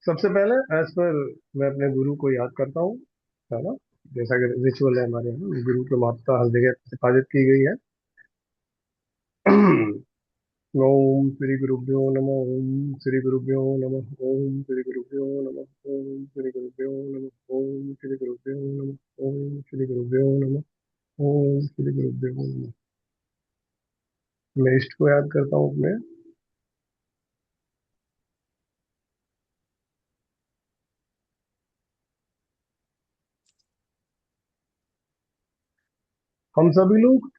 सबसे पहले as per मैं अपने गुरु को याद करता हूँ, है ना। जैसा कि रिचुअल है हमारे यहाँ, गुरु की महत्ता हर जगह प्रतिपादित की गई है। ओम श्री गुरुभ्यो नमः। ओम श्री गुरुभ्यो नमः। ओम श्री गुरुभ्यो नमः। ओम श्री गुरुभ्यो नमः। ओम श्री गुरुभ्यो नमः। ओम श्री गुरुभ्यो नमः। ओम श्री गुरुभ्यो नमः। मैं इष्ट को याद करता हूँ अपने। हम सभी लोग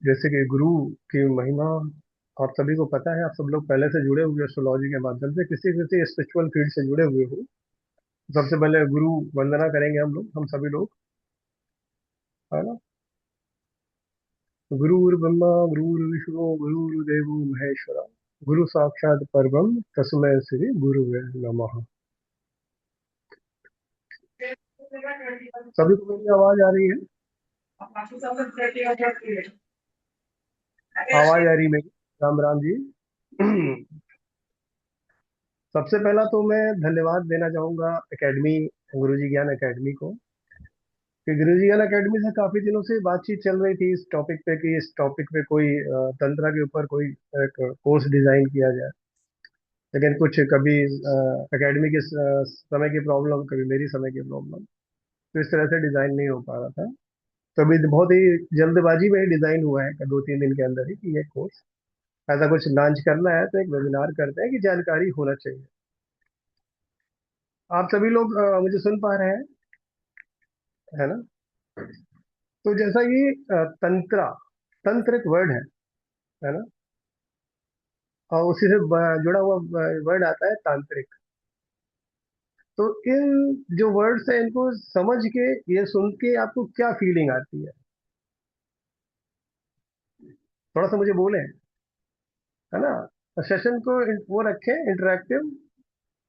जैसे कि गुरु की महिमा आप सभी को पता है। आप सब लोग पहले से जुड़े हुए एस्ट्रोलॉजी के माध्यम से किसी किसी स्पिरिचुअल फील्ड से जुड़े हुए हो। सबसे पहले गुरु वंदना करेंगे हम लोग, हम सभी लोग, है ना। गुरुर्ब्रह्मा गुरुर्विष्णु गुरुर्देवो महेश्वरा, गुरु साक्षात परब्रह्म तस्मै श्री गुरुवे नमः। सभी को मेरी आवाज आ रही है? आवाज आ रही है मेरी? राम राम जी। सबसे पहला तो मैं धन्यवाद देना चाहूंगा एकेडमी, गुरुजी ज्ञान एकेडमी को, कि गुरुजी ज्ञान एकेडमी से काफी दिनों से बातचीत चल रही थी इस टॉपिक पे, कि इस टॉपिक पे कोई तंत्र के ऊपर कोई एक कोर्स डिजाइन किया जाए। लेकिन कुछ कभी एकेडमी के समय की प्रॉब्लम, कभी मेरी समय की प्रॉब्लम, तो इस तरह से डिजाइन नहीं हो पा रहा था। तो अभी बहुत ही जल्दबाजी में ही डिजाइन हुआ है, 2-3 दिन के अंदर ही, कि ये कोर्स ऐसा कुछ लॉन्च करना है, तो एक वेबिनार करते हैं कि जानकारी होना चाहिए। आप सभी लोग मुझे सुन पा रहे हैं, है ना। तो जैसा कि तंत्रा, तंत्र एक वर्ड है ना। और उसी से जुड़ा हुआ वर्ड आता है तांत्रिक। तो इन जो वर्ड्स है, इनको समझ के, ये सुन के आपको क्या फीलिंग आती है, थोड़ा सा मुझे बोले, है ना। सेशन को वो रखें इंटरेक्टिव,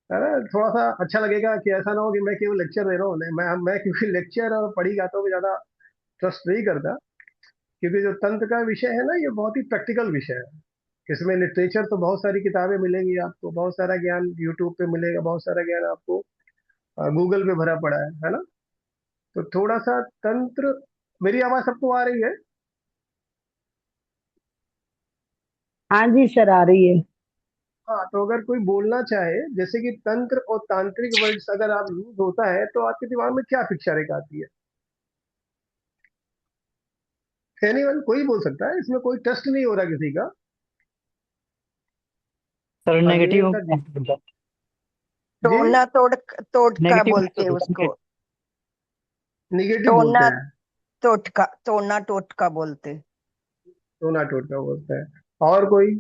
है ना। थोड़ा सा अच्छा लगेगा, कि ऐसा ना हो कि मैं केवल लेक्चर दे रहा हूँ। नहीं, मैं क्योंकि लेक्चर और पढ़ी गातों में ज्यादा ट्रस्ट नहीं करता। क्योंकि जो तंत्र का विषय है ना, ये बहुत ही प्रैक्टिकल विषय है। इसमें लिटरेचर तो बहुत सारी किताबें मिलेंगी आपको, बहुत सारा ज्ञान यूट्यूब पे मिलेगा, बहुत सारा ज्ञान आपको गूगल पे भरा पड़ा है ना। तो थोड़ा सा तंत्र, मेरी आवाज सबको आ रही है? हाँ जी सर, आ रही है। हाँ, तो अगर कोई बोलना चाहे, जैसे कि तंत्र और तांत्रिक वर्ड्स अगर आप यूज होता है, तो आपके दिमाग में क्या पिक्चर एक आती है? एनीवन, कोई बोल सकता है, इसमें कोई टेस्ट नहीं हो रहा किसी का। सर नेगेटिव अजमेर का जी। जी। टोना टोटका नेगेटिव बोलते हैं उसको। निगेटिव बोलते टोना हैं। टोना टोटका बोलते हैं। टोना टोटका बोलते हैं। और कोई?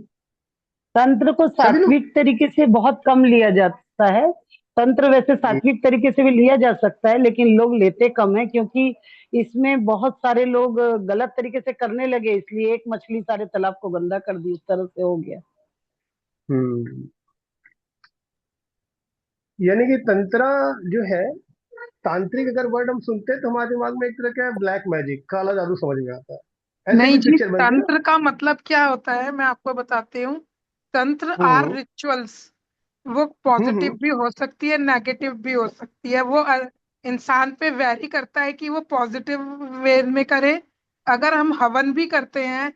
तंत्र को सभी लोग। सात्विक तरीके से बहुत कम लिया जाता है। तंत्र वैसे जी। सात्विक तरीके से भी लिया जा सकता है, लेकिन लोग लेते कम है, क्योंकि इसमें बहुत सारे लोग गलत तरीके से करने लगे, इसलिए एक मछली सारे तालाब को गंदा कर दी, उस तरह से हो गया। हम्म। यानी कि तंत्रा जो है, तांत्रिक अगर वर्ड हम सुनते हैं, तो हमारे दिमाग में एक तरह का ब्लैक मैजिक, काला जादू समझ में आता है। ऐसी नहीं कुछ जी, पिक्चर बनती है ना। तंत्र का मतलब क्या होता है मैं आपको बताती हूँ। तंत्र आर हम्म। रिचुअल्स। वो हम्म। पॉजिटिव भी हो सकती है, नेगेटिव भी हो सकती है। वो इंसान पे वेरी करता है कि वो पॉजिटिव वे में करे। अगर हम हवन भी करते हैं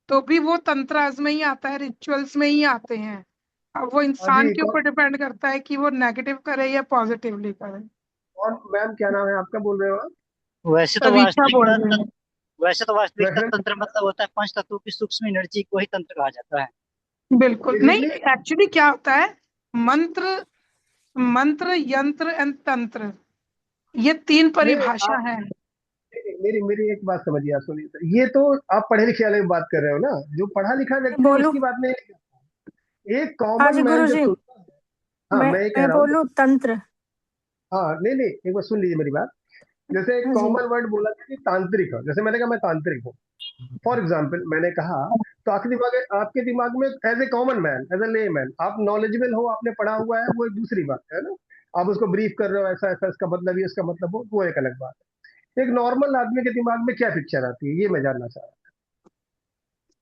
तो भी वो तंत्राज में ही आता है, रिचुअल्स में ही आते हैं। अब वो हाँ इंसान जी, के ऊपर डिपेंड करता है कि वो नेगेटिव करे या पॉजिटिवली करे। कौन मैम, क्या नाम है आपका, बोल रहे हो आप? वैसे तो सवीक्षा बोल रहे हैं। वैसे तो वास्तविकता वैसे तंत्र मतलब होता है पंच तत्वों की सूक्ष्म एनर्जी को ही तंत्र कहा जाता है। बिल्कुल नहीं, बेसिकली, एक्चुअली क्या होता है, मंत्र मंत्र यंत्र एंड तंत्र, ये तीन नहीं नहीं, परिभाषा आप है। मेरी मेरी एक बात समझिए, आप सुनिए। तो ये तो आप पढ़े लिखे वाले की बात कर रहे हो ना, जो पढ़ा लिखा व्यक्ति है बोलू। उसकी बात नहीं। एक हाँ कॉमन जी मैन जो गुरुजी। सुनता है। हाँ, मैं मैं ये कह मैं रहा हूँ। बोलू तंत्र। हाँ, नहीं नहीं, एक बार सुन लीजिए मेरी बात। जैसे एक हाँ जी। कॉमन वर्ड बोला था कि तांत्रिक है, जैसे मैंने कहा मैं तांत्रिक हूँ, फॉर एग्जाम्पल मैंने कहा, तो आपके दिमाग में as a common man, as a layman, आप नॉलेजेबल हो, आपने पढ़ा हुआ है, वो एक दूसरी बात है ना। आप उसको ब्रीफ कर रहे हो, ऐसा ऐसा इसका मतलब, ये इसका मतलब हो, वो एक अलग बात है। एक नॉर्मल आदमी के दिमाग में क्या पिक्चर आती है, ये मैं जानना चाह रहा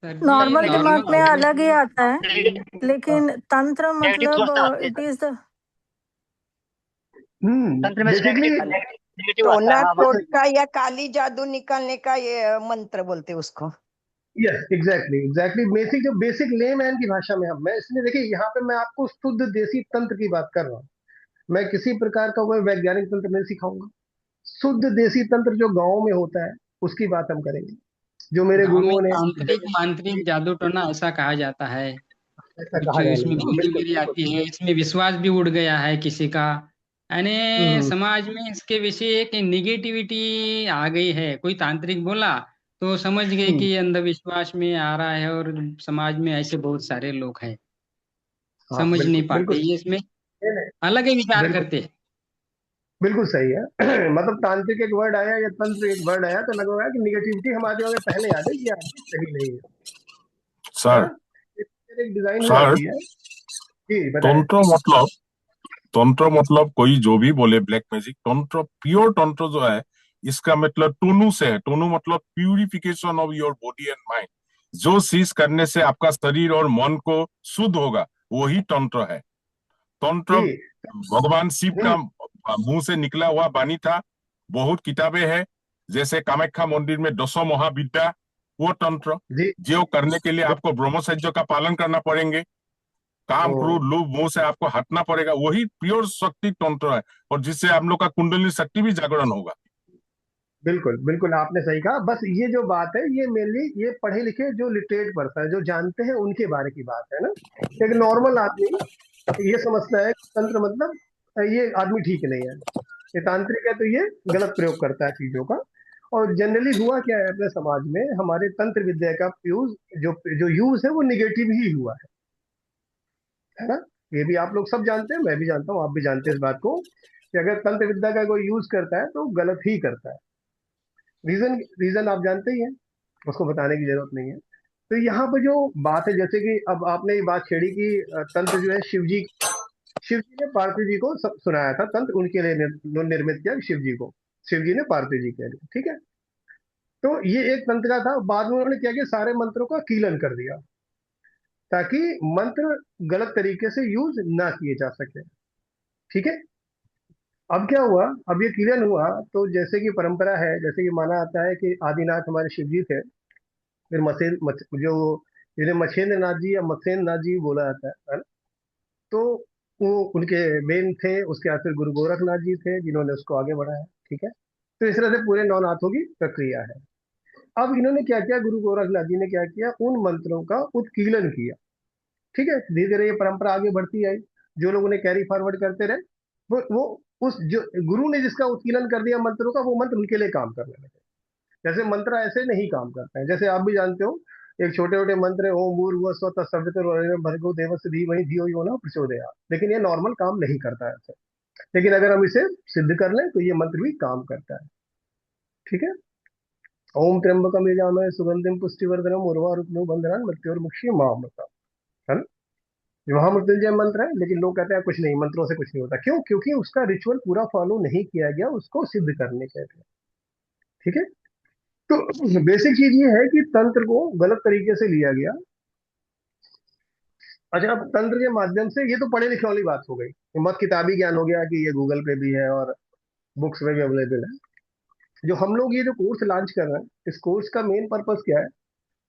सर जी नॉर्मल नॉर्मल दिमाग में अलग ही आता है, नेगेटिव लेकिन तंत्र मतलब थॉट्स आते हैं इट सर। इज द तंत्र में बेसिकली नेगेटिव आता टोना है। हाँ टोटका या काली जादू निकालने का ये मंत्र बोलते हैं उसको। यस, एग्जैक्टली एग्जैक्टली बेसिक, जो बेसिक लेमैन की भाषा में हम, मैं इसलिए देखिए यहाँ पे मैं आपको शुद्ध देसी तंत्र की बात कर रहा हूँ। मैं किसी प्रकार का कोई वैज्ञानिक तंत्र नहीं सिखाऊंगा। शुद्ध देसी तंत्र जो गाँव में होता है उसकी बात हम करेंगे, जो मेरे गांव में गुरुओं ने तांत्रिक मांत्रिक जादू टोना ऐसा कहा जाता है। ऐसा कुछ कहा जाने इसमें लगा, गोली बिल्कुल मेरी बिल्कुल। आती है, इसमें विश्वास भी उड़ गया है किसी का। यानी हम्म, समाज में इसके विषय एक निगेटिविटी आ गई है। कोई तांत्रिक बोला तो समझ गए कि हम्म, ये अंधविश्वास में आ रहा है, और समाज में ऐसे बहुत सारे लोग हैं हाँ समझ बिल्कुल नहीं पाते, बिल्कुल। ये इसमें नहीं, नहीं, अलग ही विचार बिल्कुल करते हैं। बिल्कुल सही है। मतलब तांत्रिक एक वर्ड आया या तंत्र एक वर्ड आया तो लगा कि निगेटिविटी हमारे दिमाग में पहले आ गई, ये आदमी सही नहीं है। हाँ, सर एक डिजाइन हो सर जाती है। जी बताएं। तंत्र मतलब तंत्र मतलब कोई जो भी बोले ब्लैक मैजिक, तंत्र प्योर तंत्र जो है इसका मतलब टोनू से है। टोनू मतलब purification of your body and mind. जो चीज करने से आपका शरीर और मन को शुद्ध होगा वही तंत्र है। तंत्र जी। भगवान शिव हम्म, का मुंह से निकला हुआ वाणी था। बहुत किताबें हैं, जैसे कामाख्या मंदिर में दसों महाविद्या, वो तंत्र जी। जो करने के लिए आपको ब्रह्मचर्य का पालन करना पड़ेंगे। ओ, काम क्रोध लोभ मोह से आपको हटना पड़ेगा, वही प्योर शक्ति तंत्र है, और जिससे आप लोग का कुंडली शक्ति भी जागरण होगा। बिल्कुल बिल्कुल आपने सही कहा। बस ये जो बात है ये मेनली ये पढ़े लिखे जो लिटरेट पर्सन है जो जानते हैं उनके बारे की बात है ना। एक नॉर्मल आदमी ये समझता है कि तंत्र मतलब ये आदमी ठीक नहीं है, ये तांत्रिक है तो ये गलत प्रयोग करता है चीजों का। और जनरली हुआ क्या है अपने समाज में, हमारे तंत्र विद्या का यूज जो जो यूज है वो निगेटिव ही हुआ है ना। ये भी आप लोग सब जानते हैं, मैं भी जानता हूँ, आप भी जानते हैं इस बात को कि अगर तंत्र विद्या का कोई यूज करता है तो गलत ही करता है। रीजन रीजन आप जानते ही हैं, उसको बताने की जरूरत नहीं है। तो यहाँ पर जो बात है, जैसे कि अब आपने ये बात छेड़ी कि तंत्र जो है शिव जी ने पार्वती जी को सुनाया था तंत्र, उनके लिए निर्मित किया शिव जी को, शिव जी ने पार्वती जी के लिए, ठीक है। तो ये एक तंत्र का था। बाद में उन्होंने क्या किया, सारे मंत्रों का कीलन कर दिया ताकि मंत्र गलत तरीके से यूज ना किए जा सके, ठीक है। अब क्या हुआ, अब ये कीलन हुआ तो जैसे कि परंपरा है, जैसे कि माना आता है कि आदिनाथ हमारे शिव जी थे। फिर जो जिन्हें मछेंद्र नाथ जी या मत्स्येंद्र नाथ जी बोला जाता है ना। तो वो उनके मेन थे, उसके बाद फिर गुरु गोरखनाथ जी थे जिन्होंने उसको आगे बढ़ाया, ठीक है। तो इस तरह से पूरे नौ नाथों की प्रक्रिया है। अब इन्होंने क्या किया, गुरु गोरखनाथ जी ने क्या किया, उन मंत्रों का उत्कीर्णन किया, ठीक है। धीरे धीरे ये परंपरा आगे बढ़ती आई, जो लोग उन्हें कैरी फॉरवर्ड करते रहे, वो उस जो गुरु ने जिसका उत्कीर्णन कर दिया मंत्रों का, वो मंत्र उनके लिए काम करने लगे। जैसे मंत्र ऐसे नहीं काम करते हैं, जैसे आप भी जानते हो एक छोटे छोटे मंत्र है, ओम भूर्भुवः स्वः तत्सवितुर्वरेण्यं भर्गो देवस्य धीमहि धियो यो नः प्रचोदयात्, लेकिन ये नॉर्मल काम नहीं करता है ऐसे। लेकिन अगर हम इसे सिद्ध कर लें तो ये मंत्र भी काम करता है, ठीक है। ओम त्र्यंबकम यजामहे सुगंधिम पुष्टिवर्धनम उर्वारुकमिव बंधनान् मृत्योर्मुक्षीयमामृतम्, है ना। ये महामृत्युंजय मंत्र है, लेकिन लोग कहते हैं कुछ नहीं, मंत्रों से कुछ नहीं होता। क्यों? क्योंकि उसका रिचुअल पूरा फॉलो नहीं किया गया उसको सिद्ध करने के लिए, ठीक है। तो बेसिक चीज ये है कि तंत्र को गलत तरीके से लिया गया। अच्छा, अब तंत्र के माध्यम से, ये तो पढ़े लिखे वाली बात हो गई, ये मत किताबी ज्ञान हो गया कि ये गूगल पे भी है और बुक्स में भी अवेलेबल है। जो हम लोग ये जो कोर्स लॉन्च कर रहे हैं, इस कोर्स का मेन पर्पस क्या है,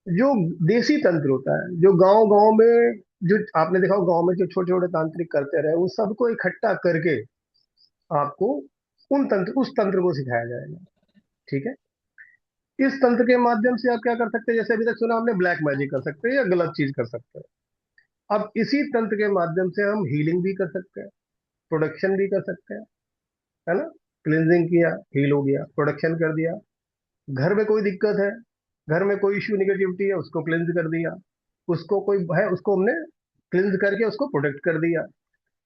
जो देसी तंत्र होता है, जो गांव गांव में, जो आपने देखा गांव में जो छोटे छोटे तांत्रिक करते रहे, उन सबको इकट्ठा करके आपको उस तंत्र को सिखाया जाएगा, ठीक है। इस तंत्र के माध्यम से आप क्या कर सकते हैं, जैसे अभी तक सुना हमने, ब्लैक मैजिक कर सकते हैं या गलत चीज कर सकते हैं। अब इसी तंत्र के माध्यम से हम हीलिंग भी कर सकते हैं, प्रोडक्शन भी कर सकते हैं, है ना। क्लिनजिंग किया, हील हो गया, प्रोडक्शन कर दिया। घर में कोई दिक्कत है, घर में कोई इश्यू निगेटिविटी है, उसको क्लिनज कर दिया। उसको कोई है, उसको हमने क्लिनज करके उसको प्रोटेक्ट कर दिया।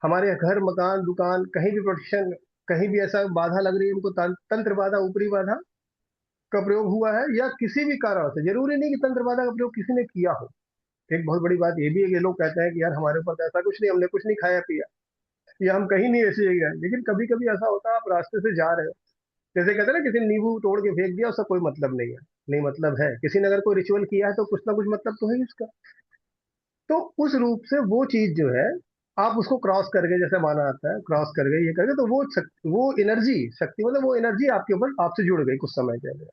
हमारे घर मकान दुकान कहीं भी प्रोटेक्शन, कहीं भी ऐसा बाधा लग रही है हमको, तंत्र बाधा ऊपरी बाधा का प्रयोग हुआ है या किसी भी कारण से, जरूरी नहीं कि तंत्र बाधा का प्रयोग किसी ने किया हो। एक बहुत बड़ी बात ये भी है कि लोग कहते हैं कि यार हमारे ऊपर तो ऐसा कुछ नहीं, हमने कुछ नहीं खाया पिया या हम कहीं नहीं ऐसे गए, लेकिन कभी कभी ऐसा होता है आप रास्ते से जा रहे हो, जैसे कहते हैं ना, किसी ने नींबू तोड़ के फेंक दिया, उसका कोई मतलब नहीं है। नहीं, मतलब है। किसी ने अगर कोई रिचुअल किया है तो कुछ ना कुछ मतलब तो है ही उसका। तो उस रूप से वो चीज जो है, आप उसको क्रॉस करके, जैसे माना आता है क्रॉस करके ये करके, तो वो एनर्जी, शक्ति मतलब वो एनर्जी आपके ऊपर, आपसे जुड़ गई कुछ समय के लिए,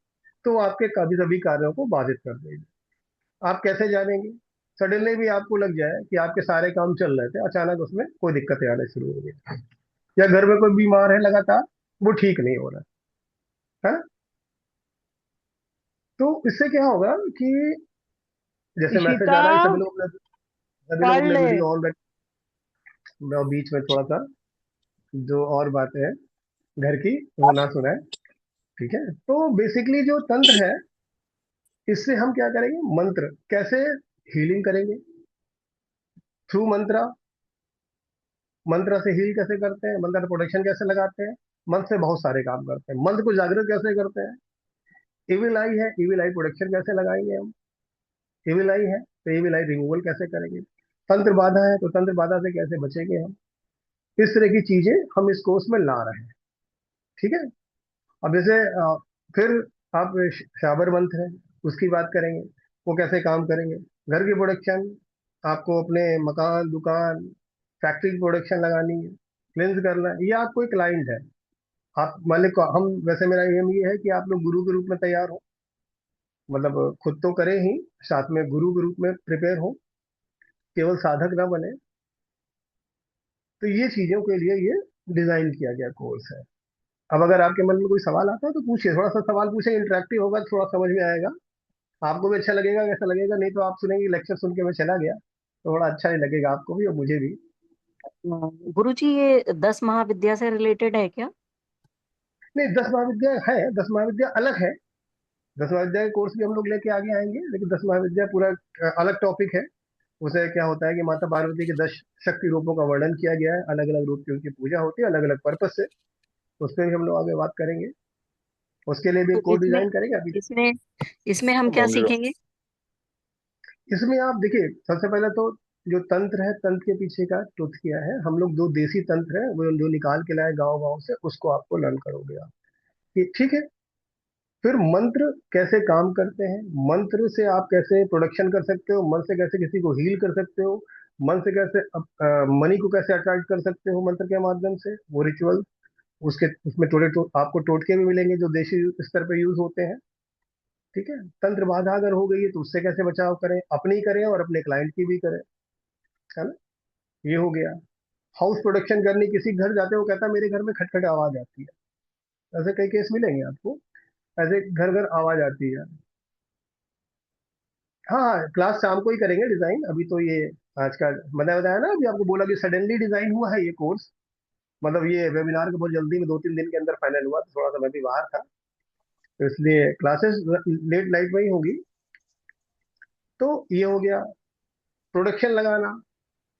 तो वो आपके कभी सभी कार्यों को बाधित कर देगी। आप कैसे जानेंगे? सडनली भी आपको लग जाए कि आपके सारे काम चल रहे थे, अचानक उसमें कोई दिक्कतें आने शुरू हो गई, या घर में कोई बीमार है लगातार, वो ठीक नहीं हो रहा है ना? तो इससे क्या होगा कि जैसे मैसेज इशिता आ रहा है, सभी लोग पढ़ अपने ले। वीडियो ऑन रख, मैं बीच में थोड़ा सा जो और बातें हैं घर की वो ना सुनाए। ठीक है, तो बेसिकली जो तंत्र है, इससे हम क्या करेंगे, मंत्र कैसे हीलिंग करेंगे, थ्रू मंत्र। मंत्र से हील कैसे करते हैं, मंत्र प्रोटेक्शन कैसे लगाते हैं, मंत्र से बहुत सारे काम करते हैं। मंत्र को जागृत कैसे करते हैं, इविल आई है, इविल आई प्रोटेक्शन कैसे लगाएंगे हम, इविल आई है तो इविल आई रिमूवल कैसे करेंगे, तंत्र बाधा है तो तंत्र बाधा से कैसे बचेंगे हम। इस तरह की चीजें हम इस कोर्स में ला रहे हैं। ठीक है। अब जैसे फिर आप शाबर मंत्र है, उसकी बात करेंगे, वो कैसे काम करेंगे। घर की प्रोडक्शन, आपको अपने मकान दुकान फैक्ट्री की प्रोडक्शन लगानी है, क्लेंस करना है, ये आप कोई क्लाइंट है, आप मान लो हम, वैसे मेरा एम ये है कि आप लोग गुरु के रूप में तैयार हो, मतलब खुद तो करें ही, साथ में गुरु के रूप में प्रिपेयर हो, केवल साधक ना बने। तो ये चीजों के लिए ये डिजाइन किया गया कोर्स है। अब अगर आपके मन में कोई सवाल आता है तो पूछिए, थोड़ा सा सवाल पूछे, इंटरेक्टिव होगा, थोड़ा समझ में आएगा, आपको भी अच्छा लगेगा। कैसा लगेगा, नहीं तो आप सुनेंगे लेक्चर सुन के मैं चला गया, तो बड़ा अच्छा नहीं लगेगा आपको भी और मुझे भी। गुरुजी, ये 10 महाविद्या से रिलेटेड है क्या? नहीं, 10 महाविद्या है, 10 महाविद्या अलग है। 10 महाविद्या के कोर्स भी हम लोग लेके आगे आएंगे, लेकिन 10 महाविद्या पूरा अलग टॉपिक है। उसे क्या होता है कि माता पार्वती के 10 शक्ति रूपों का वर्णन किया गया है, अलग अलग रूप की उनकी पूजा होती है, अलग अलग पर्पज से। उस पर भी हम लोग आगे बात करेंगे, उसके लिए भी तो कोर्स इसमें डिजाइन करेंगे अभी। इसमें इसमें हम क्या सीखेंगे? इसमें आप देखिए, सबसे पहले तो जो तंत्र है, तंत्र के पीछे का ट्रुथ क्या है, हम लोग दो देसी तंत्र है वो जो निकाल के लाए गांव गांव से, उसको आपको लर्न करोगे आप। ठीक है। फिर मंत्र कैसे काम करते हैं, मंत्र से आप कैसे प्रोडक्शन कर सकते हो, मन से कैसे किसी को हील कर सकते हो, मन से कैसे मनी को कैसे अट्रैक्ट कर सकते हो मंत्र के माध्यम से, वो रिचुअल, उसके उसमें आपको टोटके भी मिलेंगे जो देशी स्तर पे यूज होते हैं। ठीक है। तंत्र बाधा अगर हो गई है तो उससे कैसे बचाव करें, अपनी करें और अपने क्लाइंट की भी करें, है ना? ये हो गया। हाउस प्रोडक्शन करनी, किसी घर जाते हो कहता है मेरे घर में खटखट आवाज आती है, ऐसे कई केस मिलेंगे आपको, ऐसे घर घर आवाज आती है। हाँ हाँ, क्लास शाम को ही करेंगे डिजाइन, अभी तो ये आज का मैंने बताया ना, अभी आपको बोला कि सडनली डिजाइन हुआ है ये कोर्स, मतलब ये वेबिनार का बहुत जल्दी में 2-3 दिन के अंदर फाइनल हुआ, तो थोड़ा सा मैं भी बाहर था, तो इसलिए क्लासेस लेट नाइट में ही होगी। तो ये हो गया प्रोडक्शन लगाना,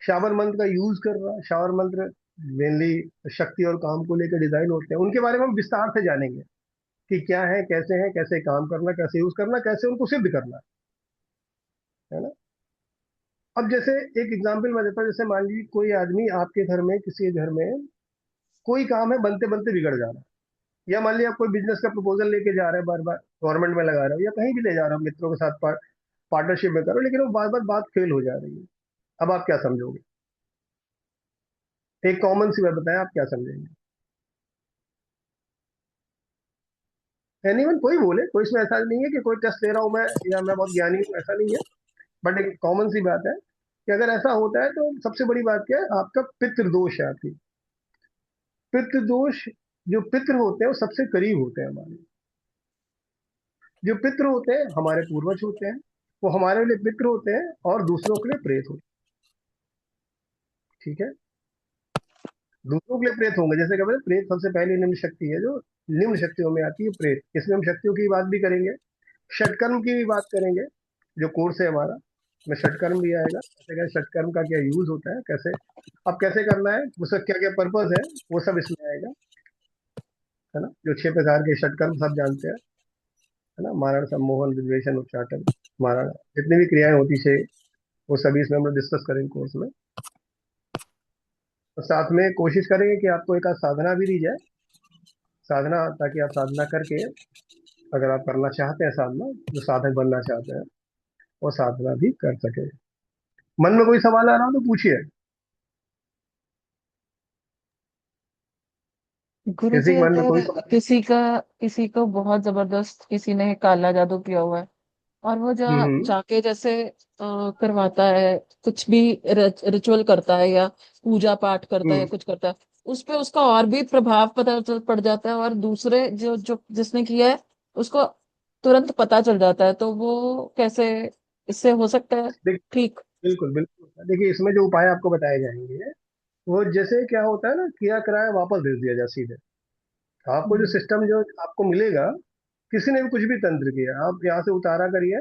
शावर मंत्र का यूज करना। शावर मंत्र मेनली शक्ति और काम को लेकर डिजाइन होते हैं, उनके बारे में हम विस्तार से जानेंगे कि क्या है, कैसे काम करना, कैसे यूज करना, कैसे उनको सिद्ध करना, है ना? अब जैसे एक एग्जांपल मैं देता हूँ, जैसे मान लीजिए कोई आदमी आपके घर में, किसी के घर में कोई काम है बनते बनते बिगड़ जा रहा है, या मान लीजिए आप कोई बिजनेस का प्रपोजल लेके जा रहे हैं, बार बार गवर्नमेंट में लगा रहे हो या कहीं भी ले जा रहे हो, मित्रों के साथ पार्टनरशिप में करो, लेकिन वो बार बार बात फेल हो जा रही है। अब आप क्या समझोगे? एक कॉमन सी बात बताएं, आप क्या समझेंगे? एनीवन, कोई बोले, कोई इसमें ऐसा नहीं है कि कोई टेस्ट ले रहा हूं मैं या मैं बहुत ज्ञानी हूं, ऐसा नहीं है। बट एक कॉमन सी बात है कि अगर ऐसा होता है तो सबसे बड़ी बात क्या है, आपका पितृ दोष है। आपकी पितृ दोष, जो पितृ होते हैं वो सबसे करीब होते हैं हमारे, जो पितृ होते हैं हमारे पूर्वज होते हैं, वो हमारे लिए पितृ होते हैं और दूसरों के लिए प्रेत होते हैं। ठीक है। दूसरों के लिए प्रेत होंगे, जैसे कहते हैं प्रेत सबसे पहली निम्न शक्ति है, जो निम्न शक्तियों में आती है प्रेत। इसमें हम शक्तियों की बात भी करेंगे, षटकर्म की भी बात करेंगे, जो कोर्स है हमारा, में षटकर्म भी आएगा, कैसे कैसे षटकर्म का क्या यूज होता है, कैसे अब कैसे करना है, उसका क्या क्या पर्पज है, वो सब इसमें आएगा, है ना? जो 6 प्रकार के षटकर्म सब जानते हैं, है ना? मारण, सम्मोहन, विद्वेषण, उच्चाटन, मारण, जितनी भी क्रियाएं होती है वो सभी इसमें हम लोग डिस्कस करेंगे कोर्स में। और साथ में कोशिश करेंगे कि आपको एक आध साधना भी दी जाए, साधना, ताकि आप साधना करके, अगर आप करना चाहते हैं साधना, जो साधक बनना चाहते हैं, वो साधना भी कर सके। मन में कोई सवाल आ रहा हो तो पूछिए। गुरु किसी जी, के मन में कोई अगर किसी को बहुत जबरदस्त किसी ने काला जादू किया हुआ है और वो हम्म जाके जैसे करवाता है, कुछ भी रिचुअल करता है या पूजा पाठ करता है, हम्म कुछ करता है, उस पे उसका और भी प्रभाव पड़ जाता है और दूसरे जो जो जिसने किया है उसको तुरंत पता चल जाता है, तो वो कैसे इससे हो सकता है देख, ठीक? बिल्कुल बिल्कुल, देखिए इसमें जो उपाय आपको बताए जाएंगे, वो जैसे क्या होता है ना, किया कराया वापस भेज दिया जाए सीधे। आपको जो हम्म। सिस्टम जो आपको मिलेगा, किसी ने भी कुछ भी तंत्र किया, आप यहाँ से उतारा करिए,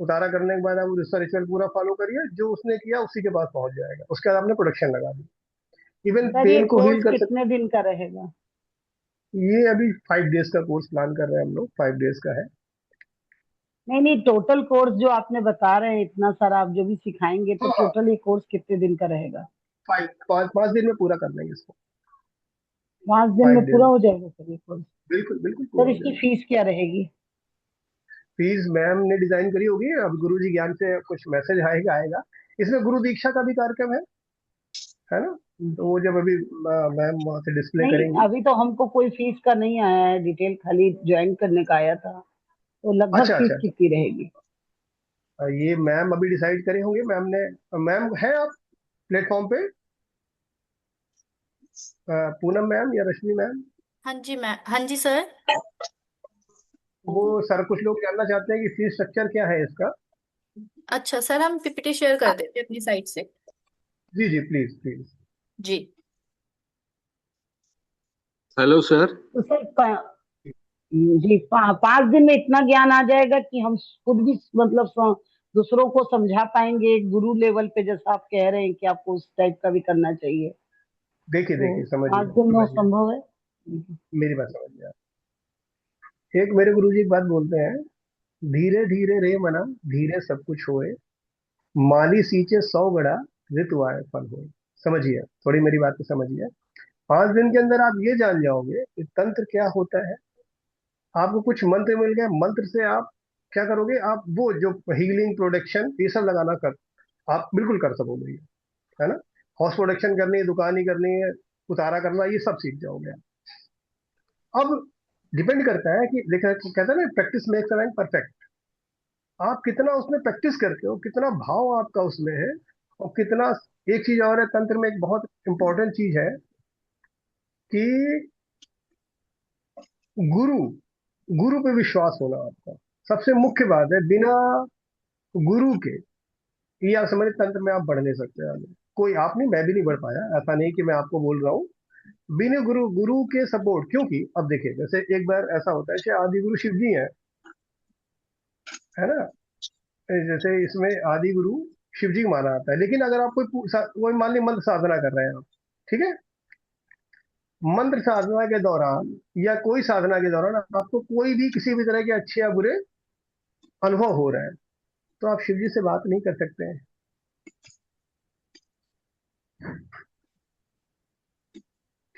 उतारा करने के बाद आप उसका रिचुअल पूरा फॉलो करिए, जो उसने किया उसी के पास पहुंच जाएगा, उसके बाद आपने प्रोडक्शन लगा दी। इवन सर ये पेन को हील कोर्स कर सकते। कितने दिन का रहेगा? ये अभी 5 डेज का कोर्स प्लान कर रहे हैं हम लोग, 5 डेज का है। नहीं नहीं, टोटल कोर्स जो आपने बता रहे हैं इतना सारा आप जो भी सिखाएंगे, तो हाँ, टोटल ये कोर्स कितने दिन का रहेगा? 5 दिन में पूरा कर लेंगे इसको। 5 दिन में 5 डेज, पूरा हो जाएगा सर ये कोर्स? बिल्कुल बिल्कुल पूरा सर हो इसकी जाएगा। फीस क्या रहेगी? फीस मैम ने डिजाइन करी होगी, अब गुरु जी ज्ञान से कुछ मैसेज आएगा। इसमें गुरु दीक्षा का भी कार्यक्रम है ना, तो वो जब अभी मैम वहाँ से डिस्प्ले नहीं, करेंगी। अभी तो हमको कोई फीस का नहीं आया है डिटेल, खाली ज्वाइन करने का आया था। तो लगभग अच्छा फीस अच्छा अच्छा। कितनी रहेगी? ये मैम अभी डिसाइड करे होंगे, मैम ने। मैम है आप प्लेटफॉर्म पे? पूनम मैम या रश्मि मैम? हाँ जी मैम, हाँ जी सर। वो सर कुछ लोग जानना चाहते हैं कि फीस स्ट्रक्चर क्या है इसका। अच्छा सर, हम पीपीटी शेयर कर देते हैं अपनी साइट से। जी जी, प्लीज प्लीज। जी। Hello sir. तो सर जी 5 दिन में इतना ज्ञान आ जाएगा कि हम खुद भी मतलब दूसरों को समझा पाएंगे गुरु लेवल पे, जैसा आप कह रहे हैं कि आपको उस टाइप का भी करना चाहिए? देखिए तो देखिए, 5 दिन में वो समझिए, संभव है? मेरी बात समझिए आप। एक मेरे गुरु जी एक बात बोलते हैं, धीरे धीरे रे मना, धीरे सब कुछ होए, माली सींचे 100 गड़ा, ऋतु आए फल होए। समझिए, थोड़ी मेरी बात को समझिए। 5 दिन के अंदर आप ये जान जाओगे कि तंत्र क्या होता है। आपको कुछ मंत्र मिल गए, मंत्र से आप क्या करोगे, आप वो जो हीलिंग प्रोडक्शन ये सब लगाना कर, आप बिल्कुल कर सकोगे ये, है ना। हाउस प्रोडक्शन करनी है, दुकानी करनी है, उतारा करना, ये सब सीख जाओगे आप। अब डिपेंड करता है कि देखा, कहते हैं ना, practice makes a man perfect. आप कितना उसमें प्रैक्टिस करते हो, कितना भाव आपका उसमें है, और कितना। एक चीज और है तंत्र में, एक बहुत इंपॉर्टेंट चीज है कि गुरु, गुरु पे विश्वास होना आपका सबसे मुख्य बात है। बिना गुरु के ये आप समझे, तंत्र में आप बढ़ नहीं सकते आगे। कोई आप नहीं, मैं भी नहीं बढ़ पाया, ऐसा नहीं कि मैं आपको बोल रहा हूँ। बिना गुरु, गुरु के सपोर्ट, क्योंकि अब देखिए, जैसे एक बार ऐसा होता है कि आदि गुरु शिव जी है ना। जैसे इसमें आदि गुरु शिव जी को माना जाता है, लेकिन अगर आप कोई मान ली मंत्र साधना कर रहे हैं आप, ठीक है, मंत्र साधना के दौरान या कोई साधना के दौरान आपको कोई भी किसी भी तरह के अच्छे या बुरे अनुभव हो रहे हैं, तो आप शिव जी से बात नहीं कर सकते हैं।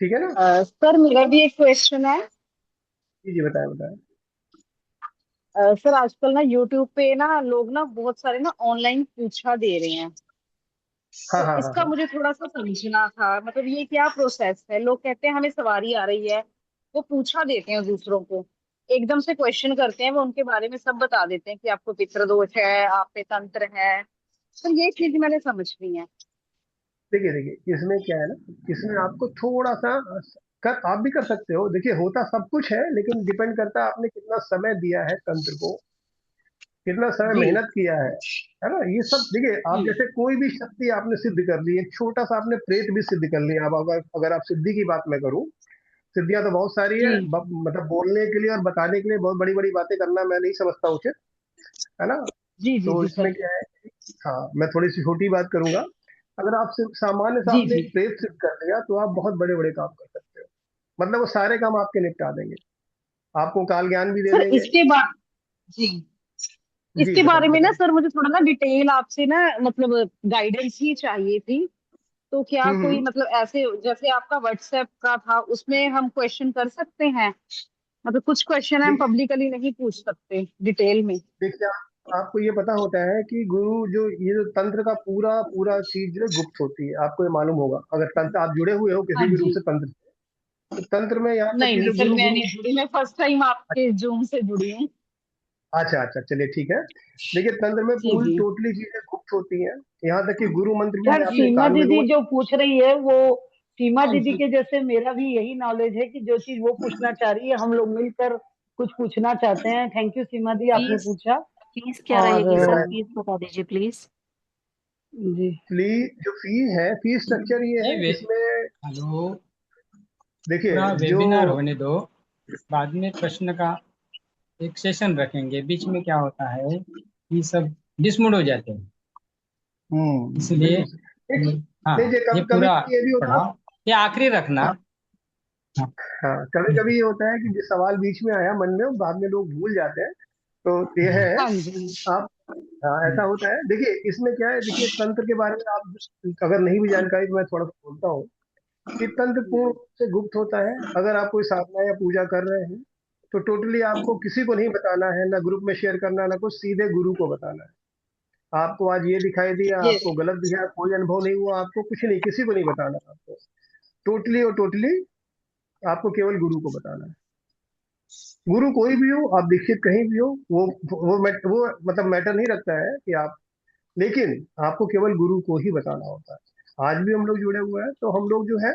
ठीक है ना। सर मेरा भी एक क्वेश्चन है। जी जी, बताएं बताएं। सर आजकल ना यूट्यूब पे ना लोग ना बहुत सारे ना ऑनलाइन पूछा दे रहे हैं, हाँ तो हाँ हाँ इसका हाँ। मुझे थोड़ा सा समझना था, मतलब ये क्या प्रोसेस है? लोग कहते हैं हमें सवारी आ रही है, वो पूछा देते हैं दूसरों को, एकदम से क्वेश्चन करते हैं, वो उनके बारे में सब बता देते हैं कि आपको पितृदोष है, आप पे तंत्र है। तो ये चीज मैंने समझनी है। देखिए देखिए, इसमें क्या है ना, इसमें आपको थोड़ा सा आप भी कर सकते हो। देखिए, होता सब कुछ है, लेकिन डिपेंड करता है आपने कितना समय दिया है तंत्र को, कितना समय जी मेहनत किया है ना। ये सब देखिए, आप जी जैसे कोई भी शक्ति आपने सिद्ध कर ली, एक छोटा सा आपने प्रेत भी सिद्ध कर लिया। अब अगर आप सिद्धि की बात मैं करूं, सिद्धियां तो बहुत सारी है, जी मतलब बोलने के लिए और बताने के लिए बहुत बड़ी बड़ी बातें करना मैं नहीं समझता उचित, है ना। जी जी तो जी इसमें सर। क्या है, हाँ, मैं थोड़ी सी छोटी बात करूंगा। अगर आप सिर्फ सामान्य से जी आपने जी एक प्रेत सिद्ध कर लिया, तो आप बहुत बड़े बड़े काम कर सकते हो। मतलब वो सारे काम आपके निपटा देंगे, आपको काल ज्ञान भी दे सर देंगे। इसके बाद जी जी इसके बारे बताइए में ना बताइए। सर मुझे थोड़ा ना डिटेल आपसे ना मतलब गाइडेंस ही चाहिए थी। तो क्या कोई हम्म। मतलब ऐसे जैसे आपका व्हाट्सएप का था उसमें हम क्वेश्चन कर सकते हैं? मतलब कुछ क्वेश्चन हम देखिए पब्लिकली नहीं पूछ सकते डिटेल में। देखिए आपको ये पता होता है कि गुरु जो ये जो तंत्र का पूरा पूरा चीज जो है गुप्त होती है, आपको ये मालूम होगा अगर तंत्र आप जुड़े हुए हो हाँ किसी भी रूप जी। से तंत्र से। तो तंत्र में यहाँ तक नहीं कि नहीं जो सर, गुरु मैं गुरु नहीं जुड़ी, मैं फर्स्ट टाइम आपके जूम से जुड़ी हूँ। अच्छा अच्छा, चलिए ठीक है। देखिए तंत्र में जी पूरी जी। टोटली चीजें गुप्त होती हैं। यहाँ तक कि गुरु मंत्र भी सर मैं आपके सीमा कान में दीदी दूंगा। जो पूछ रही है वो, सीमा हाँ दीदी जी। के जैसे मेरा भी यही नॉलेज है कि जो चीज वो पूछना चाह रही है हम लोग मिलकर कुछ पूछना चाहते हैं। थैंक यू सीमा दी, आपने फीस पूछा। फीस क्या और रहेगी सर? मैं फीस बता दीजिए प्लीज। जी फी जो फी है, फी स्ट्रक्चर ये नहीं है वे इसमें। हेलो, देखिए पूरा जो वेबिनार होने दो, बाद में प्रश्न का एक सेशन रखेंगे। बीच में क्या होता है कि सब डिसमूड हो जाते हैं, इसलिए बिल्कुल सही। हाँ, नहीं, ये कभी कभी पूरा ये भी होता पढ़ाओ, ये आखिरी रखना। है। हाँ, हाँ, कभी कभी ये होता है कि जो सवाल बीच में आया मन में वो बाद में लोग भूल जाते हैं। तो ये है हाँ जी। आप। हाँ, ऐसा होता है। देखिए इसमें क्या है, देखिए तंत्र के बारे में आप अगर नहीं भी जानकारी तो मैं थोड़ा सा बोलता हूँ कि तंत्र पूर्ण रूप से गुप्त होता है। अगर आप कोई साधना या पूजा कर रहे हैं तो टोटली आपको किसी को नहीं बताना है, ना ग्रुप में शेयर करना, ना कुछ, सीधे गुरु को बताना है। आपको आज ये दिखाई दिया, यस। आपको गलत दिखा, कोई अनुभव नहीं हुआ, आपको कुछ नहीं, किसी को नहीं बताना आपको। टोटली और टोटली आपको केवल गुरु को बताना है। गुरु कोई भी हो, आप दीक्षित कहीं भी हो, वो मतलब मैटर नहीं रखता है कि आप, लेकिन आपको केवल गुरु को ही बताना होता है। आज भी हम लोग जुड़े हुए हैं तो हम लोग जो है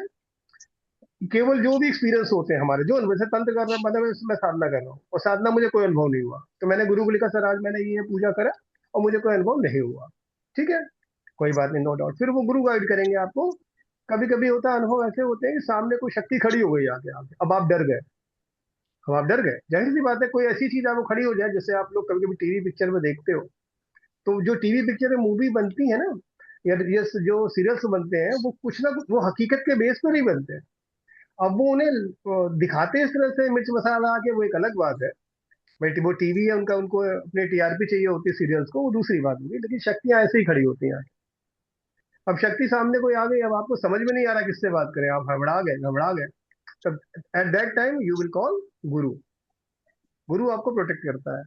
केवल जो भी एक्सपीरियंस होते हैं हमारे, जो वैसे तंत्र कर रहा है, मतलब मैं साधना कर रहा हूँ और साधना मुझे कोई अनुभव नहीं हुआ तो मैंने गुरु को लिखा सर आज मैंने ये पूजा करा और मुझे कोई अनुभव नहीं हुआ। ठीक है, कोई बात नहीं, नो डाउट, फिर वो गुरु गाइड करेंगे आपको। कभी कभी होता है अनुभव ऐसे होते हैं कि सामने कोई शक्ति खड़ी हो गई आगे आगे, अब आप डर गए। अब आप डर गए, जाहिर सी बात है, कोई ऐसी चीज आपको खड़ी हो जाए, जैसे आप लोग कभी कभी टीवी पिक्चर में देखते हो, तो जो टीवी पिक्चर में मूवी बनती है ना, या ये जो सीरियल्स बनते हैं, वो कुछ ना कुछ वो हकीकत के बेस पर नहीं बनते हैं। अब वो उन्हें दिखाते इस तरह से मिर्च मसाला के, वो एक अलग बात है भाई, वो टीवी है उनका, उनको अपने टीआरपी चाहिए होती है सीरियल्स को, वो दूसरी बात होगी, लेकिन शक्तियां ऐसे ही खड़ी होती हैं। अब शक्ति सामने कोई आ गई, अब आपको समझ में नहीं आ रहा किससे बात करें, आप घबरा गए। तब at that time you will call गुरु। गुरु आपको प्रोटेक्ट करता है।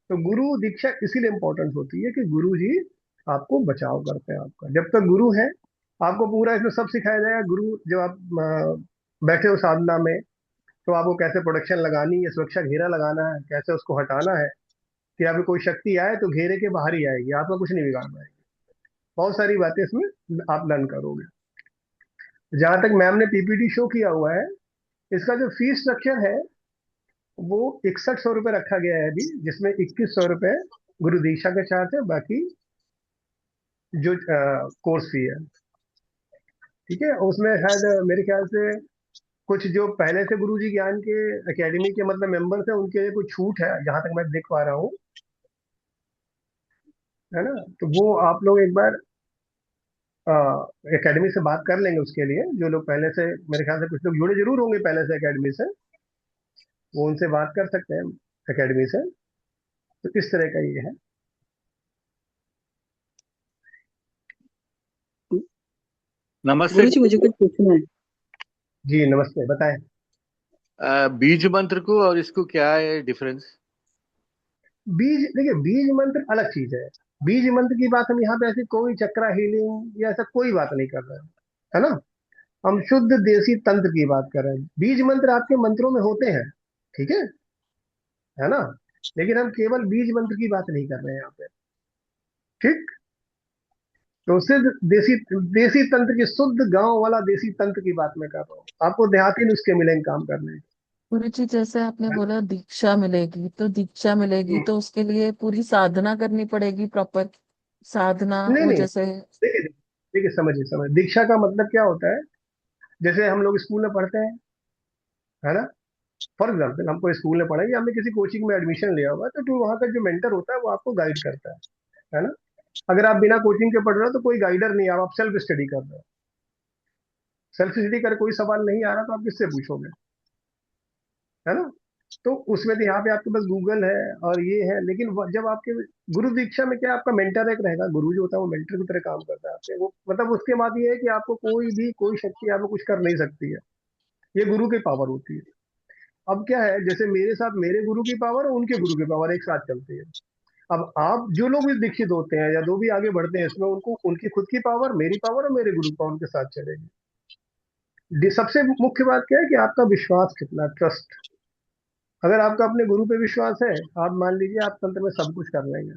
तो गुरु दीक्षा इसीलिए इंपॉर्टेंट होती है कि गुरु जी आपको बचाव करते हैं आपका। जब तक गुरु है आपको पूरा इसमें सब सिखाया जाएगा। गुरु जब आप बैठे हो साधना में, तो आपको कैसे प्रोटेक्शन लगानी है, सुरक्षा घेरा लगाना है, कैसे उसको हटाना है कि आपको कोई शक्ति आए तो घेरे के बाहर ही आएगी, आपका कुछ नहीं बिगाड़ पाएगी। बहुत सारी बातें इसमें आप लर्न करोगे। जहां तक मैम ने पीपीटी शो किया हुआ है, इसका जो फीस स्ट्रक्चर है वो 6100 रुपये रखा गया है अभी, जिसमें 2100 रुपये गुरु दीक्षा के चार्ज है, बाकी जो कोर्स फी है। ठीक है, उसमें शायद मेरे ख्याल से कुछ जो पहले से गुरु जी ज्ञान के एकेडमी के मतलब मेंबर्स हैं उनके लिए कुछ छूट है, जहां तक मैं देख पा रहा हूँ, है ना। तो वो आप लोग एक बार एकेडमी से बात कर लेंगे उसके लिए, जो लोग पहले से, मेरे ख्याल से कुछ लोग जुड़े जरूर होंगे पहले से एकेडमी से, वो उनसे बात कर सकते हैं एकेडमी से। तो इस तरह का ये है। नमस्ते गुरु जी, मुझे कुछ पूछना है। जी नमस्ते, बताएं। बीज मंत्र को और इसको क्या है डिफरेंस? बीज, देखिए बीज मंत्र अलग चीज है। बीज मंत्र की बात हम यहाँ पे ऐसी कोई चक्रा हीलिंग या ऐसा कोई बात नहीं कर रहे हैं, है ना। हम शुद्ध देसी तंत्र की बात कर रहे हैं। बीज मंत्र आपके मंत्रों में होते हैं, ठीक है ना, लेकिन हम केवल बीज मंत्र की बात नहीं कर रहे हैं यहाँ पे। ठीक, तो सिर्फ देसी देसी तंत्र की, शुद्ध गांव वाला देसी तंत्र की बात मैं कर रहा हूँ। आपको देहाती नुस्खे मिलेंगे काम करने के, गुरु जी, जैसे आपने है बोला दीक्षा मिलेगी, तो दीक्षा मिलेगी ना? तो उसके लिए पूरी साधना करनी पड़ेगी, प्रॉपर साधना, नहीं वो नहीं, जैसे। देखिए देखिए, समझिए समझ, दीक्षा का मतलब क्या होता है, जैसे हम लोग स्कूल में पढ़ते हैं, है ना। फॉर एग्जाम्पल हमको स्कूल में पढ़ाई, हमने किसी कोचिंग में एडमिशन लिया हुआ है, तो वहाँ का जो मेंटर होता है वो आपको गाइड करता है ना। अगर आप बिना कोचिंग के पढ़ रहे हो तो कोई गाइडर नहीं है, आप सेल्फ स्टडी कर रहे हो। सेल्फ स्टडी कर कोई सवाल नहीं आ रहा तो आप किससे पूछोगे, है ना। तो उसमें तो यहाँ पे आपके पास गूगल है और ये है, लेकिन जब आपके गुरु दीक्षा में क्या आपका मेंटर एक रहेगा, गुरु जो होता है वो मेंटर की तरह काम करता है आपके, वो मतलब उसके बाद ये है कि आपको कोई शक्ति आपको कुछ कर नहीं सकती है, ये गुरु की पावर होती है। अब क्या है, जैसे मेरे साथ मेरे गुरु की पावर और उनके गुरु की पावर एक साथ चलती है। अब आप जो लोग भी दीक्षित होते हैं या जो भी आगे बढ़ते हैं इसमें, उनको उनकी खुद की पावर, मेरी पावर और मेरे गुरु की पावर के साथ चलेगी। सबसे मुख्य बात क्या है कि आपका विश्वास कितना, ट्रस्ट। अगर आपका अपने गुरु पे विश्वास है, आप मान लीजिए आप तंत्र में सब कुछ कर लेंगे।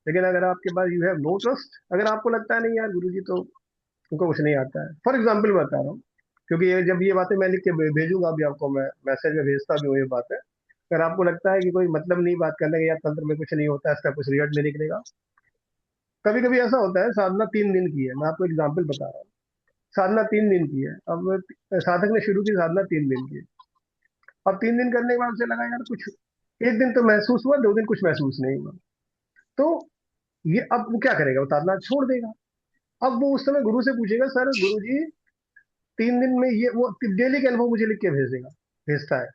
लेकिन अगर आपके पास यू हैव नो ट्रस्ट, अगर आपको लगता है नहीं यार गुरु जी तो उनको कुछ नहीं आता है, फॉर एग्जाम्पल बता रहा हूँ, क्योंकि ये जब ये बातें मैं लिख के भेजूंगा अभी आपको, मैं मैसेज में भेजता भी हूँ ये बातें। अगर आपको लगता है कि कोई मतलब नहीं बात करने का, या तंत्र में कुछ नहीं होता, इसका कुछ रिजल्ट नहीं निकलेगा, कभी कभी ऐसा होता है, साधना 3 दिन की है, मैं आपको एग्जाम्पल बता रहा हूँ, साधना 3 दिन की है। अब साधक ने शुरू की साधना 3 दिन की, अब 3 दिन करने के बाद उसे लगा यार कुछ, एक दिन तो महसूस हुआ, 2 दिन कुछ महसूस नहीं हुआ, तो ये अब वो क्या करेगा, वो साधना छोड़ देगा। अब वो उस समय गुरु से पूछेगा, सर गुरु जी 3 दिन में ये वो डेली के अनुभव मुझे लिख के भेजता है।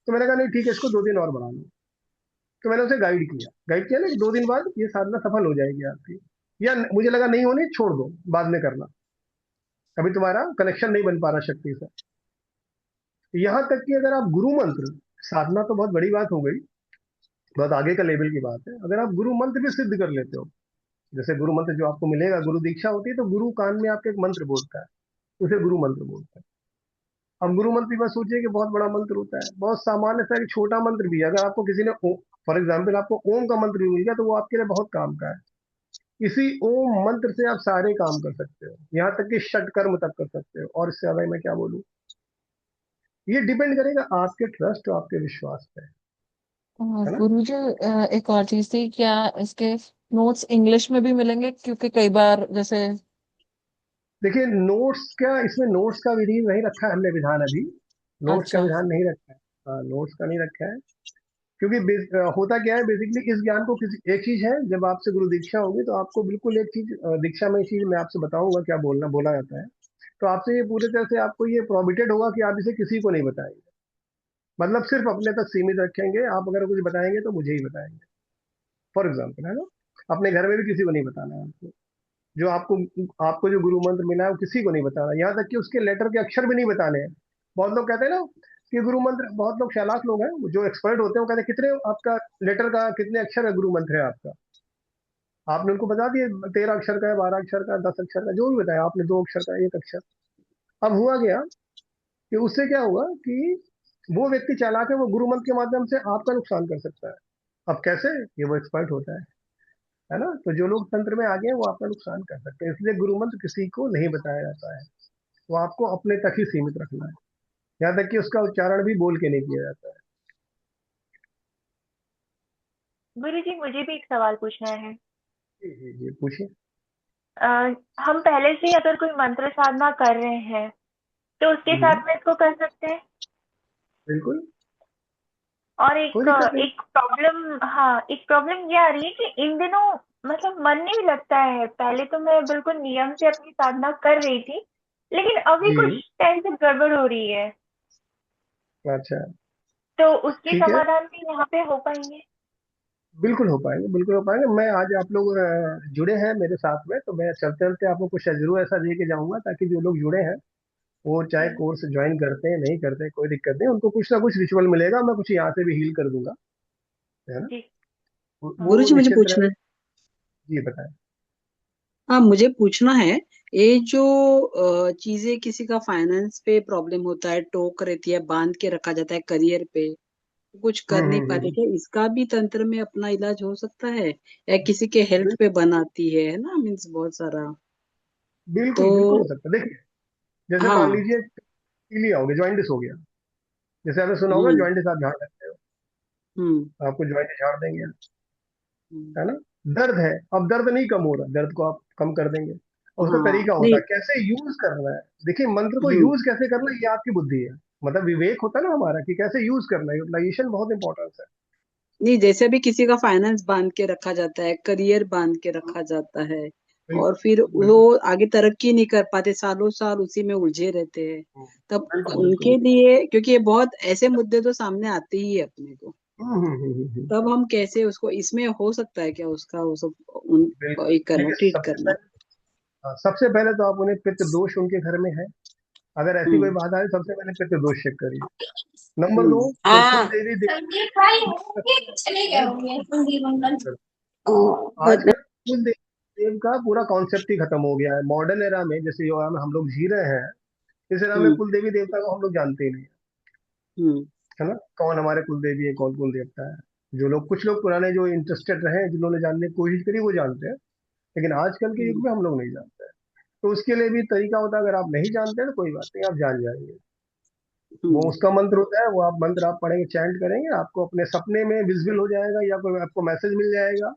तो मैंने कहा नहीं ठीक है, इसको 2 दिन और बढ़ा लो। तो मैंने उसे गाइड किया ना कि 2 दिन बाद ये साधना सफल हो जाएगी आपकी, या मुझे लगा नहीं होनी, छोड़ दो, बाद में करना, अभी तुम्हारा कनेक्शन नहीं बन पा रहा शक्ति से। यहाँ तक कि अगर आप गुरु मंत्र, साधना तो बहुत बड़ी बात हो गई, बहुत आगे का लेवल की बात है, अगर आप गुरु मंत्र भी सिद्ध कर लेते हो, जैसे गुरु मंत्र जो आपको मिलेगा, गुरु दीक्षा होती है तो गुरु कान में आपके एक मंत्र बोलता है, उसे गुरु मंत्र बोलता है। अब गुरु मंत्र भी सोचिए कि बहुत बड़ा मंत्र होता है, बहुत सामान्य सा एक छोटा मंत्र भी है, अगर आपको किसी ने फॉर एग्जाम्पल आपको ओम का मंत्र भी मिल गया तो वो आपके लिए बहुत काम का है। इसी ओम मंत्र से आप सारे काम कर सकते हो, यहाँ तक कि षट कर्म तक कर सकते हो, और इससे ज्यादा मैं क्या बोलूं। ये डिपेंड करेगा आपके ट्रस्ट और आपके विश्वास पे, है ना। गुरुजी, एक और चीज थी, क्या इसके नोट्स इंग्लिश में भी मिलेंगे? क्योंकि कई बार जैसे देखिए नोट्स क्या, इसमें नोट्स का विधि नहीं रखा है हमने, विधान अभी नोट्स का अच्छा। विधान नहीं रखा है। हाँ, नोट्स का नहीं रखा है, क्योंकि होता क्या है बेसिकली, इस ज्ञान को किसी एक चीज है, जब आपसे गुरु दीक्षा होगी तो आपको बिल्कुल एक चीज, दीक्षा में एक चीज मैं आपसे बताऊंगा क्या बोला जाता है, तो आपसे ये पूरी तरह से आपको ये प्रोहिबिटेड होगा कि आप इसे किसी को नहीं बताएंगे, मतलब सिर्फ अपने तक सीमित रखेंगे। आप अगर कुछ बताएंगे तो मुझे ही बताएंगे, फॉर एग्जाम्पल, है ना। अपने घर में भी किसी को नहीं बताना है आपको, जो आपको आपको जो गुरु मंत्र मिला है वो किसी को नहीं बताना, यहाँ तक कि उसके लेटर के अक्षर भी नहीं बताने हैं। बहुत लोग कहते हैं ना कि गुरु मंत्र, बहुत लोग चालाक लोग हैं जो एक्सपर्ट होते हैं, वो कहते हैं कितने आपका लेटर का कितने अक्षर है गुरु मंत्र है आपका, आपने उनको बता दिए 13 अक्षर का है, 12 अक्षर का, 10 अक्षर का, जो भी बताया आपने, 2 अक्षर का, 1 अक्षर। अब हुआ गया कि उससे क्या हुआ कि वो व्यक्ति चालाक है, वो गुरु मंत्र के माध्यम से आपका नुकसान कर सकता है। अब कैसे, ये वो एक्सपर्ट होता है ना। तो जो लोग तंत्र में आ गए हैं वो आपका नुकसान कर सकते हैं, इसलिए गुरु मंत्र किसी को नहीं बताया जाता है, वो आपको अपने तक ही सीमित रखना है, यहाँ तक कि उसका उच्चारण भी बोल के नहीं किया जाता है। गुरुजी, मुझे भी एक सवाल पूछना है। जी जी जी, पूछिए। हम पहले से ही अगर कोई मंत्र साधना कर रहे हैं तो उसके साथ में इसको कर सकते हैं? बिल्कुल, और कोई दिक्कत नहीं। एक प्रॉब्लम, हाँ, एक प्रॉब्लम ये आ रही है कि इन दिनों मतलब मन नहीं लगता है। पहले तो मैं बिल्कुल नियम से अपनी साधना कर रही थी, लेकिन अभी कुछ जी, टाइम से गड़बड़ हो रही है, अच्छा, तो उसके ठीक है, समाधान भी यहाँ पे हो पाएंगे? बिल्कुल हो पाएंगे, बिल्कुल हो पाएंगे। मैं आज आप लोग जुड़े हैं मेरे साथ में, तो मैं चलते चलते आपको कुछ जरूर ऐसा दे के जाऊंगा, ताकि जो लोग जुड़े हैं वो चाहे जी कोर्स ज्वाइन करते हैं नहीं करते हैं, कोई दिक्कत नहीं, उनको कुछ ना कुछ रिचुअल मिलेगा, मैं कुछ यहाँ से भी हील कर दूंगा, है ना। जी। वो गुरुजी, मुझे निश्चित पूछना रहे। है। जी बताएं। हाँ, मुझे पूछना है, ये जो चीजें, किसी का फाइनेंस पे प्रॉब्लम होता है, टोक रहती है, बांध के रखा जाता है करियर पे, कुछ कर नहीं पाते, क्या इसका भी तंत्र में अपना इलाज हो सकता है? या किसी के हेल्थ पे बनाती है ना, मीन्स बहुत सारा। बिल्कुल बिल्कुल हो तो सकता है। देखिए जैसे मान हाँ। लीजिए पीलिया हो गया, जॉइंटिस हो गया, जैसे आपने सुना होगा हम्म। जॉइंटिस आप झाड़ सकते हो, हम्म। आपको जॉइंटिस झाड़ देंगे, हम्म। है ना। दर्द है, अब दर्द नहीं कम हो रहा, दर्द को आप कम कर देंगे, और उसका हाँ, तरीका होता नहीं। है कैसे यूज करना है। देखिए मंत्र को हम्म। यूज कैसे करना है, ये आपकी बुद्धि है, मतलब विवेक होता है ना हमारा, कि कैसे यूज करना है, यूटिलाइजेशन बहुत इंपॉर्टेंस है। नहीं, जैसे भी किसी का फाइनेंस बांध के रखा जाता है, करियर बांध के रखा जाता है, और फिर वो आगे तरक्की नहीं कर पाते, सालों साल उसी में उलझे रहते हैं। तब बिल्कुल उनके बिल्कुल। लिए, क्योंकि ये बहुत ऐसे मुद्दे तो सामने आते ही है अपने को, तब हम कैसे उसको, इसमें हो सकता है क्या उसका वो सब बिल्कुल एक करना, देखिए, ट्रीट करना? सबसे पहले तो आप उन्हें पितृ दोष उनके घर में है, अगर ऐसी कोई हम्म बात आए सबसे पहले पितृ दोष चेक करिए। नंबर 2, कोई कुल हाँ। देवी संदीप भाई चले गए देव होंगे संदीप अंकल। आजकल कुल देव का पूरा कॉन्सेप्ट ही खत्म हो गया है मॉडर्न एरा में, जैसे युवा में हम लोग जी रहे हैं, इस एरा में हम्म कुल देवी देवता को हम लोग जानते ही नहीं हम्म है ना, कौन हमारे कुल देवी है कौन कुल देवता है। जो लोग, कुछ लोग पुराने जो इंटरेस्टेड रहे, जिन्होंने जानने की कोशिश करी, वो जानते हैं, लेकिन आजकल के युग हम्म में हम लोग नहीं जानते हैं। तो उसके लिए भी तरीका होता है, अगर आप नहीं जानते हैं तो कोई बात नहीं, आप जान जाएंगे। वो हम्म उसका मंत्र होता है, वो आप मंत्र आप पढ़ेंगे, चैंट करेंगे, आपको अपने सपने में विजिबल हो जाएगा, या कोई आपको मैसेज मिल जाएगा,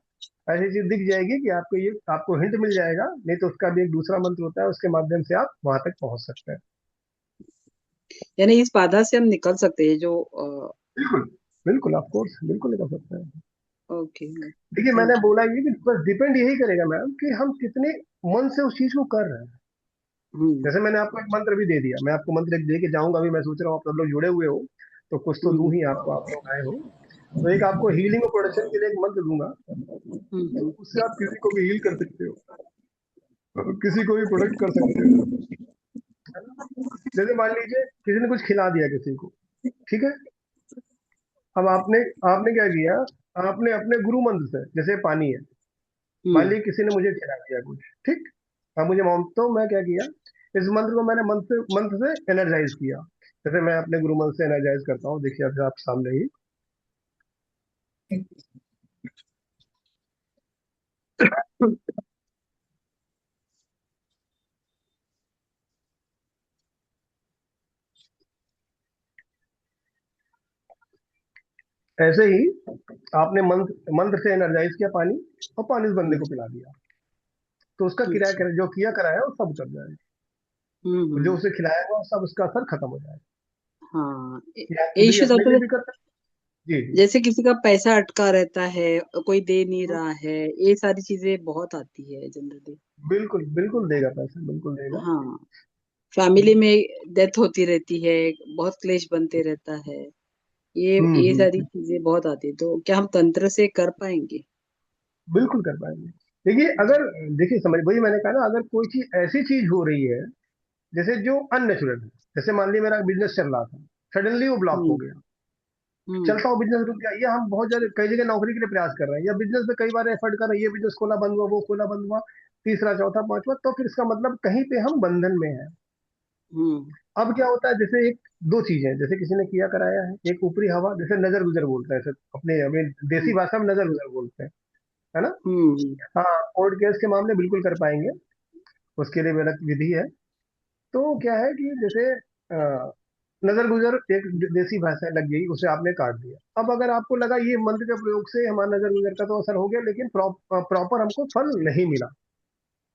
ऐसी चीज दिख जाएगी कि आपको ये, आपको हिंट मिल जाएगा। नहीं तो उसका भी एक दूसरा मंत्र होता है, उसके माध्यम से आप वहां तक पहुंच सकते हैं। यानी इस बाधा से हम निकल सकते हैं जो बिल्कुल बिल्कुल, ऑफ कोर्स, बिल्कुल निकल सकते हैं। ओके, देखिए, मैंने थैंक यू। बोला ये कि बस डिपेंड यही करेगा मैम कि हम कितने मन से उस चीज को कर रहे हैं। जैसे मैंने आपको एक मंत्र भी दे दिया, मैं आपको मंत्र एक दे के जाऊंगा, अभी मैं सोच रहा हूँ आप सब लोग जुड़े हुए हो, तो कुछ तो दूं हम्म ही आपको, आप लोग आए हो, तो एक आपको हीलिंग और प्रोडक्शन के लिए एक मंत्र दूंगा, उससे आप किसी को भी हील कर सकते हो, किसी को भी प्रोडक्ट कर सकते हो, है ना? जैसे मान लीजिए किसी ने कुछ खिला दिया किसी को, ठीक है, अब आपने आपने क्या किया, आपने अपने गुरु मंत्र से, जैसे पानी है, मान लीजिए किसी ने मुझे खिला दिया कुछ, ठीक, अब मुझे तो मैं क्या किया, इस मंत्र को मैंने मंत्र से एनर्जाइज किया, जैसे मैं अपने गुरु मंत्र से एनर्जाइज करता हूँ, देखिए अभी आप सामने ही। ऐसे ही आपने मंत्र मंत्र से एनर्जाइज किया पानी, और पानी उस बंदे को पिला दिया, तो उसका किराया अच्छा। जो किया कराया वो सब उतर जाएगा, जो उसे खिलाया हुआ सब उसका असर खत्म हो जाएगा। हाँ, या ये भी इश्यू अपने था, लिए भी कर सकते। जी जी। जैसे किसी का पैसा अटका रहता है, कोई दे नहीं हम्म, रहा है, ये सारी चीजें बहुत आती है जनरली। बिल्कुल बिल्कुल देगा पैसा, बिल्कुल देगा। हाँ, फैमिली में डेथ होती रहती है, बहुत क्लेश बनते रहता है, ये सारी हम्म। चीजें बहुत आती है, तो क्या हम तंत्र से कर पाएंगे? बिल्कुल कर पाएंगे। देखिए अगर, देखिए समझ, वही मैंने कहा ना, अगर कोई चीज ऐसी चीज हो रही है जैसे जो अननेचुरल है, जैसे मान लीजिए मेरा बिजनेस चल रहा था, सडनली वो ब्लॉक हो हम्म गया, हम्म चलता हुआ बिजनेस रुक गया, या हम बहुत ज्यादा कई जगह नौकरी के लिए प्रयास कर रहे हैं, या बिजनेस में कई बार एफर्ट कर रहे हैं, ये बिजनेस खोला बंद हुआ, वो खोला बंद हुआ, तीसरा चौथा पांचवा, तो फिर इसका मतलब कहीं पे हम बंधन में हैं। हम्म अब क्या होता है, जैसे एक दो चीजें, जैसे किसी ने किया कराया है, एक ऊपरी हवा, जैसे नजर गुजर बोलते हैं, जैसे अपने हमें देसी हम्म भाषा में नजर गुजर बोलते हैं, है ना? हम्म हाँ, कोर्ट केस के मामले बिल्कुल कर पाएंगे, उसके लिए अलग विधि है। तो क्या है कि जैसे नजर गुजर एक देसी भाषा लग गई, उसे आपने काट दिया, अब अगर आपको लगा ये मंत्र के प्रयोग से हमारा नजर गुजर का तो असर हो गया, लेकिन प्रॉपर हमको फल नहीं मिला,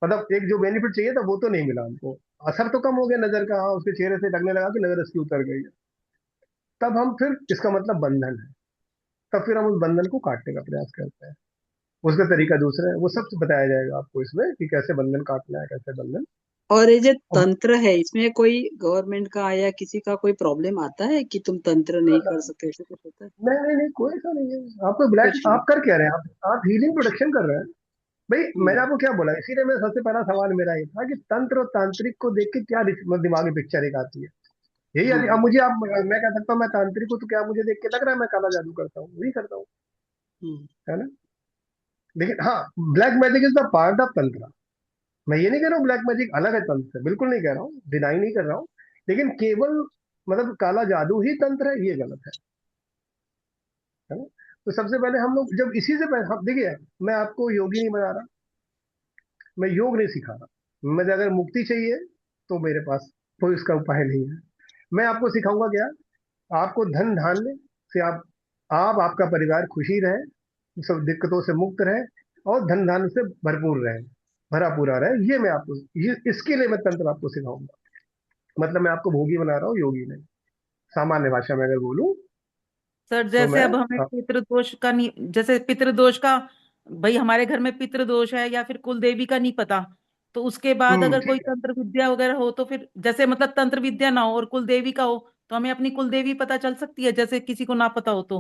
मतलब एक जो बेनिफिट चाहिए था वो तो नहीं मिला हमको, असर तो कम हो गया नजर का, हाँ उसके चेहरे से लगने लगा कि नजर इसकी उतर गई है, तब हम फिर, इसका मतलब बंधन है, तब फिर हम उस बंधन को काटने का प्रयास करते हैं। उसका तरीका दूसरा है, वो सब बताया जाएगा आपको इसमें कि कैसे बंधन काटना है, कैसे बंधन। और ये जो और तंत्र है, इसमें कोई गवर्नमेंट का या किसी का कोई प्रॉब्लम आता है कि तुम तंत्र नहीं कर सकते, ऐसे कुछ होता है? नहीं नहीं नहीं, कोई ऐसा नहीं है, आपको ब्लैक, कुछ नहीं। आप कर क्या रहे हैं, आप हीलिंग प्रोडक्शन कर रहे हैं भाई। मैंने हम्म आपको क्या बोला, इसीलिए मैं सबसे पहला सवाल मेरा ये था कि तंत्र और तांत्रिक को देख के क्या दिमागी पिक्चर एक आती है, यही आती। अब हाँ। मुझे आप, मैं कह सकता हूँ मैं तांत्रिक हूँ, तो क्या मुझे देख के लग रहा है मैं काला जादू करता हूँ? वही करता हूँ, हम्म है ना? लेकिन हाँ, black magic is the part of तंत्र। मैं ये नहीं कह रहा हूँ ब्लैक मैजिक अलग है तंत्र से, बिल्कुल नहीं कह रहा हूँ, डिनाई नहीं कर रहा हूँ, लेकिन केवल मतलब काला जादू ही तंत्र है, ये गलत है ना? तो सबसे पहले हम लोग जब इसी से पहले, देखिए मैं आपको योगी नहीं बना रहा, मैं योग नहीं सिखा रहा, मुझे अगर मुक्ति चाहिए तो मेरे पास कोई उसका उपाय नहीं है। मैं आपको सिखाऊंगा क्या, आपको धन धान्य से आप आपका परिवार खुशी रहे, सब दिक्कतों से मुक्त रहे, और धन धान्य से भरपूर रहे, भरा पूरा रहे, ये मैं आपको, ये इसके लिए मैं तंत्र आपको सिखाऊंगा। मतलब मैं आपको भोगी बना रहा हूँ, योगी नहीं, सामान्य भाषा में अगर बोलूं सर तो जैसे मैं, अब हमें हाँ, पितृदोष का जैसे पितृदोष का भाई हमारे घर में पितृ दोष है या फिर कुल देवी का नहीं पता, तो उसके बाद अगर कोई ठीक है। तंत्र विद्या वगैरह हो तो फिर जैसे मतलब तंत्र विद्या ना हो और कुल देवी का हो तो हमें अपनी कुल देवी पता चल सकती है, जैसे किसी को ना पता हो तो।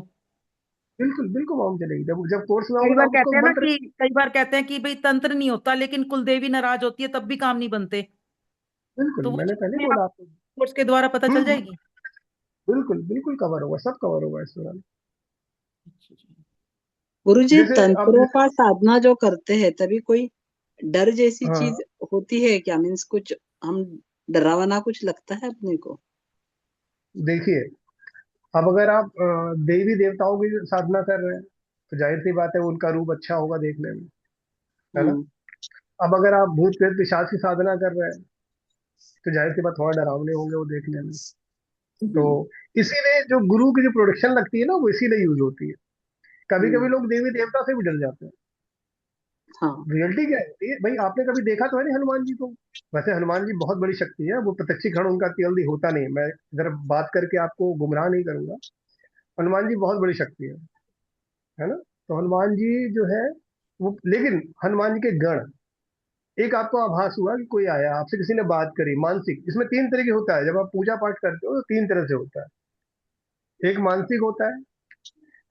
बिल्कुल बिल्कुल मालूम चलेगी, जब जब कोर्स में कई होगा तो बार आप उसको कहते हैं ना मंत्र। कि कई बार कहते हैं कि भाई तंत्र नहीं होता लेकिन कुल देवी नाराज होती है तब भी काम नहीं बनते, बिल्कुल, तो वो मैंने चीज़ पहले हमें आप बोला आपको। कोर्स के द्वारा पता चल हम्म। जाएगी। बिल्कुल बिल्कुल कवर होगा, सब कवर होगा इस दौरान। गुरुजी, जैसे अब तंत्रों का साधना जो करते हैं तभी कोई डर जैसी हाँ चीज होती है क्या? मीन्स कुछ हम डरावना कुछ लगता है अपने को? देखिए, अब अगर आप देवी देवताओं की साधना कर रहे हैं तो जाहिर सी बात है उनका रूप अच्छा होगा देखने में, है ना। हम्म। अब अगर आप भूत प्रेत पिशाच की साधना कर रहे हैं तो जाहिर सी बात थोड़ा डरावने होंगे वो देखने में। तो हम्म। इसीलिए जो गुरु की जो प्रोडक्शन लगती है ना वो इसीलिए यूज होती है। कभी कभी हम्म। लोग देवी देवता से भी डर जाते हैं। हाँ। रियलिटी क्या है भाई, आपने कभी देखा तो है नहीं हनुमान जी को। वैसे हनुमान जी बहुत बड़ी शक्ति है, वो प्रत्यक्षीकरण उनका जल्दी होता नहीं, मैं इधर बात करके आपको गुमराह नहीं करूंगा। हनुमान जी बहुत बड़ी शक्ति है ना। तो हनुमान जी जो है वो, लेकिन हनुमान जी के गण, एक आपको आभास हुआ कि कोई आया आपसे, किसी ने बात करी मानसिक, इसमें तीन तरह के होता है, जब आप पूजा पाठ करते हो तो तीन तरह से होता है। एक मानसिक होता है,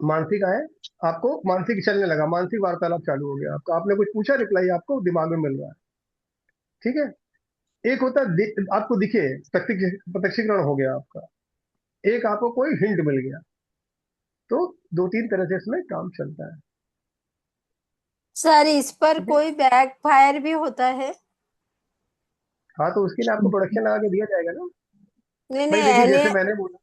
मानसिक आए, आपको मानसिक चलने लगा, मानसिक वार्तालाप चालू हो गया आपका, आपने कुछ पूछा, रिप्लाई आपको दिमाग में मिल रहा है, ठीक है। एक होता है आपको दिखे, प्रत्यक्षीकरण हो गया आपका। एक आपको कोई हिंट मिल गया। तो दो तीन तरह से इसमें काम चलता है। सर इस पर ठीक है। कोई बैक फायर भी होता है? हाँ, तो उसके लिए आपको प्रोडक्शन लगा के दिया जाएगा ना। नहीं भाई नहीं, देखिए, यानी जैसे मैंने बोला।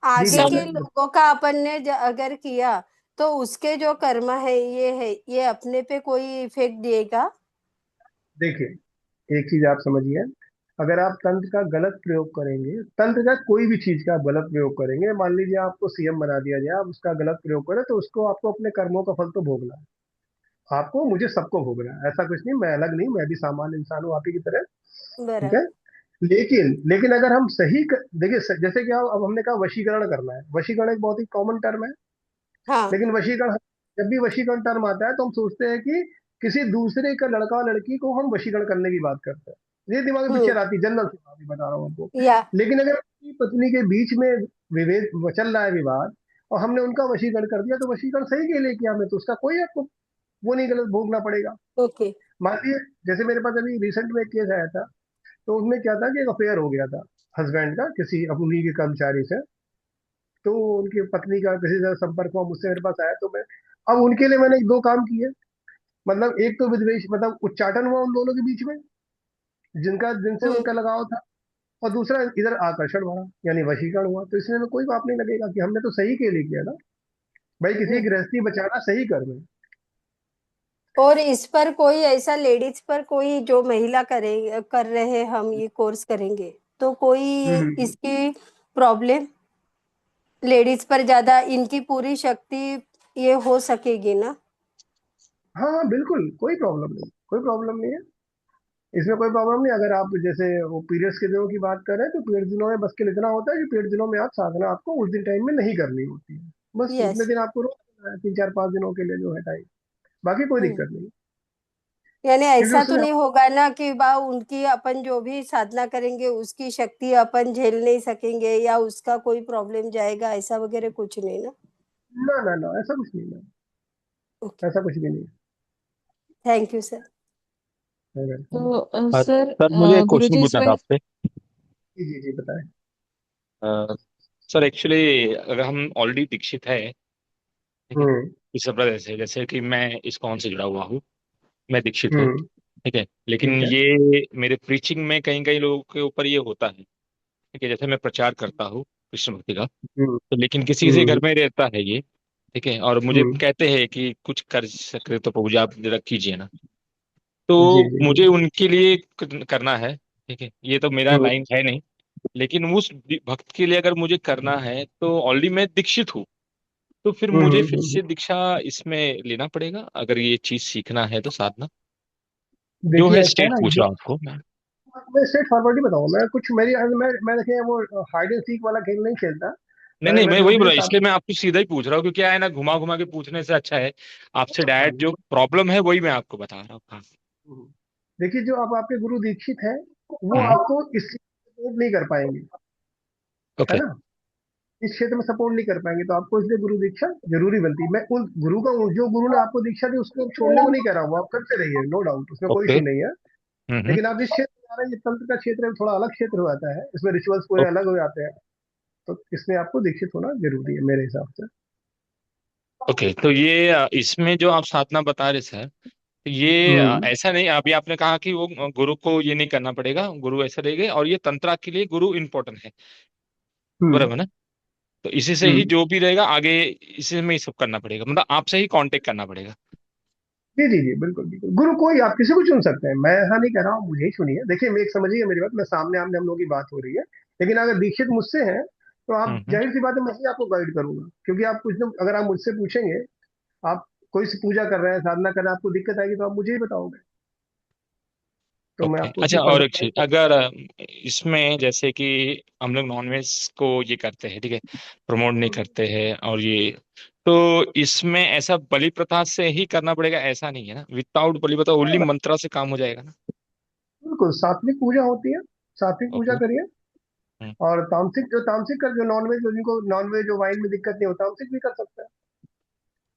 जी आगे जी के बताइए। लोगों का अपन ने अगर किया तो उसके जो कर्म है ये अपने पे कोई इफेक्ट देगा? देखिए, एक चीज आप समझिए, अगर आप तंत्र का गलत प्रयोग करेंगे, तंत्र का कोई भी चीज का आप गलत प्रयोग करेंगे, मान लीजिए आपको सीएम बना दिया जाए, आप उसका गलत प्रयोग करें तो उसको आपको अपने कर्मों का फल तो भोगना है। आपको, मुझे, सबको भोगना है, ऐसा कुछ नहीं, मैं अलग नहीं, मैं भी सामान्य इंसान हूँ आप ही की तरह। ठीक है। बराबर। लेकिन लेकिन अगर हम देखिए, जैसे कि अब हमने कहा वशीकरण करना है, वशीकरण एक बहुत ही कॉमन टर्म है। हाँ। लेकिन वशीकरण, जब भी वशीकरण टर्म आता है तो हम सोचते हैं कि किसी दूसरे का लड़का लड़की को हम वशीकरण करने की बात करते हैं, ये दिमाग में पिक्चर आती है, जनरल से बात बता रहा हूँ आपको। या लेकिन अगर पति पत्नी के बीच में विभेद चल रहा है, विवाद, और हमने उनका वशीकरण कर दिया, तो वशीकरण सही के लिए किया हमने, तो उसका कोई आपको वो नहीं गलत भोगना पड़ेगा। ओके। मान लीजिए, जैसे मेरे पास अभी रिसेंट में एक केस आया था, तो उसमें क्या था कि एक अफेयर हो गया था हस्बैंड का किसी अपनी के कर्मचारी से। तो उनकी पत्नी का किसी से संपर्क हुआ, मुझसे मेरे पास आया, तो मैं, अब उनके लिए मैंने दो काम किए। मतलब एक तो विद्वेष, मतलब उच्चाटन हुआ उन दोनों के बीच में, जिनसे हम्म। उनका लगाव था। और दूसरा इधर आकर्षण बढ़ा, यानी वशीकरण हुआ। तो इसमें हमें कोई पाप नहीं लगेगा कि हमने तो सही के लिए किया ना। भाई किसी की गृहस्थी बचाना सही कर्म है। और इस पर कोई ऐसा लेडीज पर कोई जो महिला करे कर रहे हम ये कोर्स करेंगे तो कोई हम्म। इसकी प्रॉब्लम लेडीज पर ज्यादा इनकी पूरी शक्ति ये हो सकेगी ना? हाँ हाँ बिल्कुल, कोई प्रॉब्लम नहीं, कोई प्रॉब्लम नहीं है। इसमें कोई प्रॉब्लम नहीं। अगर आप जैसे वो पीरियड्स के दिनों की बात करें तो पीरियड दिनों में बस के इतना होता है कि पीरियड दिनों में आप साधना आपको उस दिन टाइम में नहीं करनी होती है। बस उतने यस। दिन आपको रोक देना है, 3 4 5 दिनों के लिए जो है टाइम। बाकी कोई हम्म। दिक्कत नहीं। यानी क्योंकि ऐसा तो उसमें नहीं होगा ना कि बा उनकी अपन जो भी साधना करेंगे उसकी शक्ति अपन झेल नहीं सकेंगे या उसका कोई प्रॉब्लम जाएगा, ऐसा वगैरह कुछ नहीं ना? ना ना ना, ऐसा कुछ नहीं है, ओके। ऐसा कुछ भी नहीं थैंक यू सर। है। वेलकम। तो और सर सर मुझे एक क्वेश्चन गुरुजी पूछना इसमें था आपसे। जी जी जी बताएं। सर एक्चुअली अगर हम ऑलरेडी दीक्षित है, ठीक है, हम्म। इस संप्रदाय से, जैसे कि मैं इस्कॉन से जुड़ा हुआ हूँ, मैं दीक्षित हूँ, हम्म। ठीक है, लेकिन ठीक है। ये मेरे प्रीचिंग में कहीं कहीं लोगों के ऊपर ये होता है, ठीक है, जैसे मैं प्रचार करता हूँ कृष्ण भक्ति का, हम्म। तो लेकिन किसी के घर हम्म। में रहता है ये, ठीक है, और मुझे हम्म। कहते हैं कि कुछ कर सकते तो प्रभु जी आप जरा कीजिए ना, जी तो जी जी। मुझे उनके लिए करना है, ठीक है, ये तो मेरा हम्म। लाइन है नहीं, लेकिन उस भक्त के लिए अगर मुझे करना है तो ऑलरेडी मैं दीक्षित हूँ, तो फिर मुझे फिर हम्म। से दीक्षा इसमें लेना पड़ेगा अगर ये चीज सीखना है तो साधना, जो देखिए है ऐसा है स्टेट ना, पूछ जो रहा हूँ आपको मैं। मैं स्ट्रेट फॉरवर्ड ही बताऊँ, मैं कुछ मेरी मैं देखिए वो हाइड एंड सीक वाला खेल नहीं खेलता। नहीं अगर नहीं, मैं मैं जो वही भी बोला, साथ इसलिए मैं आपको सीधा ही पूछ रहा हूँ, क्योंकि क्या है ना, घुमा घुमा के पूछने से अच्छा है आपसे हाँ, डायरेक्ट जो प्रॉब्लम है वही मैं आपको बता रहा हूँ। हाँ। देखिए जो अब आपके गुरु दीक्षित है वो हम्म। आपको इस सपोर्ट नहीं कर पाएंगे, है ओके। ना, इस क्षेत्र में सपोर्ट नहीं कर पाएंगे, तो आपको इसलिए गुरु दीक्षा जरूरी बनती है। मैं उन गुरु का जो गुरु ने आपको दीक्षा दी उसको छोड़ने को नहीं कह रहा हूँ, आप करते रहिए, नो डाउट, उसमें कोई ओके। इशू नहीं है। हम्म। लेकिन आप जिस क्षेत्र में आ रहे हैं, ये तंत्र का क्षेत्र है, थोड़ा अलग क्षेत्र हो जाता है, इसमें रिचुअल्स पूरे अलग हो जाते हैं, तो इसमें आपको दीक्षित होना जरूरी है मेरे हिसाब से। ओके, तो ये इसमें जो आप साधना बता रहे सर, तो ये हम्म ऐसा नहीं, अभी आपने कहा कि वो गुरु को ये नहीं करना पड़ेगा, गुरु ऐसे रहेंगे, और ये तंत्रा के लिए गुरु इंपॉर्टेंट है, हम्म बराबर ना? तो इसी से ही हम्म जो भी रहेगा आगे, इसी में ही सब करना पड़ेगा, मतलब आपसे ही कांटेक्ट करना पड़ेगा। जी जी जी, बिल्कुल बिल्कुल, गुरु कोई आप किसी को चुन सकते हैं, मैं ऐसा नहीं कह रहा हूँ, मुझे ही चुनिए। देखिए मैं एक समझिए मेरी बात, मैं सामने आमने हम लोगों की बात हो रही है, लेकिन अगर दीक्षित मुझसे है तो आप हम्म। जाहिर सी बात है मैं ही आपको गाइड करूंगा, क्योंकि आप कुछ ना, अगर आप मुझसे पूछेंगे, आप कोई सी पूजा कर रहे हैं, साधना कर रहे हैं, आपको दिक्कत आएगी तो आप मुझे ही बताओगे, तो मैं ओके, आपको अच्छा, उसमें और फर्दर एक चीज, गाइड अगर इसमें जैसे कि हम लोग नॉनवेज को ये करते हैं, ठीक है, प्रमोट नहीं करूंगा। करते हैं, और ये, तो इसमें ऐसा बलि प्रथा से ही करना पड़ेगा ऐसा नहीं है ना? विदाउट बलि प्रथा ओनली मंत्रा से काम हो जाएगा ना? बिल्कुल सात्विक पूजा होती है, सात्विक पूजा ओके। करिए। और तामसिक का जो नॉनवेज, जिनको नॉनवेज जो वाइन में दिक्कत नहीं होता, तामसिक भी कर सकते हैं।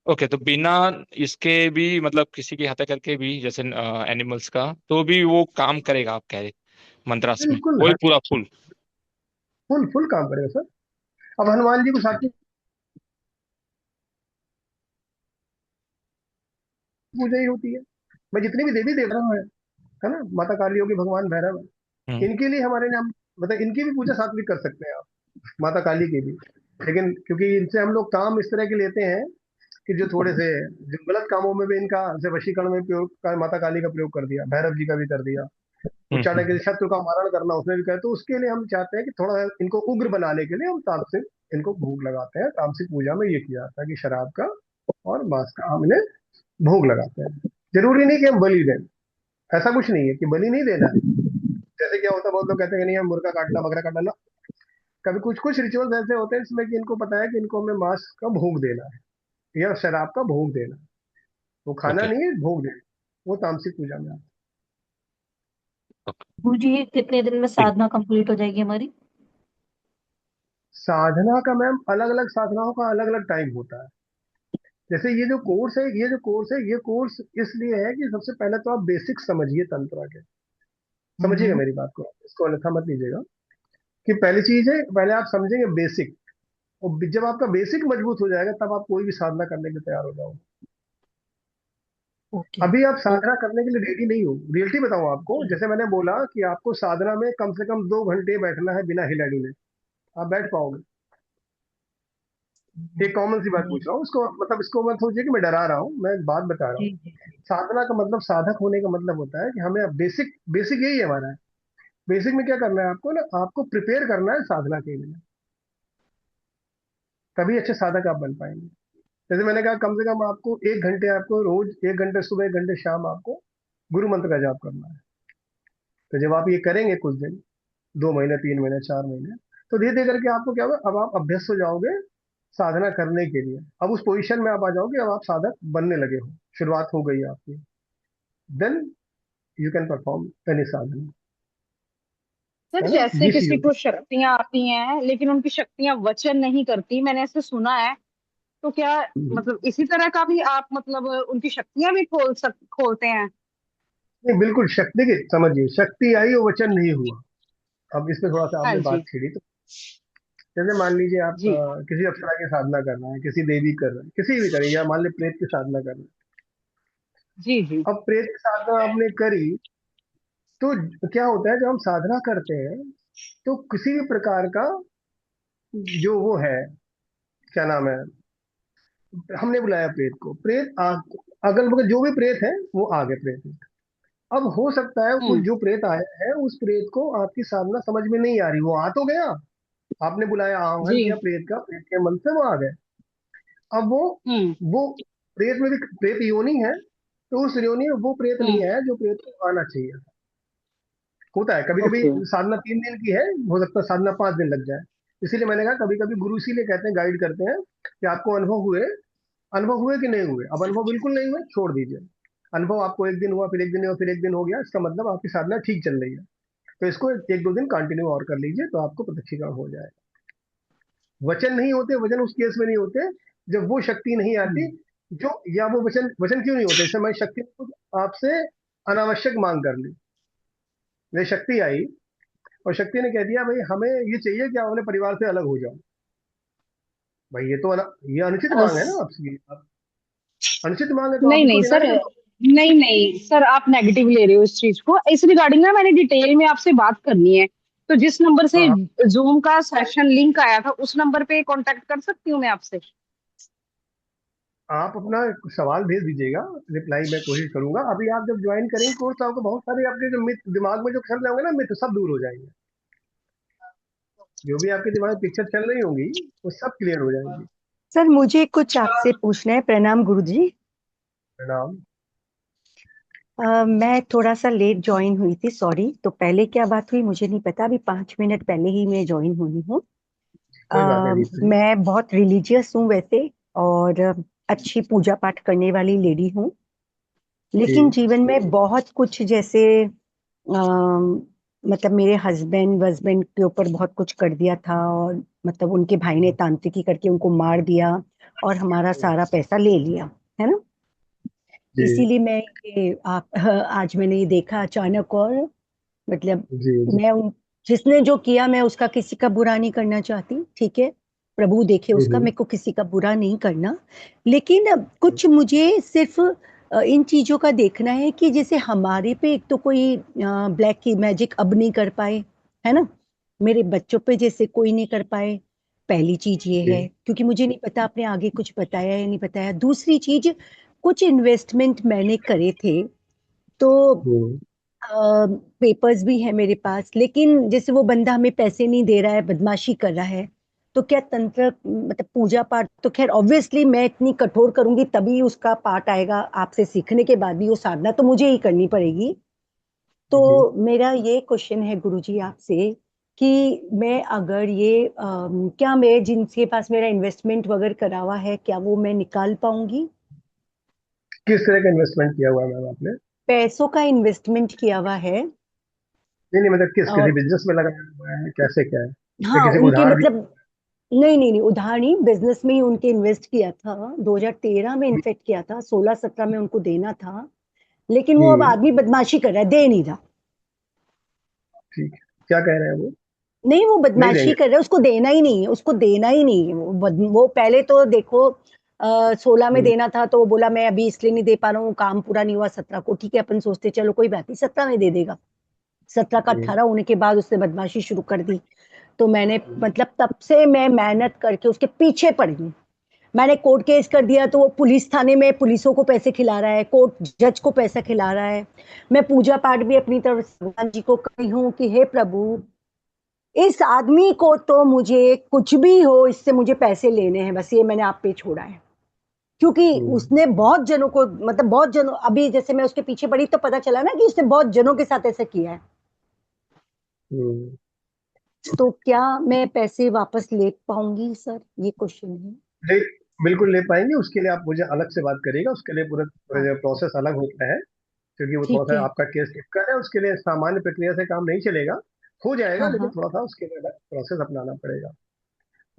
ओके, तो बिना इसके भी, मतलब किसी की हत्या करके भी, जैसे एनिमल्स का, तो भी वो काम करेगा आप कह रहे मंत्रास में, बिल्कुल वही हर पूरा फुल? फुल फुल काम करेगा सर। अब हनुमान जी को सात्विक पूजा ही होती है। मैं जितने भी देवी देवता हैं, है ना, माता काली होगी, भगवान भैरव है, हम्म। इनके लिए हमारे नाम, मतलब इनकी भी पूजा सात्विक कर सकते हैं आप, माता काली की भी। लेकिन क्योंकि इनसे हम लोग काम इस तरह के लेते हैं कि जो थोड़े से, जो गलत कामों में भी इनका, जैसे वशीकरण में प्रयोग माता काली का प्रयोग कर दिया, भैरव जी का भी कर दिया, उच्चारण के लिए शत्रु का मारण करना उसमें भी करे, तो उसके लिए हम चाहते हैं कि थोड़ा इनको उग्र बनाने के लिए हम तामसिक इनको भोग लगाते हैं। तामसिक पूजा में ये किया जाता है कि शराब का और मांस का हम इन्हें भोग लगाते हैं। जरूरी नहीं कि हम बलि दें, ऐसा कुछ नहीं है कि बलि नहीं देना है। जैसे क्या होता है, बहुत लोग कहते हैं कि नहीं हम मुर्गा काटना, बकरा काटना ना, कभी कुछ कुछ रिचुअल्स ऐसे होते हैं जिसमें कि इनको पता है कि इनको हमें मांस का भोग देना है या शराब का भोग देना है, वो खाना ओके। नहीं है, भोग देना, वो तामसिक पूजा में आता गुरुजी ये कितने दिन में ठीक। साधना कंप्लीट हो जाएगी हमारी? है। साधना का मैम अलग अलग साधनाओं का अलग अलग टाइम होता है। जैसे ये कोर्स इसलिए है कि सबसे पहले तो आप बेसिक समझिए तंत्र के, समझिएगा हम्म। मेरी बात को, इसको अन्यथा मत लीजिएगा। कि पहली चीज है, पहले आप समझेंगे बेसिक, और जब आपका बेसिक मजबूत हो जाएगा तब आप कोई भी साधना करने के लिए तैयार हो जाओगे। ओके। अभी आप तो साधना करने के लिए रेडी नहीं हो, रियलिटी बताऊं आपको, जैसे मैंने बोला कि आपको साधना में कम से कम 2 घंटे बैठना है बिना हिला डुले, आप बैठ पाओगे? एक कॉमन सी बात पूछ रहा हूँ, इसको मतलब इसको मत सोचिए कि मैं डरा रहा हूँ, मैं एक बात बता रहा हूँ। जी जी जी। साधना का मतलब, साधक होने का मतलब होता है कि हमें बेसिक, बेसिक यही है हमारा। बेसिक में क्या करना है आपको ना, आपको प्रिपेयर करना है साधना के लिए, तभी अच्छे साधक आप बन पाएंगे। जैसे मैंने कहा, कम से कम आपको 1 घंटे, आपको रोज 1 घंटे सुबह, 1 घंटे शाम आपको गुरु मंत्र का जाप करना है। तो जब आप ये करेंगे कुछ दिन, 2 महीने, 3 महीने, 4 महीने, तो धीरे धीरे करके आपको क्या होगा, अब आप अभ्यस्त हो जाओगे साधना करने के लिए, अब उस पोजीशन में आप आ जाओगे, अब आप साधक बनने लगे हो, शुरुआत हो गई है आपकी, then you can perform any साधना, सर है ना, जैसे ये चीज किसी होती को शक्तियां आती हैं लेकिन उनकी शक्तियां वचन नहीं करती, मैंने ऐसे सुना है, तो क्या है। मतलब इसी तरह का भी आप मतलब उनकी शक्तियां भी खोलते हैं? नहीं बिल्कुल, शक्ति की समझिए, शक्ति आई और वचन नहीं हुआ। अब इसमें थोड़ा सा हाँ आपने बात जी। छेड़ी, तो जैसे मान लीजिए आप जी किसी अप्सरा की साधना कर रहे हैं, किसी देवी कर रहे हैं, किसी भी करें, या मान लीजिए प्रेत की साधना कर रहे जी जी। हैं, अब प्रेत की साधना आपने करी, तो क्या होता है, जब हम साधना करते हैं तो किसी भी प्रकार का जो वो है, क्या नाम है, हमने बुलाया प्रेत को, अगल बगल जो भी प्रेत है वो आ गए प्रेत। अब हो सकता है उस हम्म। जो प्रेत आया है उस प्रेत को आपकी साधना समझ में नहीं आ रही, वो आ तो गया, आपने बुलाया, आह्वान जी। किया प्रेत का, प्रेत के मन से वो आ गए। अब हम्म। वो प्रेत में भी प्रेत योनि है, तो उस योनि में वो प्रेत नहीं हम्म। है जो प्रेत को आना चाहिए। होता है कभी कभी, ओके। साधना 3 दिन की है, हो सकता है साधना 5 दिन लग जाए, इसीलिए मैंने कहा कभी कभी गुरु इसीलिए कहते हैं, गाइड करते हैं कि आपको अनुभव हुए कि नहीं हुए। अब अनुभव बिल्कुल नहीं हुए, छोड़ दीजिए। अनुभव आपको एक दिन हुआ, फिर एक दिन हुआ, फिर एक दिन हो गया, इसका मतलब आपकी साधना ठीक चल रही है। तो इसको एक दो दिन कंटिन्यू और कर लीजिए, तो आपको प्रत्यक्षीकरण हो जाएगा। वचन नहीं होते, वचन उस केस में नहीं होते जब वो शक्ति नहीं आती जो, या वो वचन वचन क्यों नहीं होते? जैसे मैं शक्ति ने कुछ आपसे अनावश्यक मांग कर ली, वे शक्ति आई और शक्ति ने कह दिया भाई हमें ये चाहिए कि आप अपने परिवार से अलग हो जाओ। भाई ये तो ये अनुचित मांग है ना आपकी। अनुचित मांग है तो आप नहीं इसको नहीं सर, डिनाई कर। नहीं नहीं सर, आप नेगेटिव ले रहे हो इस चीज को। इस रिगार्डिंग ना मैंने डिटेल में आपसे बात करनी है, तो जिस नंबर से हाँ, जूम का सेशन लिंक आया था उस नंबर पे कांटेक्ट कर सकती हूँ मैं आपसे? आप अपना सवाल भेज दीजिएगा, रिप्लाई मैं कोशिश करूंगा। अभी आप जब ज्वाइन करेंगे कोर्स तो आपको बहुत सारे आपके जो मिथ दिमाग में जो चल रहे होंगे ना, मिथ सब दूर हो जाएंगे। जो भी आपके दिमाग में पिक्चर चल रही होंगी वो सब क्लियर हो जाएंगी। सर मुझे कुछ आपसे पूछना है। प्रणाम गुरुजी। प्रणाम। मैं थोड़ा सा लेट ज्वाइन हुई थी, सॉरी। तो पहले क्या बात हुई मुझे नहीं पता, अभी 5 मिनट पहले ही मैं ज्वाइन हुई हूँ। कोई बात नहीं दीदी। मैं बहुत रिलीजियस हूँ वैसे, और अच्छी पूजा पाठ करने वाली लेडी हूँ, लेकिन जी जीवन में बहुत कुछ जैसे मतलब मेरे हस्बैंड के ऊपर बहुत कुछ कर दिया था, और मतलब उनके भाई ने तांत्रिकी करके उनको मार दिया और हमारा सारा पैसा ले लिया, है ना। जी इसीलिए मैं ये आज मैंने ये देखा अचानक, और मतलब जी जी मैं उन जिसने जो किया, मैं उसका किसी का बुरा नहीं करना चाहती, ठीक है। प्रभु देखे उसका, मेरे को किसी का बुरा नहीं करना। लेकिन अब कुछ मुझे सिर्फ इन चीजों का देखना है कि जैसे हमारे पे एक तो कोई ब्लैक की मैजिक अब नहीं कर पाए, है ना। मेरे बच्चों पे जैसे कोई नहीं कर पाए। पहली चीज ये जी है, क्योंकि मुझे नहीं पता आपने आगे कुछ बताया या नहीं बताया। दूसरी चीज, कुछ इन्वेस्टमेंट मैंने करे थे, तो हम्म, पेपर्स भी है मेरे पास, लेकिन जैसे वो बंदा हमें पैसे नहीं दे रहा है, बदमाशी कर रहा है। तो क्या तंत्र मतलब पूजा पाठ तो खैर ऑब्वियसली मैं इतनी कठोर करूंगी तभी उसका पाठ आएगा, आपसे सीखने के बाद भी वो साधना तो मुझे ही करनी पड़ेगी। तो जी मेरा ये क्वेश्चन है गुरुजी आपसे कि मैं अगर ये क्या मैं जिनके पास मेरा इन्वेस्टमेंट वगैरह करा हुआ है, क्या वो मैं निकाल पाऊंगी? किस तरह का इन्वेस्टमेंट किया हुआ है मैम आपने? पैसों का इन्वेस्टमेंट किया हुआ है। नहीं नहीं, मतलब किसी और बिजनेस में लगाया हुआ है, कैसे क्या है, या हाँ, किसी को उनके उधार मतलब नहीं नहीं नहीं, उधार नहीं, बिजनेस में ही उनके इन्वेस्ट किया था। 2013 में दिया? इन्वेस्ट किया था, 16-17 में उनको देना था, लेकिन वो अब हम्म, आदमी बदमाशी कर रहा है, दे नहीं रहा। ठीक है। क्या कह रहे हैं वो? नहीं, वो नहीं बदमाशी देंगे। कर रहा है, उसको देना ही नहीं है, उसको देना ही नहीं है। वो पहले तो देखो 16 में हम्म, देना था, तो वो बोला मैं अभी इसलिए नहीं दे पा रहा हूँ, काम पूरा नहीं हुआ 17 को। ठीक है, अपन सोचते चलो कोई बात नहीं, 17 में दे देगा। 17 का हम्म, 18 होने के बाद उसने बदमाशी शुरू कर दी। तो मैंने मतलब तब से मैं मेहनत करके उसके पीछे पड़ी हूँ। मैंने कोर्ट केस कर दिया, तो वो पुलिस थाने में पुलिसों को पैसे खिला रहा है, कोर्ट जज को पैसा खिला रहा है। मैं पूजा पाठ भी अपनी तरफ से भगवान जी को कही हूँ कि हे प्रभु, इस आदमी को तो मुझे कुछ भी हो, इससे मुझे पैसे लेने हैं, बस ये मैंने आप पे छोड़ा है। क्योंकि हम्म, उसने बहुत जनों को, मतलब बहुत जनों, अभी जैसे मैं उसके पीछे पड़ी तो पता चला ना कि उसने बहुत जनों के साथ ऐसा किया है। हम्म। तो क्या मैं पैसे वापस ले पाऊंगी सर, ये क्वेश्चन है। ले बिल्कुल ले पाएंगे। उसके लिए आप मुझे अलग से बात करिएगा, उसके लिए पूरा हाँ, प्रोसेस अलग होता है, क्योंकि वो थोड़ा ठीक सा है। आपका केस टिपिकल है। उसके लिए सामान्य प्रक्रिया से काम नहीं चलेगा, हो जाएगा, हाँ लेकिन हाँ। थोड़ा सा उसके लिए अलग प्रोसेस अपनाना पड़ेगा।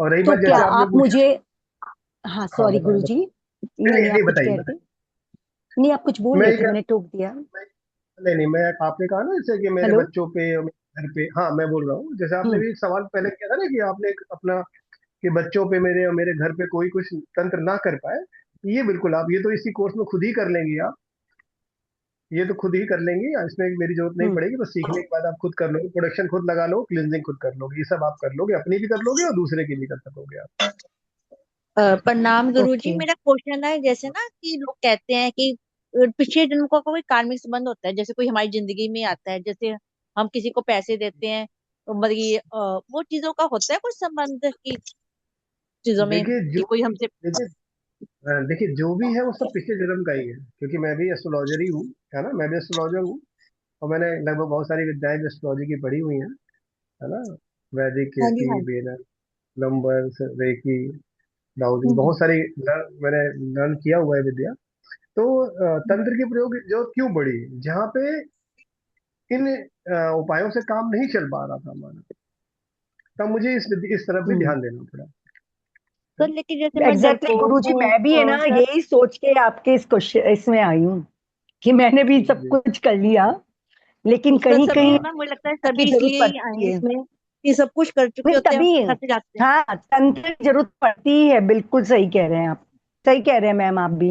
और रही तो बात क्या जैसे आपने आप पूछा। मुझे, हाँ हाँ सॉरी बताएं गुरुजी, बताएं। नहीं नहीं नहीं नहीं, नहीं, आप कुछ बताइए कह रहे बताइए। थे। नहीं, आप कुछ बोल मैं रहे ये थे, कह मैंने टोक दिया। नहीं नहीं, मैं आपने कहा ना जैसे कि मेरे हेलो। बच्चों पे और मेरे घर पे, हाँ मैं बोल रहा हूँ, जैसे आपने हम्म। भी एक सवाल पहले किया था ना कि आपने एक अपना कि बच्चों पे मेरे और मेरे घर पे कोई कुछ तंत्र ना कर पाए। ये बिल्कुल आप ये तो इसी कोर्स में खुद ही कर लेंगी आप। ये तो खुद ही कर लेंगी, इसमें मेरी जरूरत नहीं हम्म। पड़ेगी। बस सीखने के बाद आप खुद कर लोगे, प्रोडक्शन खुद लगा लो, क्लिनजिंग खुद कर लोगे, ये सब आप कर लोगे, अपनी भी कर लोगे और दूसरे की भी कर सकोगे आप। प्रणाम गुरुजी। ओके। मेरा क्वेश्चन है, जैसे ना कि लोग कहते हैं कि पिछले जन्म का कोई कार्मिक संबंध होता है, जैसे कोई हमारी जिंदगी में आता है, जैसे हम किसी को पैसे देते हैं, तो मतलब ये वो चीजों का होता है कुछ संबंध की चीजों में देखिए कि जो कोई हमसे। देखिए जो भी है वो सब पिछले जन्म का ही है, क्योंकि मैं भी एस्ट्रोलॉजर ही हूँ, है ना, मैं भी एस्ट्रोलॉजर हूँ। और मैंने लगभग बहुत सारी विद्याएं एस्ट्रोलॉजी की पढ़ी हुई हैं, है ना, वैदिक हाँ जी, की हाँ जी। वेद, नंबर्स, रेकी, डाउजिंग, बहुत सारी मैंने लर्न किया हुआ है विद्या। तो तंत्र के प्रयोग जो क्यों बढ़ी, जहाँ पे इन उपायों से काम नहीं चल पा रहा था हमारा, तब मुझे इस तरफ भी ध्यान देना पड़ा। सर लेकिन जैसे मैं एग्जैक्टली डरपोक गुरुजी, हूँ मैं भी है ना सर। यही सोच के आपके इस क्वेश्चन इसमें आई हूँ कि मैंने भी सब जी कुछ कर लिया, लेकिन सर कहीं सभी कहीं ना, मुझे लगता है की सभी जरूरत इसलिए ही आए पड़ती हैं है। इसमें कि सब कुछ कर चुके नहीं होते हैं, तभी, थक जाते हैं। हाँ तंत्र की जरूरत पड़ती ही है, बिल्कुल सही कह रहे हैं आप, सही कह रहे हैं मैम आप भी।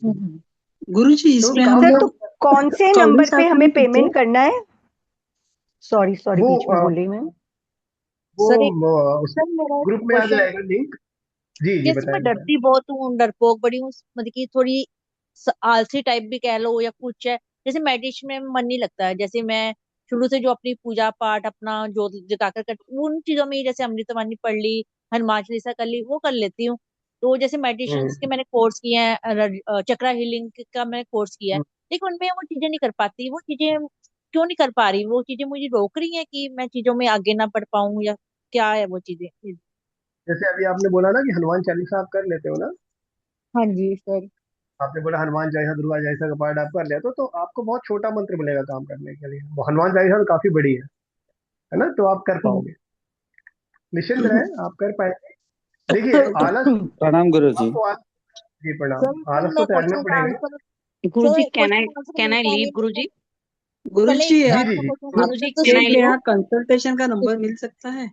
गुरुजी तो इसमें हम सर तो लोग कौन से कौड़ी नंबर पे साहब से हमें नहीं पूछे? पेमेंट करना है? सॉरी सॉरी, वो बीच में बोल रही मैम। वो सर एक उस सर मेरा एक ग्रुप में आ क्वेश्चन, जाएगा लिंक। जी जी, जैसे बताएं मैं बताएं। डरती बहुत हूँ, डरपोक बड़ी हूँ, मतलब कि थोड़ी आलसी टाइप भी कह लो या कुछ है। जैसे मेडिटेशन में मन नहीं लगता है, जैसे मैं शुरू से जो अपनी पूजा पाठ अपना जो जताकर करती हूँ, उन चीजों में ही जैसे अमृतवाणी पढ़ ली, हनुमान चालीसा कर ली, वो कर लेती हूँ। तो जैसे मेडिटेशन के मैंने कोर्स किए हैं, चक्रा हीलिंग का मैंने कोर्स किया है, लेकिन उनमें वो चीजें नहीं कर पाती। वो चीजें क्यों नहीं कर पा रही? वो चीजें मुझे रोक रही हैं कि मैं चीजों में आगे ना बढ़ पाऊं, या क्या है वो चीजें? जैसे अभी आपने बोला ना कि हनुमान चालीसा आप कर लेते हो ना, हाँ जी सर। आपने बोला हनुमान चालीसा दुर्गा चालीसा का पाठ आप कर लेते हो, तो आपको बहुत छोटा मंत्र मिलेगा काम करने के लिए। वो हनुमान चालीसा तो काफी बड़ी है ना, तो आप कर पाओगे, निश्चिंत रहे, आप कर पाएंगे। देखिए आलस, प्रणाम गुरुजी। आपको आलस, जी प्रणाम, सर आलस तो मैं त्यागना क्वेश्चन का पड़ेगा। आंसर, गुरुजी सर क्वेश्चन का आंसर कैन मिल आई पा रही लीव है मेरे को। गुरुजी? पहले गुरुजी जी जी आपका जी। क्वेश्चन का आंसर गुरुजी तो कैन एक आई सुनिए। लीव? यहाँ कंसल्टेशन का नंबर मिल सकता है?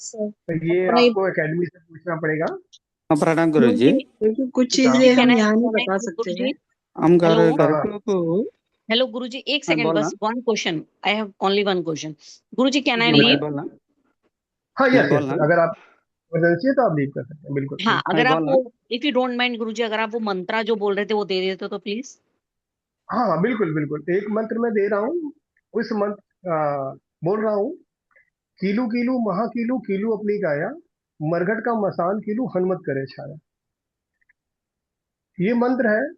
सर तो ये नहीं आपको एकेडमी से पूछना पड़ेगा। हाँ, प्रणाम गुरुजी। गुरुजी क्योंकि कुछ हाँ चीजें हम कैन आई यहाँ नहीं कैन आई बता लीव सकते हैं। गुरुजी? हम घर हेलो घर हाँ को हेलो गुरुजी, एक हाँ, सेकंड, बोलना। बस one question, I have only one question. गुरुजी कैन आई जी नहीं लीव? बताएं। बोलना। हाँ नहीं यस यस, बोलना। अगर आप इमरजेंसी है तो आप लीव कर सकते हैं, बिल्कुल हाँ, बिल्कुल। हाँ अगर आप बोलना। वो, इफ यू डोंट माइंड गुरुजी, अगर आप वो मंत्रा जो बोल रहे थे वो दे देते तो प्लीज। हाँ हाँ बिल्कुल बिल्कुल, एक मंत्र मैं दे रहा हूँ। उस मंत्र बोल रहा हूँ। कीलू कीलू महाकीलू कीलू अपनी काया, मरघट का मसान कीलू हनुमत करे छाया। ये मंत्र है।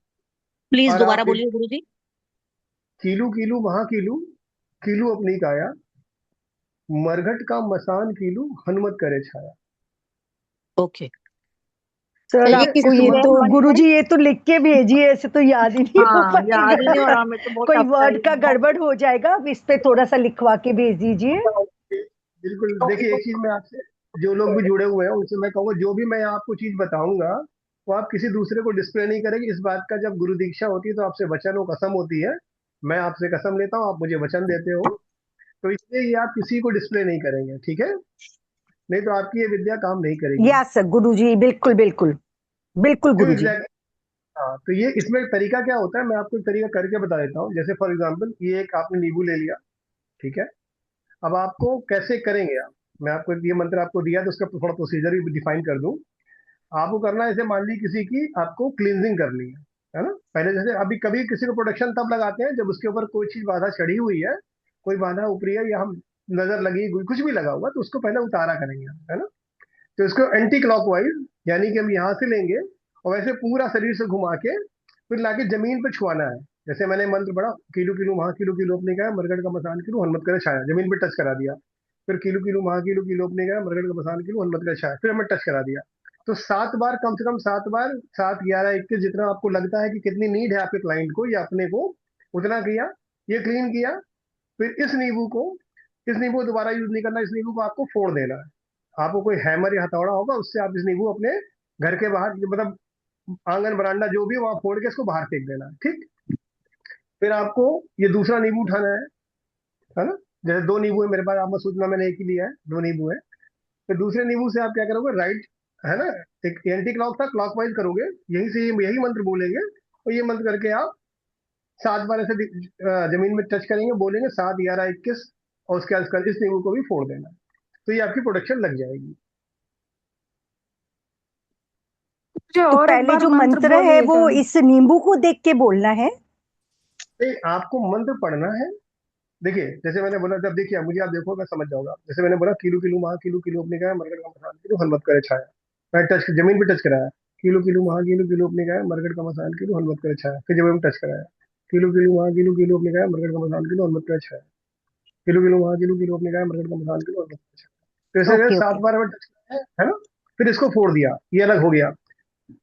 प्लीज और दोबारा आप एक बोलिए गुरुजी। कीलू कीलू महाकीलू कीलू अपनी काया, मरघट का मसान कीलू हनुमत करे छाया। ओके। सर ठीक ये है, किस आपको इस ये लिए तो मंत्र, हमारे गुरुजी पास? ये तो लिख के भेजिए, ऐसे तो याद ही नहीं हो हाँ याद ही पाएगा। नहीं हो रहा, मेरे को बहुत कोई टफ है वर्ड का ये। गड़बड़ हो जाएगा, आप इस पे थोड़ा सा लिखवा के भेज दीजिए। बिल्कुल। देखिए एक चीज मैं आपसे, जो लोग भी जुड़े हुए हैं उनसे मैं कहूँगा, जो भी मैं आपको चीज बताऊंगा वो आप किसी दूसरे को डिस्प्ले नहीं करेंगे। इस बात का, जब गुरु दीक्षा होती है तो आपसे वचन और कसम होती है। मैं आपसे कसम लेता हूँ, आप मुझे वचन देते हो, तो इसलिए ये आप किसी को डिस्प्ले नहीं करेंगे, ठीक है? नहीं तो आपकी ये विद्या काम नहीं करेगी। यस सर गुरुजी, बिल्कुल बिल्कुल बिल्कुल क्यों गुरुजी। एग्जैक्ट, हाँ, तो ये इसमें तरीका क्या होता है, मैं आपको एक तरीका करके बता देता हूँ। जैसे फॉर एग्जाम्पल, ये एक आपने नींबू ले लिया, ठीक है? अब आपको कैसे करेंगे आप, मैं आपको ये मंत्र आपको दिया तो उसका थोड़ा प्रोसीजर भी डिफाइन कर दूं। आपको करना है, जैसे मान ली किसी की आपको क्लींजिंग करनी है ना? पहले जैसे अभी कभी किसी को प्रोटेक्शन तब लगाते हैं जब उसके ऊपर कोई चीज बाधा चढ़ी हुई है, कोई बाधा ऊपरी है, या हम नजर लगी हुई कुछ भी लगा हुआ, तो उसको पहले उतारा करेंगे हम, है ना? तो इसको एंटी क्लॉकवाइज, यानी कि हम यहाँ से लेंगे और वैसे पूरा शरीर से घुमा के फिर लाके जमीन पे छुआना है। जैसे मैंने मंत्र पढ़ा, कीलू कीलू महा कीलू कीलू अपने का मरगड़ का मसान कीलू हनुमत करे छाया, जमीन पे टच करा दिया। फिर कीलू कीलू महा कीलू कीलू अपने का मरगड़ का मसान कीलू हनुमत करे छाया, फिर हमें टच करा दिया। तो 7 बार, कम से कम 7 बार, 7, 11, 21, जितना आपको लगता है कि कितनी नीड है आपके क्लाइंट को या अपने को, उतना किया। ये क्लीन किया। फिर इस नींबू को दोबारा यूज नहीं करना, इस नींबू को आपको फोड़ देना है। आपको कोई हैमर या हथौड़ा होगा, उससे आप इस नींबू अपने घर के बाहर, मतलब आंगन बरांडा जो भी हो, वहां फोड़ के इसको बाहर फेंक देना है, ठीक? फिर आपको ये दूसरा नींबू उठाना है ना? जैसे 2 नींबू है मेरे पास, आपको सूचना मैंने एक ही लिया है, 2 नींबू है। फिर दूसरे नींबू से आप क्या करोगे, राइट, है ना? एक एंटी क्लॉक था, क्लॉकवाइज करोगे, यहीं से यही मंत्र बोलेंगे, और ये मंत्र करके आप 7 बार ऐसे जमीन में टच करेंगे, बोलेंगे 7, 11, 21, और उसके बाद इस नींबू को भी फोड़ देना है। तो ये आपकी प्रोटेक्शन लग जाएगी। मुझे तो और एक पहले बार जो मंत्र मंत्र है वो बोलिएगा। इस नींबू को देख के बोलना है? नहीं, आपको मंत्र पढ़ना है। देखिए जैसे मैंने बोला, जब देखिए मुझे आप देखो, मैं समझ जाऊंगा। जैसे मैंने बोला, कीलू कीलू महा कीलू कीलू अपने का मरगड़ का मसान कीलू हनुमत करे छाया, मैं टच जमीन पे टच कराया। कीलू कीलू महा कीलू कीलू अपने का मरगड़ का मसान कीलू हनुमत करे छाया, फिर जमीन पे टच कराया। कीलू कीलू महा कीलू कीलू अपने का मरगड़ का मसान कीलू हनुमत करे छाया, कीलू कीलू महा कीलू कीलू अपने का मरगड़ का मसान कीलू हनुमत करे छाया। तो इसे ओके 7 ओके बार में टच है ना। फिर इसको फोड़ दिया, ये अलग हो गया।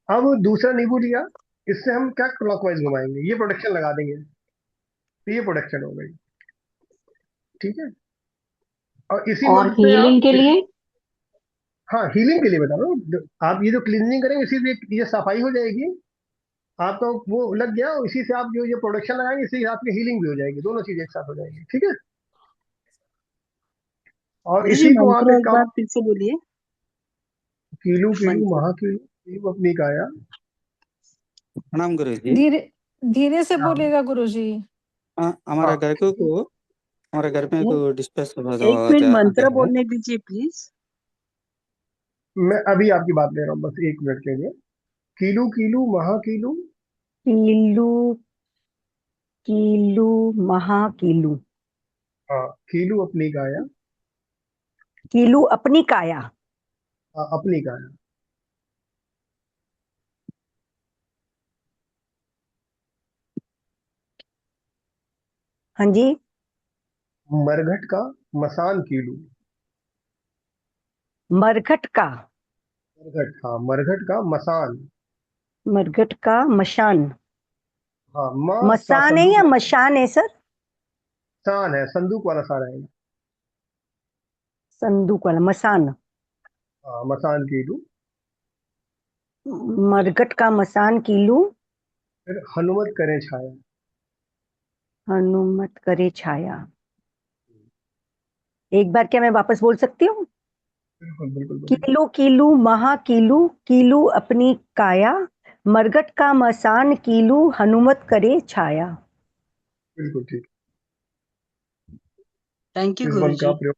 अब दूसरा नींबू लिया, इससे हम क्या क्लॉकवाइज घुमाएंगे, ये प्रोडक्शन लगा देंगे, तो ये प्रोडक्शन हो गई। ठीक है। और इसी और मंत्र से आप हीलिंग के लिए? हाँ, हीलिंग के लिए बता रहा हूँ। आप ये जो क्लींजिंग करेंगे, इसी से ये सफाई हो जाएगी, आपका वो लग गया, और इसी से आप जो ये प्रोडक्शन लगाएंगे, इसी से आपकी हीलिंग भी हो जाएगी, दोनों चीजें एक साथ हो जाएंगी। ठीक है। और गुरु जी, इसी को आप मंत्र एक एक काम, बार फिर से बोलिए। कीलू कीलू मंत्र। महाकीलू कीलू अपनी काया। प्रणाम गुरुजी। धीरे धीरे से हाँ बोलेगा गुरुजी। हमारा हाँ, घर को हमारे घर में को डिस्कस एक मिनट आते मंत्र हैं। बोलने दीजिए प्लीज। मैं अभी आपकी बात ले रहा हूँ, बस 1 मिनट के लिए। कीलू कीलू महाकीलू। कीलू कीलू महाकीलू। हाँ, कीलू अपनी काया। कीलू अपनी काया। हाँ, अपनी काया। हाँ जी। मरघट का मसान कीलू। मरघट का। मरघट, हाँ, मरघट का मसान। मरघट का मशान। हाँ, माँ सा मसान है संदूक या वाला मशान है सर? सान है, संदूक वाला सा रहेगा। संदूक वाला मसान। हाँ, मसान कीलू। मरघट का मसान कीलू। फिर हनुमत करें छाया। हनुमत करे छाया। एक बार क्या मैं वापस बोल सकती हूँ? बिल्कुल बिल्कुल बोलिए। कीलू कीलू महाकीलू। कीलू अपनी काया। मरघट का मसान कीलू हनुमत करे छाया। बिल्कुल ठीक। थैंक यू इस गुरु मंत्र का जी। प्रयोग।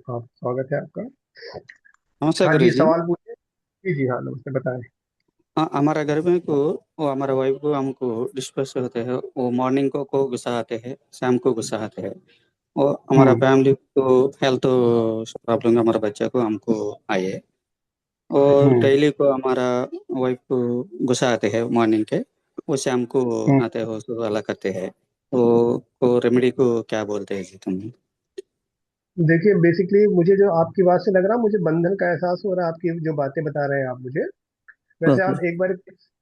हाँ, स्वागत है आपका। नमस्ते हाँ जी, गुरुजी। सवाल पूछिए। जी जी, हाँ, नमस्ते, बताएं। हमारा घर में को वो हमारा वाइफ को हमको डिस्कस होते हैं। वो मॉर्निंग को गुस्सा आते हैं, शाम को गुस्सा आते हैं। और हमारा हम्म फैमिली को हेल्थ प्रॉब्लम हमारा बच्चा को हमको आई है। और हम्म डेली को हमारा वाइफ को गुस्सा आते हैं मॉर्निंग के, वो शाम को हम्म। आते हो तो अलग करते हैं। वो रेमेडी को क्या बोलते हैं जी तुम? देखिए, बेसिकली मुझे जो आपकी बात से लग रहा है, मुझे बंधन का एहसास हो रहा है, आपकी जो बातें बता रहे हैं आप मुझे। वैसे ओके। आप एक बार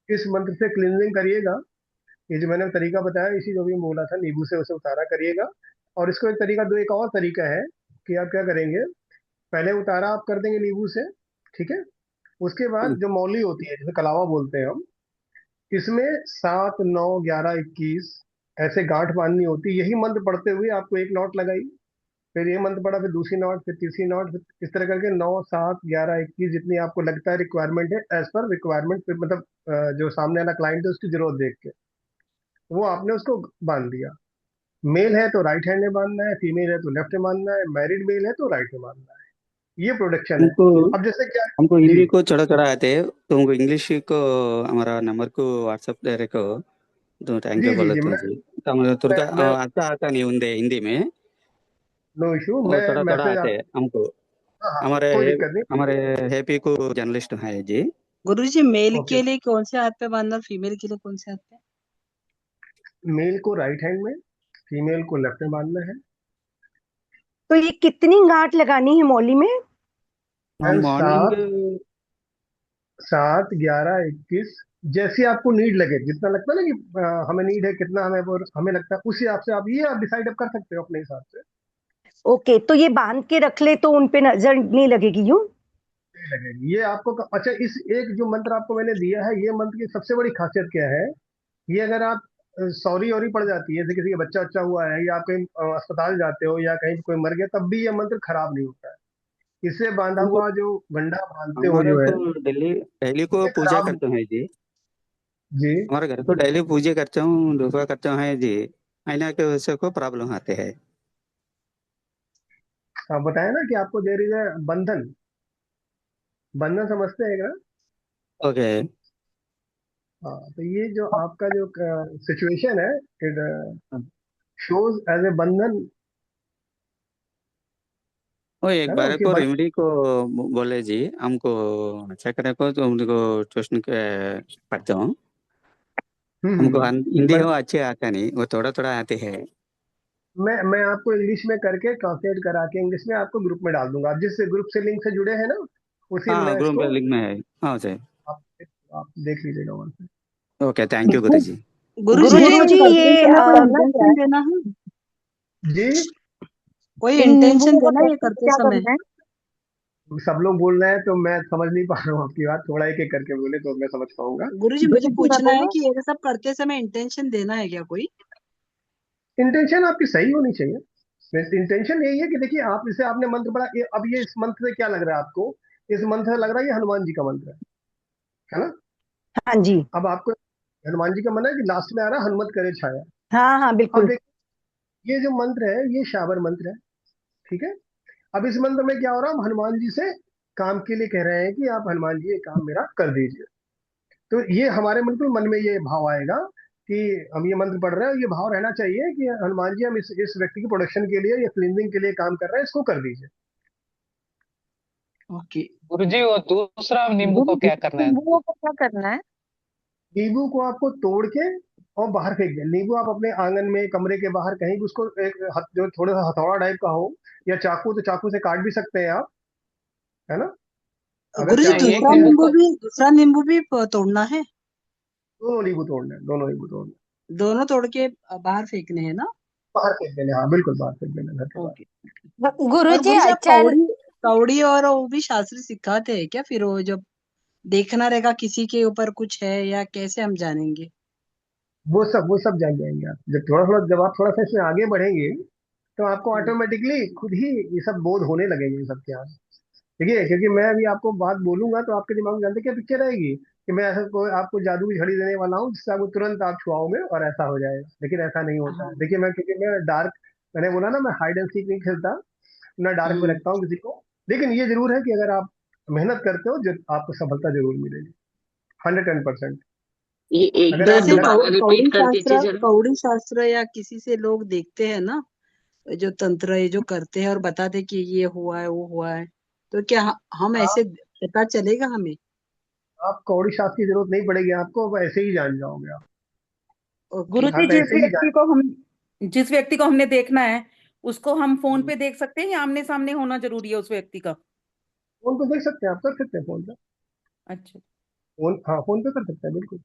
इस मंत्र से क्लींजिंग करिएगा। ये जो मैंने तरीका बताया, इसी जो भी बोला था, नींबू से उसे उतारा करिएगा। और इसको एक तरीका दो, एक और तरीका है कि आप क्या करेंगे, पहले उतारा आप कर देंगे नींबू से। ठीक है। उसके बाद जो मौली होती है, जिसे कलावा बोलते हैं हम, इसमें 7 9 11 21 ऐसे गांठ बांधनी होती है। यही मंत्र पढ़ते हुए आपको एक नॉट लगाई, फिर ये मंत्र पढ़ा, फिर दूसरी नॉट, फिर तीसरी नॉट, फिर इस तरह करके 9 7 11 21 जितनी आपको लगता है रिक्वायरमेंट है, एज पर रिक्वायरमेंट, मतलब जो सामने वाला क्लाइंट है उसकी जरूरत देख के वो आपने उसको बांध दिया। मेल है तो राइट हैंड में बांधना है, फीमेल है तो लेफ्ट में बांधना है, मैरिड मेल है तो राइट में बांधना है। ये प्रोडक्शन है। हमको अब जैसे क्या। हमको जी हिंदी को चढ़ा चढ़ा आते हैं, तो हमको इंग्लिश को हमारा नंबर को व्हाट्सएप दे को तो थैंक जी यू जी बोले जी, तो जी। तो हम तुर्का मैं आता आता नहीं उन्दे हिंदी में। नो इशू, वो मैं थोड़ा थोड़ा मैसेज आते आप। हैं हमको। हाँ हाँ, हमारे कोई दिक्कत नहीं। हमारे हैप्पी को जर्नलिस्ट है जी। गुरु जी, मेल ओके। के लिए कौन से हाथ पे बांधना, फीमेल के लिए कौन से हाथ पे? मेल को राइट हैंड में, फीमेल को लेफ्ट में बांधना है। तो ये कितनी गांठ लगानी है मौली में? हम मॉर्निंग 7 7 11 21, जैसी आपको नीड लगे, जितना लगता है ना कि हमें नीड है, कितना हमें हमें लगता है, उस हिसाब से आप डिसाइड अब कर सकते हो अपने हिसाब से। ओके, तो ये बांध के रख ले तो उनपे नजर नहीं लगेगी यूं? नहीं लगेगी ये आपको। अच्छा, इस एक जो मंत्र आपको मैंने दिया है, ये मंत्र की सबसे बड़ी खासियत क्या है, ये अगर आप सॉरी और पड़ जाती है, जैसे किसी का बच्चा अच्छा हुआ है, या आप कहीं अस्पताल जाते हो, या कहीं कोई मर गया, तब भी ये मंत्र खराब नहीं होता है। इससे बांधा हमको हुआ जो गंडा बांधते हो हमारे जो है, को डेली डेली को ये पूजा खराब नहीं। करते हैं जी। जी हमारे घर को डेली पूजा करता हूँ, धूपा करता है जी। आईना के वजह को प्रॉब्लम आते हैं। आप बताया ना कि आपको देर है बंधन। बंधन समझते हैं क्या? ओके। हाँ, तो ये जो आपका जो सिचुएशन है, इट शोज एज ए बंधन, वो एक है ना, बार कि को बंधन। रेमेडी को बोले जी हमको चेक करे को, तो उनको ट्यूशन के पढ़ता हूँ। हमको हिंदी बन हो अच्छे आता नहीं, वो थोड़ा थोड़ा आते हैं। मैं आपको इंग्लिश में करके ट्रांसलेट करा के इंग्लिश में आपको ग्रुप में डाल दूंगा। आप जिस ग्रुप से लिंक से जुड़े हैं ना, उसी हाँ में ग्रुप इसको में लिंक में है। हाँ सर। आप आप देख लीजिएगा वहां से। ओके, थैंक यू गुरुजी। गुरुजी गुरुजी कुछ करते ये समय कोई करना क्या इंटेंशन है? देना है, जी, कोई इन इंटेंशन नींबुओं को देना है ये तोड़ने से करते क्या समय। करना है? सब लोग बोल रहे हैं तो मैं समझ नहीं पा रहा हूँ आपकी बात। थोड़ा एक एक करके बोले तो मैं समझ पाऊंगा। गुरुजी मुझे गुरुजी पूछना है बताओ। कि ये सब करते समय इंटेंशन देना है क्या कोई? इंटेंशन आपकी सही होनी चाहिए। इंटेंशन यही है कि देखिए, आप इसे आपने मंत्र पढ़ा, अब ये इस मंत्र से क्या लग रहा है आपको? इस मंत्र से लग रहा है ये हनुमान जी का मंत्र है ना? हाँ जी। अब आपको हनुमान जी का मन है कि लास्ट में आ रहा है हनुमत करे छाया। हाँ हाँ अब बिल्कुल। देखिए, ये जो मंत्र है ये शाबर मंत्र है, ठीक है? अब इस मंत्र में क्या हो रहा है, हम हनुमान जी से काम के लिए कह रहे हैं कि आप हनुमान जी ये काम मेरा कर दीजिए। तो ये हमारे बिल्कुल मन में ये भाव आएगा कि हम ये मंत्र पढ़ रहे हैं, ये भाव रहना चाहिए कि हनुमान जी हम इस व्यक्ति की प्रोडक्शन के लिए या क्लीनिंग के लिए काम कर रहे हैं, इसको कर दीजिए। ओके। गुरुजी वो दूसरा नींबू को गुरुजी क्या करना है? नींबुओं को क्या करना है? नींबू को आपको तोड़ के और बाहर फेंक दें। नींबू आप अपने आंगन में, कमरे के बाहर कहीं भी उसको जो थोड़ा सा हथौड़ा टाइप का हो या चाकू, तो चाकू से काट भी सकते हैं आप, है ना? अगर गुरुजी चाकू नहीं हो तो एक उसको दूसरा नींबू भी तोड़ना है? दोनों नींबू तोड़ने हैं, दोनों नींबू तोड़ने हैं। दोनों तोड़ के बाहर फेंकने हैं ना? बाहर फेंक देने, हाँ बिल्कुल बाहर फेंक देने, घर के बाहर। ओके। और गुरुजी गुरुजी आप अचार कौड़ी और वो भी शास्त्र सिखाते हैं क्या? फिर वो जब देखना रहेगा किसी के ऊपर कुछ है या कैसे हम जानेंगे? वो सब जान जाएंगे आप। जब आप थोड़ा सा इसमें आगे बढ़ेंगे तो आपको ऑटोमेटिकली खुद ही ये सब बोध होने लगेंगे ये सब क्या। देखिए, क्योंकि मैं अभी आपको बात बोलूंगा तो आपके दिमाग में जानते क्या पिक्चर आएगी कि मैं ऐसा कोई आपको जादू की झड़ी देने वाला हूँ जिससे आपको तुरंत आप छुआओगे और ऐसा हो जाएगा। लेकिन ऐसा नहीं होता है। हाँ। देखिए, क्योंकि मैं डार्क, मैंने बोला ना मैं हाइड एंड सीक नहीं खेलता, ना डार्क में रखता हूँ किसी को। लेकिन ये जरूर है कि अगर आप मेहनत करते हो आपको सफलता जरूर मिलेगी, 110%। ये एक अगर दो आप वैसे मेहनत दोबारा रिपीट कर दीजिए जरा। कौड़ी शास्त्र या किसी से लोग देखते हैं ना, जो तंत्र ये जो करते हैं और बताते कि ये हुआ है वो हुआ है, तो क्या हम ऐसे पता चलेगा हमें? आप कौड़ी शास्त्र की जरूरत नहीं पड़ेगी आपको, आप ऐसे ही जान जाओगे आप। ओके। गुरुजी आप ऐसे ही जान। जिस व्यक्ति को हमने देखना है उसको हम फोन पे देख सकते हैं या आमने सामने होना जरूरी है उस व्यक्ति का? फोन पे देख सकते हैं, आप कर सकते हैं फोन पे। अच्छा। फोन, हाँ फोन पे कर सकते हैं बिल्कुल।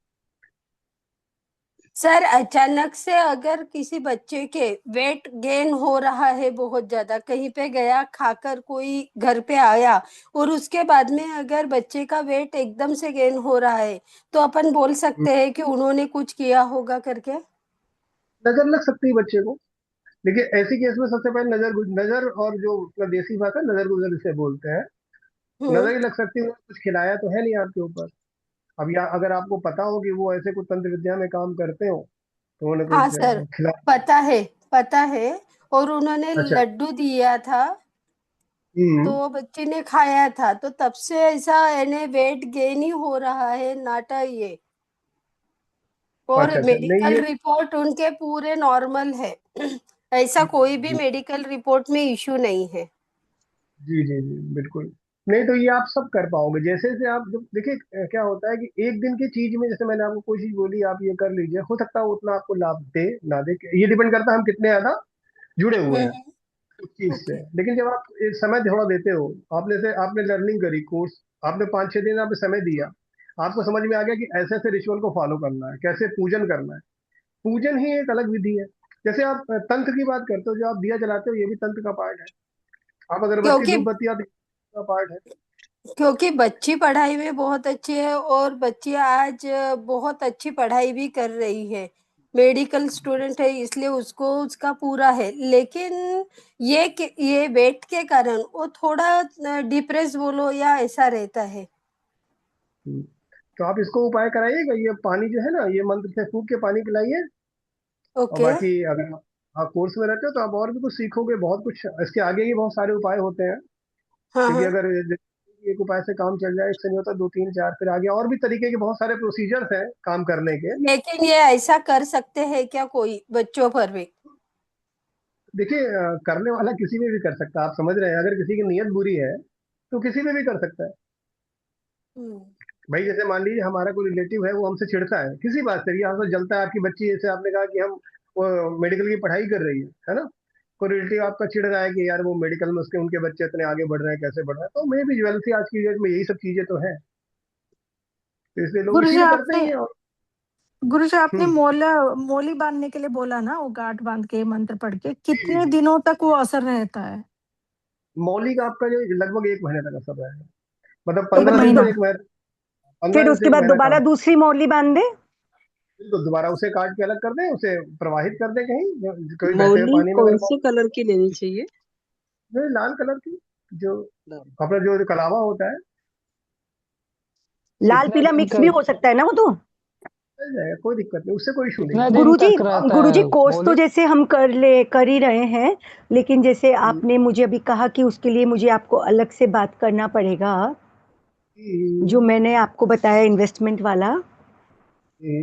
सर अचानक से अगर किसी बच्चे के वेट गेन हो रहा है बहुत ज्यादा, कहीं पे गया खाकर कोई घर पे आया और उसके बाद में अगर बच्चे का वेट एकदम से गेन हो रहा है, तो अपन बोल सकते हैं कि उन्होंने कुछ किया होगा करके? नजर लग सकती है बच्चे को। देखिए, ऐसी केस में सबसे पहले नजर और जो अपना देसी भाषा नजर गुजर इसे बोलते हैं, हम्म। नजर ही लग सकती है। कुछ खिलाया तो है नहीं आपके ऊपर। अब या अगर आपको पता हो कि वो ऐसे कुछ तंत्र विद्या में काम करते हो तो उन्होंने हाँ कुछ सर, खिला। पता है, पता है। और उन्होंने अच्छा। लड्डू दिया था हम्म। तो बच्चे ने खाया था, तो तब से ऐसा यानी वेट गेन ही हो रहा है नाटा ये। और अच्छा अच्छा, नहीं मेडिकल ये, रिपोर्ट उनके पूरे नॉर्मल है। ऐसा कोई भी जी मेडिकल रिपोर्ट में इश्यू नहीं है। जी जी जी बिल्कुल। नहीं तो ये आप सब कर पाओगे जैसे जैसे आप जब देखिए, क्या होता है कि एक दिन की चीज में, जैसे मैंने आपको कोई चीज बोली आप ये कर लीजिए, हो सकता है उतना आपको लाभ दे ना दे, ये डिपेंड करता है हम कितने ज्यादा जुड़े हुए हैं उस चीज से। ओके। लेकिन जब आप एक समय थोड़ा देते हो, आपने से आपने लर्निंग करी कोर्स, आपने 5-6 दिन आपने समय दिया, आपको समझ में आ गया कि ऐसे ऐसे रिचुअल को फॉलो करना है, कैसे पूजन करना है। पूजन ही एक अलग विधि है। जैसे आप तंत्र की बात करते हो, जो आप दिया जलाते हो ये भी तंत्र का पार्ट है। आप अगरबत्ती क्योंकि धूप बत्ती आप का पार्ट है। क्योंकि बच्ची पढ़ाई में बहुत अच्छी है और बच्ची आज बहुत अच्छी पढ़ाई भी कर रही है, मेडिकल स्टूडेंट है, इसलिए उसको उसका पूरा है। लेकिन ये वेट के कारण वो थोड़ा डिप्रेस बोलो या ऐसा रहता है। तो आप इसको उपाय कराइएगा, ये पानी जो है ना, ये मंत्र से फूक के पानी पिलाइए। और ओके। बाकी अगर आप कोर्स में रहते हो तो आप और भी कुछ सीखोगे, बहुत कुछ इसके आगे ही बहुत सारे उपाय होते हैं। हाँ क्योंकि हाँ। अगर एक उपाय से काम चल जाए, एक से नहीं होता, दो तीन चार, फिर आगे और भी तरीके के बहुत सारे प्रोसीजर्स हैं काम करने के। लेकिन ये ऐसा कर सकते हैं क्या कोई बच्चों पर भी? देखिए, करने वाला किसी में भी कर सकता है, आप समझ रहे हैं। अगर किसी की नीयत बुरी है तो किसी में भी कर सकता है। हम्म। भाई जैसे मान लीजिए हमारा कोई रिलेटिव है, वो हमसे चिढ़ता है किसी बात से, या हमसे जलता है, आपकी बच्ची जैसे आपने कहा कि हम मेडिकल की पढ़ाई कर रही है ना, कोई रिलेटिव आपका चिढ़ रहा है कि यार वो मेडिकल में उसके उनके बच्चे इतने आगे बढ़ रहे हैं, कैसे बढ़ रहे हैं, तो मे भी ज्वेलरी आज की डेट में यही सब चीजें तो है, तो इसलिए लोग गुरुजी इसीलिए करते आपने ही हैं। और गुरुजी आपने हम्म मोली बांधने के लिए बोला ना, वो गांठ बांध के मंत्र पढ़ के कितने दिनों तक वो असर रहता है? मौली का आपका जो लगभग 1 महीने तक असर रहेगा, मतलब एक 15 दिन महीना से 1 महीना, फिर 15 दिन से उसके एक बाद महीना दोबारा काम। दूसरी मौली बांध दे। तो दोबारा उसे काट के अलग कर दें, उसे प्रवाहित कर दें कहीं, कोई बहते हुए मौली पानी में, अगर कौन से कलर की लेनी चाहिए? जो लाल कलर की, जो अपना जो कलावा होता है, लाल कितने पीला दिन मिक्स का भी हो सकता है ना वो तो। चल जाएगा, कोई दिक्कत नहीं, उससे कोई इशू नहीं कितने है। दिन गुरुजी, तक रहता गुरुजी है कोर्स तो मौली? जैसे हम कर ही रहे हैं, लेकिन जैसे आपने मुझे अभी कहा कि उसके लिए मुझे आपको अलग से बात करना पड़ेगा, जो मैंने आपको बताया इन्वेस्टमेंट वाला,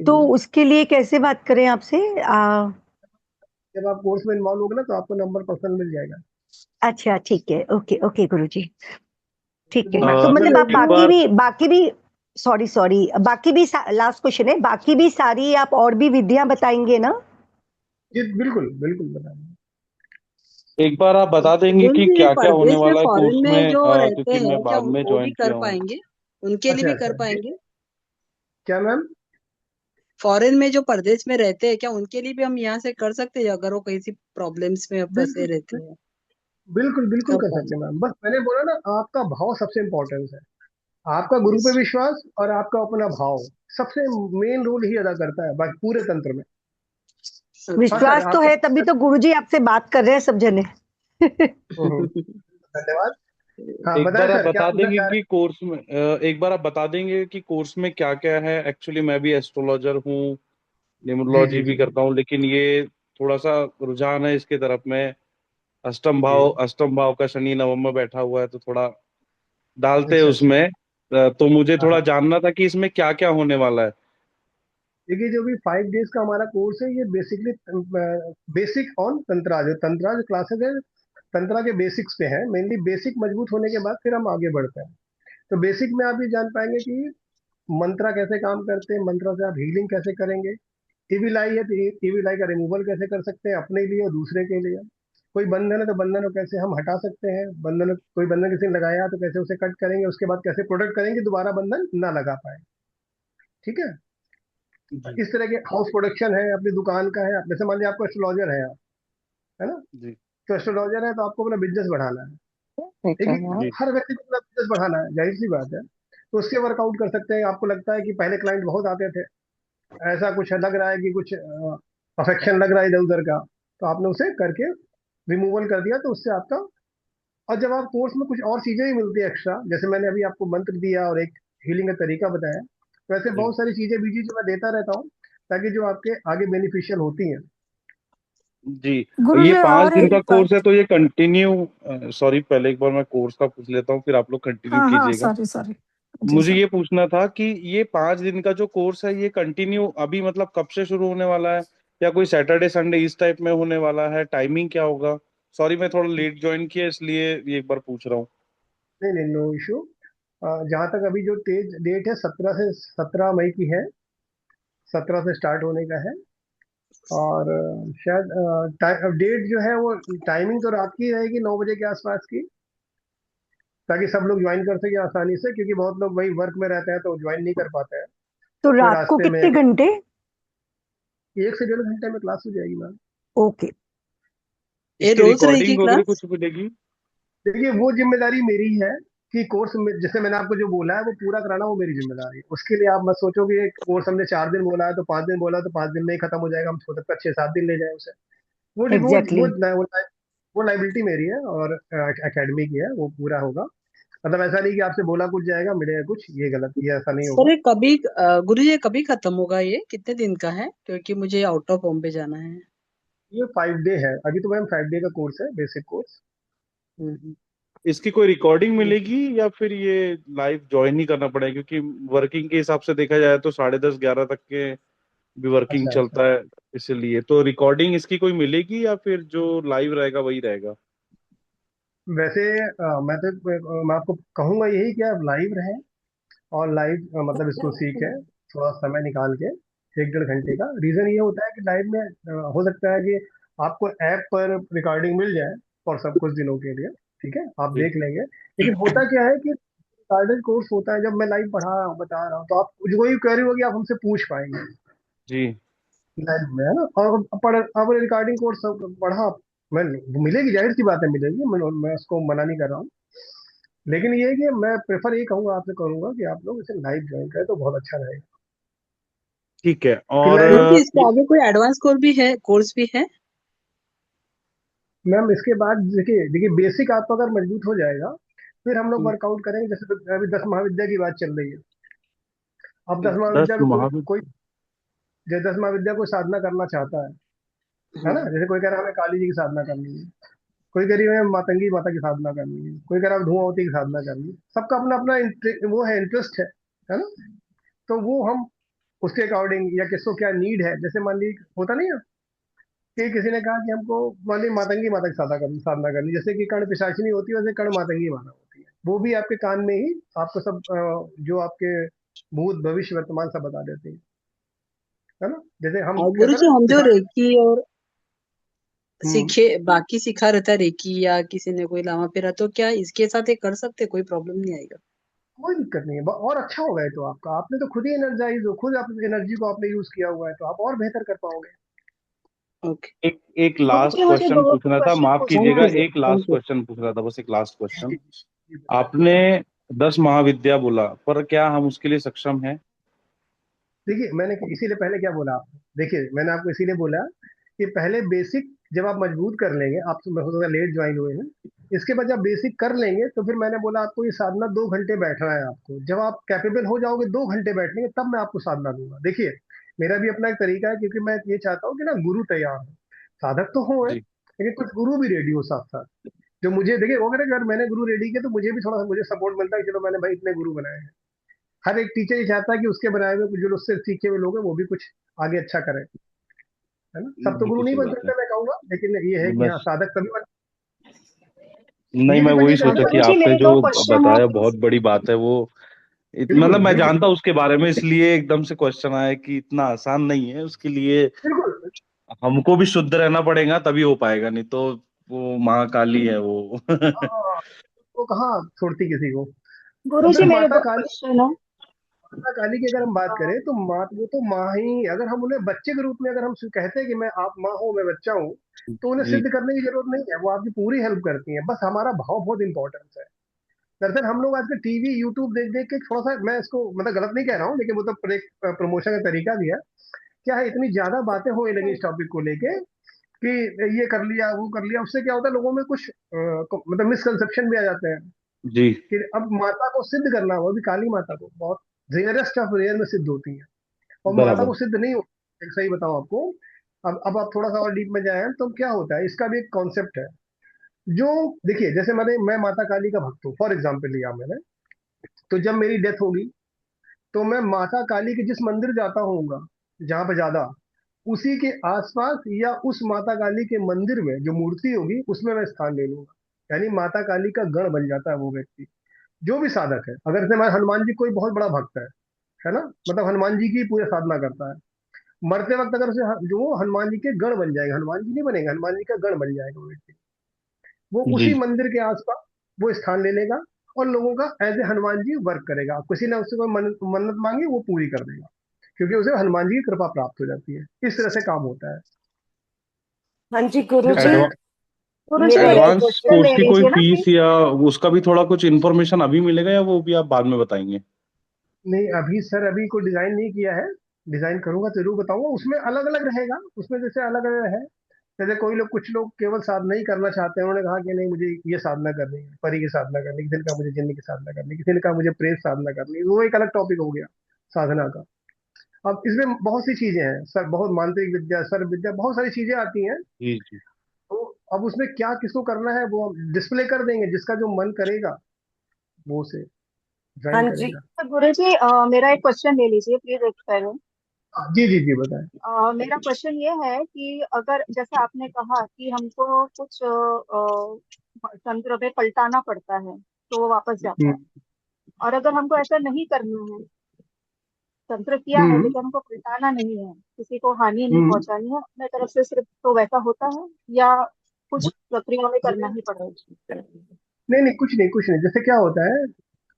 तो उसके लिए कैसे बात करें आपसे? जब आप कोर्स में इन्वॉल्व होगे ना, तो आपको नंबर पर्सनल मिल जाएगा। अच्छा ठीक है, ओके ओके गुरुजी, ठीक है। वो तो मैक्सिमम मतलब आप एक बाकी बार भी बाकी भी सॉरी सॉरी बाकी भी लास्ट क्वेश्चन है, बाकी भी सारी आप और भी विधियां बताएंगे ना? जी बिल्कुल बिल्कुल बताएंगे। एक बार आप बता देंगे कि गुरुजी, क्या क्या होने परदेश में वाला है कोर्स फॉरेन में में, जो रहते क्योंकि मैं हैं क्या बाद में वो भी ज्वाइन कर किया हूँ। पाएंगे? उनके लिए अच्छा भी कर अच्छा जी, पाएंगे? क्या मैम? फॉरेन में जो परदेश में रहते हैं क्या उनके लिए भी हम यहाँ से कर सकते हैं, अगर वो किसी प्रॉब्लम्स में फंसे बिल्कुल रहते हैं? बिल्कुल बिल्कुल कर कर सकते पाएंगे? हैं मैम, बस मैंने बोला ना, आपका भाव सबसे इम्पोर्टेंट है। आपका गुरु पे विश्वास और आपका अपना भाव सबसे मेन रोल ही अदा करता है बाकी पूरे तंत्र में। हाँ सर, विश्वास तो है, तभी आपका तो गुरुजी आपसे बात कर रहे हैं सब जने। धन्यवाद। हाँ एक बताएं बार आप सर, क्या बता पूछना देंगे चाह रहे कि कोर्स में एक बार आप बता देंगे कि कोर्स में क्या क्या है। एक्चुअली मैं भी एस्ट्रोलॉजर हूँ, हैं? जी न्यूमरोलॉजी जी भी जी। करता हूँ, लेकिन ये थोड़ा सा रुझान है इसके तरफ में। जी अष्टम भाव का शनि नवम में बैठा हुआ है, तो थोड़ा डालते हैं अच्छा अच्छा। उसमें। तो मुझे हाँ थोड़ा हाँ। जानना था कि इसमें क्या क्या होने वाला है। देखिए, जो भी 5 डेज का हमारा कोर्स है, ये बेसिकली बेसिक ऑन तंत्रा, जो तंत्रा जो क्लासेस है, तंत्रा के बेसिक्स पे है मेनली। बेसिक मजबूत होने के बाद फिर हम आगे बढ़ते हैं। तो बेसिक में आप ये जान पाएंगे कि मंत्रा कैसे काम करते हैं, मंत्रा से आप हीलिंग कैसे करेंगे, ईविल आई है तो ईविल आई का रिमूवल कैसे कर सकते हैं अपने लिए और दूसरे के लिए। कोई बंधन है तो बंधन को कैसे हम हटा सकते हैं, बंधन कोई बंधन किसी ने लगाया तो कैसे उसे कट करेंगे, उसके बाद कैसे प्रोटेक्ट करेंगे दोबारा बंधन ना लगा पाए। ठीक है। जी इस तरह के हाउस प्रोडक्शन है, अपनी दुकान का है, जैसे मान लिया आपको एस्ट्रोलॉजर है आप, है ना, जी तो एस्ट्रोलॉजर है तो आपको अपना बिजनेस बढ़ाना है। ठीक है देखिए हाँ। जी हर व्यक्ति को अपना बिजनेस बढ़ाना है, जाहिर सी बात है। तो उससे वर्कआउट कर सकते हैं। आपको लगता है कि पहले क्लाइंट बहुत आते थे, ऐसा कुछ लग रहा है कि कुछ अफेक्शन लग रहा है इधर उधर का, तो आपने उसे करके रिमूवल कर दिया, तो उससे आपका। और जब आप कोर्स में कुछ और चीजें भी मिलती है एक्स्ट्रा, जैसे मैंने अभी आपको मंत्र दिया और एक हीलिंग का तरीका बताया, तो ऐसे जी बहुत सारी चीजें बीजी जो मैं देता रहता हूँ, ताकि जो आपके आगे बेनिफिशियल होती हैं। जी। ये गुरुजी 5 दिन एक का कोर्स है, बात। तो ये कंटिन्यू, सॉरी पहले एक बार मैं कोर्स का पूछ लेता हूँ, फिर आप लोग कंटिन्यू हाँ हाँ, कीजिएगा। Sorry sorry. जी मुझे सर। ये पूछना था कि ये 5 दिन का जो कोर्स है, ये कंटिन्यू अभी मतलब कब से शुरू होने वाला है, या कोई सैटरडे संडे इस टाइप में होने वाला है? टाइमिंग क्या होगा? सॉरी मैं थोड़ा लेट ज्वाइन किया, इसलिए ये एक बार पूछ रहा हूँ। नहीं नहीं, नो इशू। जहाँ तक अभी जो तेज डेट है, 17 की है, 17 से स्टार्ट होने का है। और शायद डेट जो है वो, टाइमिंग तो रात की रहेगी 9 बजे के आसपास की, ताकि सब लोग ज्वाइन कर सके आसानी से, क्योंकि बहुत लोग वही वर्क में रहते हैं तो ज्वाइन नहीं कर पाते हैं। तो कोई रात को रास्ते में कितने घंटे? 1 से 1.5 घंटे में क्लास हो जाएगी मैम। ओके। ये इसकी रोज रहेगी रिकॉर्डिंग वगैरह क्लास? कुछ मिलेगी? देखिए, वो जिम्मेदारी मेरी है कि कोर्स में जैसे मैंने आपको जो बोला है वो पूरा कराना, वो मेरी जिम्मेदारी है। उसके लिए आप मत सोचो कि एक कोर्स हमने 4 दिन बोला है तो 5 दिन बोला तो 5 दिन में ही खत्म हो जाएगा, हम हो सकता है 6-7 दिन ले जाए उसे। वो वो एग्जैक्टली वो exactly. वो लाइबिलिटी मेरी है और एकेडमी की है, वो पूरा होगा। मतलब ऐसा नहीं कि आपसे बोला कुछ जाएगा मिलेगा कुछ, ये गलत, ये ऐसा नहीं सर होगा। ये कभी गुरु ये कभी खत्म होगा? ये कितने दिन का है, क्योंकि मुझे आउट ऑफ बॉम्बे जाना है। ये 5 डे है अभी तो मैम, 5 डे का कोर्स है, बेसिक कोर्स। हम्म। इसकी कोई रिकॉर्डिंग मिलेगी, या फिर ये लाइव ज्वाइन ही करना पड़ेगा? क्योंकि वर्किंग के हिसाब से देखा जाए तो 10:30-11 तक के भी वर्किंग अच्छा अच्छा। चलता है, इसलिए तो रिकॉर्डिंग इसकी कोई मिलेगी, या फिर जो लाइव रहेगा वही रहेगा? वैसे मैं आपको कहूंगा यही कि आप लाइव रहें और लाइव मतलब इसको सीखें थोड़ा समय निकाल के। 1 डेढ़ घंटे का। रीजन ये होता है कि लाइव में हो सकता है कि आपको ऐप पर रिकॉर्डिंग मिल जाए फॉर सब कुछ दिनों के लिए, ठीक है, आप जी देख लेंगे। लेकिन होता क्या है कि रिकॉर्डेड कोर्स होता है, जब मैं लाइव पढ़ा रहा हूँ बता रहा हूँ तो आप जो ही क्वेरी होगी आप हमसे पूछ पाएंगे जी लाइव में, है ना। और अब रिकॉर्डिंग कोर्स पढ़ा मैं, मिलेगी, जाहिर सी बात है मिलेगी, मैं उसको मना नहीं कर रहा हूँ। लेकिन ये है कि मैं प्रेफर ये कहूंगा, आपसे करूंगा कि आप लोग इसे लाइव ज्वाइन करें तो बहुत अच्छा रहेगा ठीक है। कि और लाइव। गुरुजी इसके आगे कोई एडवांस कोर्स भी है? मैम इसके बाद देखिए देखिए बेसिक आपका अगर मजबूत हो जाएगा फिर हम लोग वर्कआउट करेंगे। जैसे तो अभी 10 महाविद्या की बात चल रही है। अब 10 महाविद्या 10 में कोई महाविद्या। कोई जैसे 10 महाविद्या कोई साधना करना चाहता है ना। जैसे कोई कह रहा है हमें काली जी की साधना करनी है, कोई कह रही है हमें मातंगी माता की साधना करनी है, कोई कह रहा है धूमावती की साधना करनी है। सबका अपना अपना वो है, इंटरेस्ट है ना। तो वो हम उसके अकॉर्डिंग या किसको क्या नीड है, जैसे मान लीजिए होता नहीं है कि किसी ने कहा कि हमको मान लीजिए मातंगी माता की साधना करनी, जैसे कि कर्ण पिशाचिनी होती है वैसे कर्ण मातंगी माता होती है। वो भी आपके कान में ही आपको सब जो आपके भूत भविष्य वर्तमान सब बता देते हैं, है ना। जैसे हम और कहते हैं गुरुजी ना हम जो पिशाच। रेकी और हम्म। सीखे बाकी सिखा रहता है रेकी, या किसी ने कोई लामा फेरा, तो क्या इसके साथ ये कर सकते, कोई प्रॉब्लम नहीं आएगा? कोई दिक्कत नहीं है, और अच्छा होगा ये तो आपका। आपने तो खुद ही एनर्जाइज हो, खुद अपनी एनर्जी को आपने यूज किया हुआ है तो आप और बेहतर कर पाओगे। ओके। एक एक लास्ट गुरुजी मुझे क्वेश्चन दो पूछना था, क्वेश्चन माफ पूछने कीजिएगा, हैं। एक लास्ट थैंक यू। क्वेश्चन पूछना था, बस एक लास्ट क्वेश्चन। जी जी बताएं। आपने 10 महाविद्या बोला, पर क्या हम उसके लिए सक्षम हैं? देखिए मैंने इसीलिए पहले क्या बोला आपको, देखिए मैंने आपको इसीलिए बोला कि पहले बेसिक जब आप मजबूत कर लेंगे, आप तो हो सकता है लेट ज्वाइन हुए हैं, इसके बाद जब बेसिक कर लेंगे तो फिर मैंने बोला आपको ये साधना 2 घंटे बैठना है आपको। जब आप कैपेबल हो जाओगे 2 घंटे बैठने के, तब मैं आपको साधना दूंगा। देखिए मेरा भी अपना एक तरीका है, क्योंकि मैं ये चाहता हूँ कि ना गुरु तैयार हो, साधक तो हो जी लेकिन कुछ गुरु भी रेडी हो साथ साथ। जो मुझे देखिए वो अगर मैंने गुरु रेडी किया तो मुझे भी थोड़ा सा मुझे सपोर्ट मिलता है कि चलो मैंने भाई इतने गुरु बनाए हैं। हर एक टीचर ये चाहता है कि उसके बनाए हुए जो उससे सीखे हुए लोग हैं वो भी कुछ आगे अच्छा करें, है ना। सब तो गुरु बिल्कुल नहीं सही बन बात है। सकते मैं कहूंगा, लेकिन ये है कि हाँ बस साधक तभी बन। नहीं, ये मैं डिपेंड वही ये करता सोचा है। कि गुरुजी आपने मेरे जो दो क्वेश्चन बताया है। बहुत बड़ी बात है वो। बिल्कुल मतलब मैं बिल्कुल जानता हूँ उसके बारे में, इसलिए एकदम से क्वेश्चन आया कि इतना आसान नहीं है उसके लिए। बिल्कुल। हमको भी शुद्ध रहना पड़ेगा तभी हो पाएगा, नहीं तो वो महाकाली है वो। हाँ, वो कहाँ छोड़ती किसी को। अब गुरुजी देखो मेरे माता दो काली, क्वेश्चन है। माता काली की अगर हम बात करें तो माँ वो तो माँ ही, अगर हम उन्हें बच्चे के रूप में अगर हम कहते हैं कि मैं आप माँ हो मैं बच्चा हूँ, तो उन्हें जी सिद्ध करने की जरूरत नहीं है, वो आपकी पूरी हेल्प करती है। बस हमारा भाव बहुत इंपॉर्टेंट है। दरअसल हम लोग आजकल टीवी यूट्यूब देख देख के थोड़ा सा, मैं इसको मतलब गलत नहीं कह रहा हूँ लेकिन वो तो एक प्रमोशन का तरीका भी है। क्या है, इतनी ज्यादा बातें होने लगी इस टॉपिक को लेके कि ये कर लिया वो कर लिया, उससे क्या होता है लोगों में कुछ मतलब मिसकंसेप्शन भी आ जाते हैं जी कि अब माता को सिद्ध करना, वो भी काली माता को बहुत रेयरेस्ट ऑफ रेयर में सिद्ध होती है, और माता बराबर। को सिद्ध नहीं होती। एक सही बताऊं आपको, अब आप थोड़ा सा और डीप में जाए तो क्या होता है, इसका भी एक कॉन्सेप्ट है। जो देखिए जैसे मैं माता काली का भक्त हूँ फॉर एग्जाम्पल लिया मैंने, तो जब मेरी डेथ होगी तो मैं माता काली के जिस मंदिर जाता होऊंगा, जहां पर ज्यादा, उसी के आसपास या उस माता काली के मंदिर में जो मूर्ति होगी उसमें मैं स्थान ले लूंगा। यानी माता काली का गण बन जाता है वो व्यक्ति, जो भी साधक है। अगर से मैं हनुमान जी कोई बहुत बड़ा भक्त है ना, मतलब हनुमान जी की पूजा साधना करता है, मरते वक्त अगर उसे जो वो हनुमान जी के गण बन जाएगा, हनुमान जी नहीं बनेगा, हनुमान जी का गण बन जाएगा वो व्यक्ति, वो जी उसी मंदिर के आसपास वो स्थान ले लेगा और लोगों का as a Hanuman ji work करेगा। किसी ने उससे कोई मन्नत मांगी वो पूरी कर देगा, क्योंकि उसे हनुमान जी की कृपा प्राप्त हो जाती है। इस तरह से काम होता है। हाँ जी जो गुरुजी, एडवा, गुरुजी मेरा मेरा एक एक एडवांस क्वेश्चन क्वेश्चन कोर्स ले की कोई लीजिए ना फीस प्लीज। या उसका भी थोड़ा कुछ इन्फॉर्मेशन अभी मिलेगा, या वो भी आप बाद में बताएंगे? नहीं अभी सर अभी कोई डिजाइन नहीं किया है, डिजाइन करूंगा तो जरूर बताऊंगा। उसमें अलग अलग रहेगा, उसमें जैसे अलग अलग है। जैसे कोई लोग, कुछ लोग केवल साधना ही करना चाहते हैं, उन्होंने कहा कि नहीं मुझे ये साधना करनी है, परी की साधना करनी है, किसी ने कहा मुझे जिन्न की साधना करनी है, किसी ने कहा मुझे प्रेत साधना करनी है, वो एक अलग टॉपिक हो गया साधना का। अब इसमें बहुत सी चीजें हैं सर, बहुत मांत्रिक विद्या, सर्व विद्या, बहुत सारी चीजें आती हैं। जी जी तो अब उसमें क्या किसको करना है वो डिस्प्ले कर देंगे, जिसका जो मन करेगा वो से हाँ ज्वाइन जी। करेगा। तो गुरुजी मेरा एक क्वेश्चन ले लीजिए प्लीज एक सेकंड। जी जी जी बताएं। मेरा क्वेश्चन ये है कि अगर जैसे आपने कहा कि हमको कुछ तंत्र पे पलटाना पड़ता है तो वो वापस जाता है, हम्म, और अगर हमको ऐसा नहीं करना है तंत्र किया है हम्म लेकिन हमको पलटाना नहीं है, किसी को हानि नहीं हम्म पहुंचानी है अपने तरफ से सिर्फ, तो वैसा होता है या कुछ प्रक्रिया में करना ही पड़ेगा? नहीं नहीं, कुछ नहीं कुछ नहीं। जैसे क्या होता है,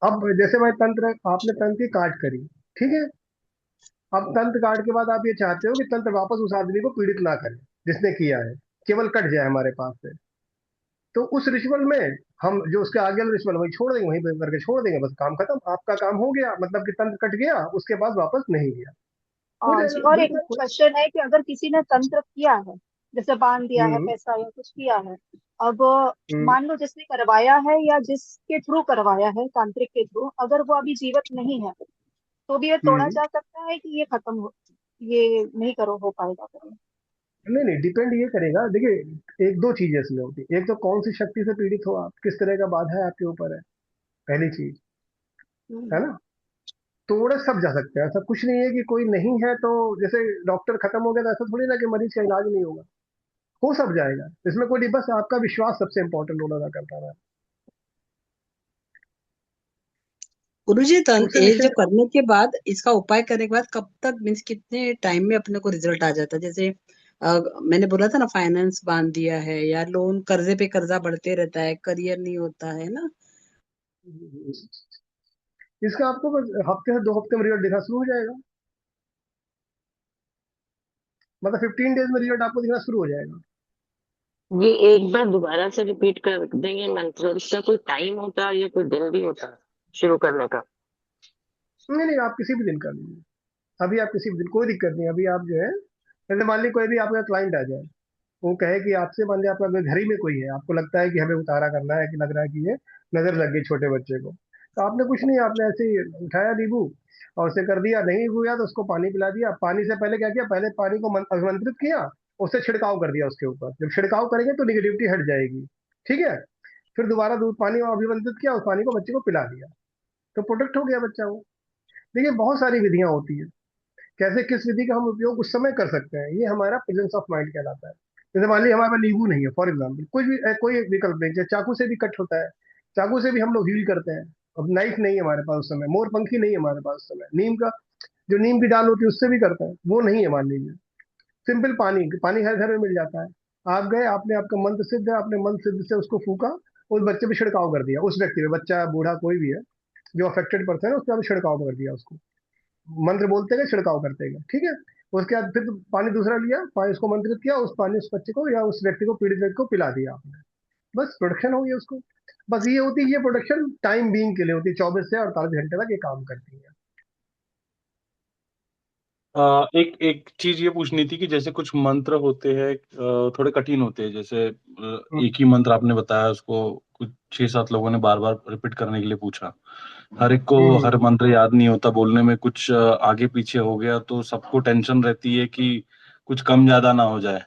अब जैसे मैं तंत्र, आपने तंत्र की काट करी, ठीक है। अब तंत्र काट के बाद आप ये चाहते हो कि तंत्र वापस उस आदमी को पीड़ित ना करे जिसने किया है, केवल कट जाए हमारे पास से। तो उस रिचुअल में हम जो उसके आगे वाला रिचुअल वही छोड़ देंगे, वहीं पे करके छोड़ देंगे, बस काम खत्म, आपका काम हो गया, मतलब कि तंत्र कट गया, उसके बाद वापस नहीं गया, हो जी, जाएगा और एक बिल्कुल क्वेश्चन है कि अगर किसी ने तंत्र किया है, जैसे बांध दिया है हम्म पैसा या कुछ किया है, अब हम्म मान लो जिसने करवाया है या जिसके थ्रू करवाया है तांत्रिक के थ्रू, अगर वो अभी जीवित नहीं है तो भी ये तोड़ा हम्म। जा सकता है कि ये खत्म हो, ये नहीं करो हो पाएगा करो? नहीं नहीं, डिपेंड ये करेगा, देखिए एक दो चीजें इसमें होती है। एक तो कौन सी शक्ति से पीड़ित हो आप, किस तरह का बाधा है आपके ऊपर है, पहली चीज, है ना। तोड़े सब जा सकते हैं, ऐसा कुछ नहीं है कि कोई नहीं है तो जैसे डॉक्टर खत्म हो गया तो ऐसा थोड़ी ना कि मरीज का इलाज नहीं होगा, हो सब जाएगा। इसमें कोई नहीं, बस आपका विश्वास सबसे इंपॉर्टेंट रोल अदा करता है। गुरुजी उसे ये जो निश्चय। करने के बाद, इसका उपाय करने के बाद कब तक, मीन्स कितने टाइम में अपने को रिजल्ट आ जाता है? जैसे मैंने बोला था ना, फाइनेंस बांध दिया है या लोन, कर्जे पे कर्जा बढ़ते रहता है, करियर नहीं होता है ना। इसका आपको बस हफ्ते से 2 हफ्ते में रिजल्ट दिखना शुरू हो जाएगा, मतलब 15 डेज में रिजल्ट आपको दिखना शुरू हो जाएगा। ये एक बार दोबारा से रिपीट कर देंगे मंत्र? इसका कोई टाइम होता है या कोई दिन भी होता है शुरू करने का? नहीं नहीं, आप किसी भी दिन कर लीजिए, अभी आप किसी भी दिन, कोई दिक्कत नहीं। अभी आप जो है, जैसे मान ली कोई भी आपका क्लाइंट आ जाए, वो कहे कि आपसे, मान लिया आपका अगर घर ही में कोई है, आपको लगता है कि हमें उतारा करना है, कि लग रहा है कि ये नजर लग गई छोटे बच्चे को, तो आपने कुछ नहीं, आपने ऐसे ही उठाया नींबू और उसे कर दिया, नहीं हुआ तो उसको पानी पिला दिया। पानी से पहले क्या किया, पहले पानी को अभिमंत्रित किया, उससे छिड़काव कर दिया उसके ऊपर। जब छिड़काव करेंगे तो निगेटिविटी हट जाएगी, ठीक है। फिर दोबारा दूध पानी और अभिमंत्रित किया, उस पानी को बच्चे को पिला दिया, तो प्रोटेक्ट हो गया बच्चा वो। देखिए बहुत सारी विधियां होती है, कैसे किस विधि का हम उपयोग उस समय कर सकते हैं, ये हमारा प्रेजेंस ऑफ माइंड कहलाता है। जैसे मान लीजिए हमारे पास नींबू नहीं है फॉर एग्जाम्पल, कुछ भी कोई विकल्प नहीं, जैसे चाकू से भी कट होता है, चाकू से भी हम लोग हील करते हैं। अब नाइफ नहीं है हमारे पास उस समय, मोर पंखी नहीं है हमारे पास उस समय, नीम का जो नीम की डाल होती है उससे भी करते हैं, वो नहीं है मान लीजिए। सिंपल पानी, पानी हर घर में मिल जाता है। आप गए, आपने, आपका मंत्र सिद्ध है, आपने मंत्र सिद्ध से उसको फूका, उस बच्चे पे छिड़काव कर दिया, उस व्यक्ति पे, बच्चा बूढ़ा कोई भी है जो अफेक्टेड पर्सन है, उसके बाद छिड़काव कर दिया उसको, मंत्र बोलते गए, छिड़काव करते गए, ठीक है। उसके बाद फिर पानी दूसरा लिया, पानी उसको मंत्रित किया, उस पानी उस बच्चे को या उस व्यक्ति को, पीड़ित व्यक्ति को पिला दिया आपने, बस प्रोडक्शन हो गया उसको। बस ये होती है, ये प्रोडक्शन टाइम बीइंग के लिए होती है, 24 से 48 घंटे तक ये काम करती है। एक एक चीज ये पूछनी थी कि जैसे कुछ मंत्र होते हैं थोड़े कठिन होते हैं, जैसे एक ही मंत्र आपने बताया, उसको कुछ 6-7 लोगों ने बार बार रिपीट करने के लिए पूछा, हर एक को हर मंत्र याद नहीं होता, बोलने में कुछ आगे पीछे हो गया तो सबको टेंशन रहती है कि कुछ कम ज्यादा ना हो जाए।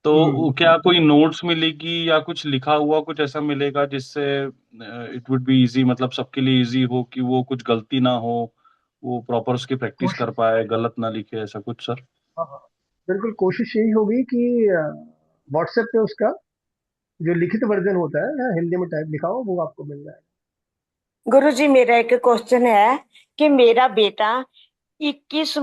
तो क्या कोई नोट्स मिलेगी या कुछ लिखा हुआ कुछ ऐसा मिलेगा जिससे इट वुड बी इजी, मतलब सबके लिए इजी हो, कि वो कुछ गलती ना हो, वो प्रॉपर उसकी प्रैक्टिस कर पाए, गलत ना लिखे, ऐसा कुछ सर? हाँ हाँ, बिल्कुल कोशिश यही होगी कि व्हाट्सएप पे उसका जो लिखित वर्जन होता है या हिंदी में टाइप लिखा हो वो आपको मिल जाएगा। गुरुजी मेरा एक क्वेश्चन है कि मेरा बेटा 22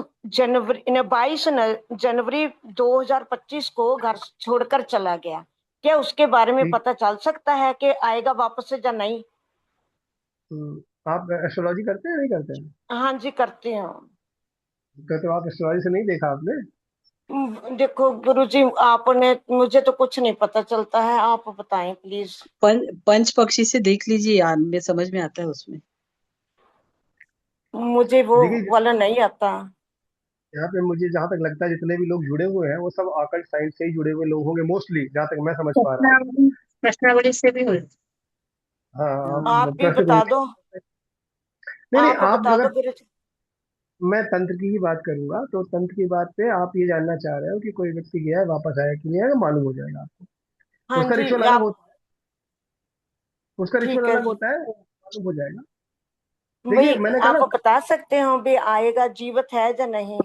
जनवरी 2025 को घर छोड़कर चला गया, क्या उसके बारे में पता चल सकता है कि आएगा वापस से या नहीं? आप एस्ट्रोलॉजी करते हैं नहीं करते हैं? हाँ जी करती हूँ। तो आप एस्ट्रोलॉजी से नहीं देखा आपने? देखो गुरुजी, आपने, मुझे तो कुछ नहीं पता चलता है, आप बताएं प्लीज। पंच पक्षी से देख लीजिए यार, में समझ में आता है उसमें। मुझे वो देखिए वाला नहीं आता। यहाँ पे मुझे जहां तक लगता है जितने भी लोग जुड़े हुए हैं वो सब ऑकल्ट साइंस से ही जुड़े हुए लोग होंगे मोस्टली, जहां तक मैं समझ पा रहा हूँ। प्रश्नावली से भी हुई। हाँ आप आप भी बता दो, नहीं नहीं, आप आप बता दो अगर, गुरुजी। मैं तंत्र की ही बात करूंगा तो तंत्र की बात पे आप ये जानना चाह रहे हो कि कोई व्यक्ति गया है वापस आया कि नहीं आया, मालूम हो जाएगा आपको। हाँ उसका जी रिचुअल अलग आप, होता है, उसका रिचुअल ठीक है अलग जी। होता है, वो मालूम हो जाएगा। भाई देखिए मैंने कहा आप ना, बता सकते हो भी आएगा, जीवित है या नहीं?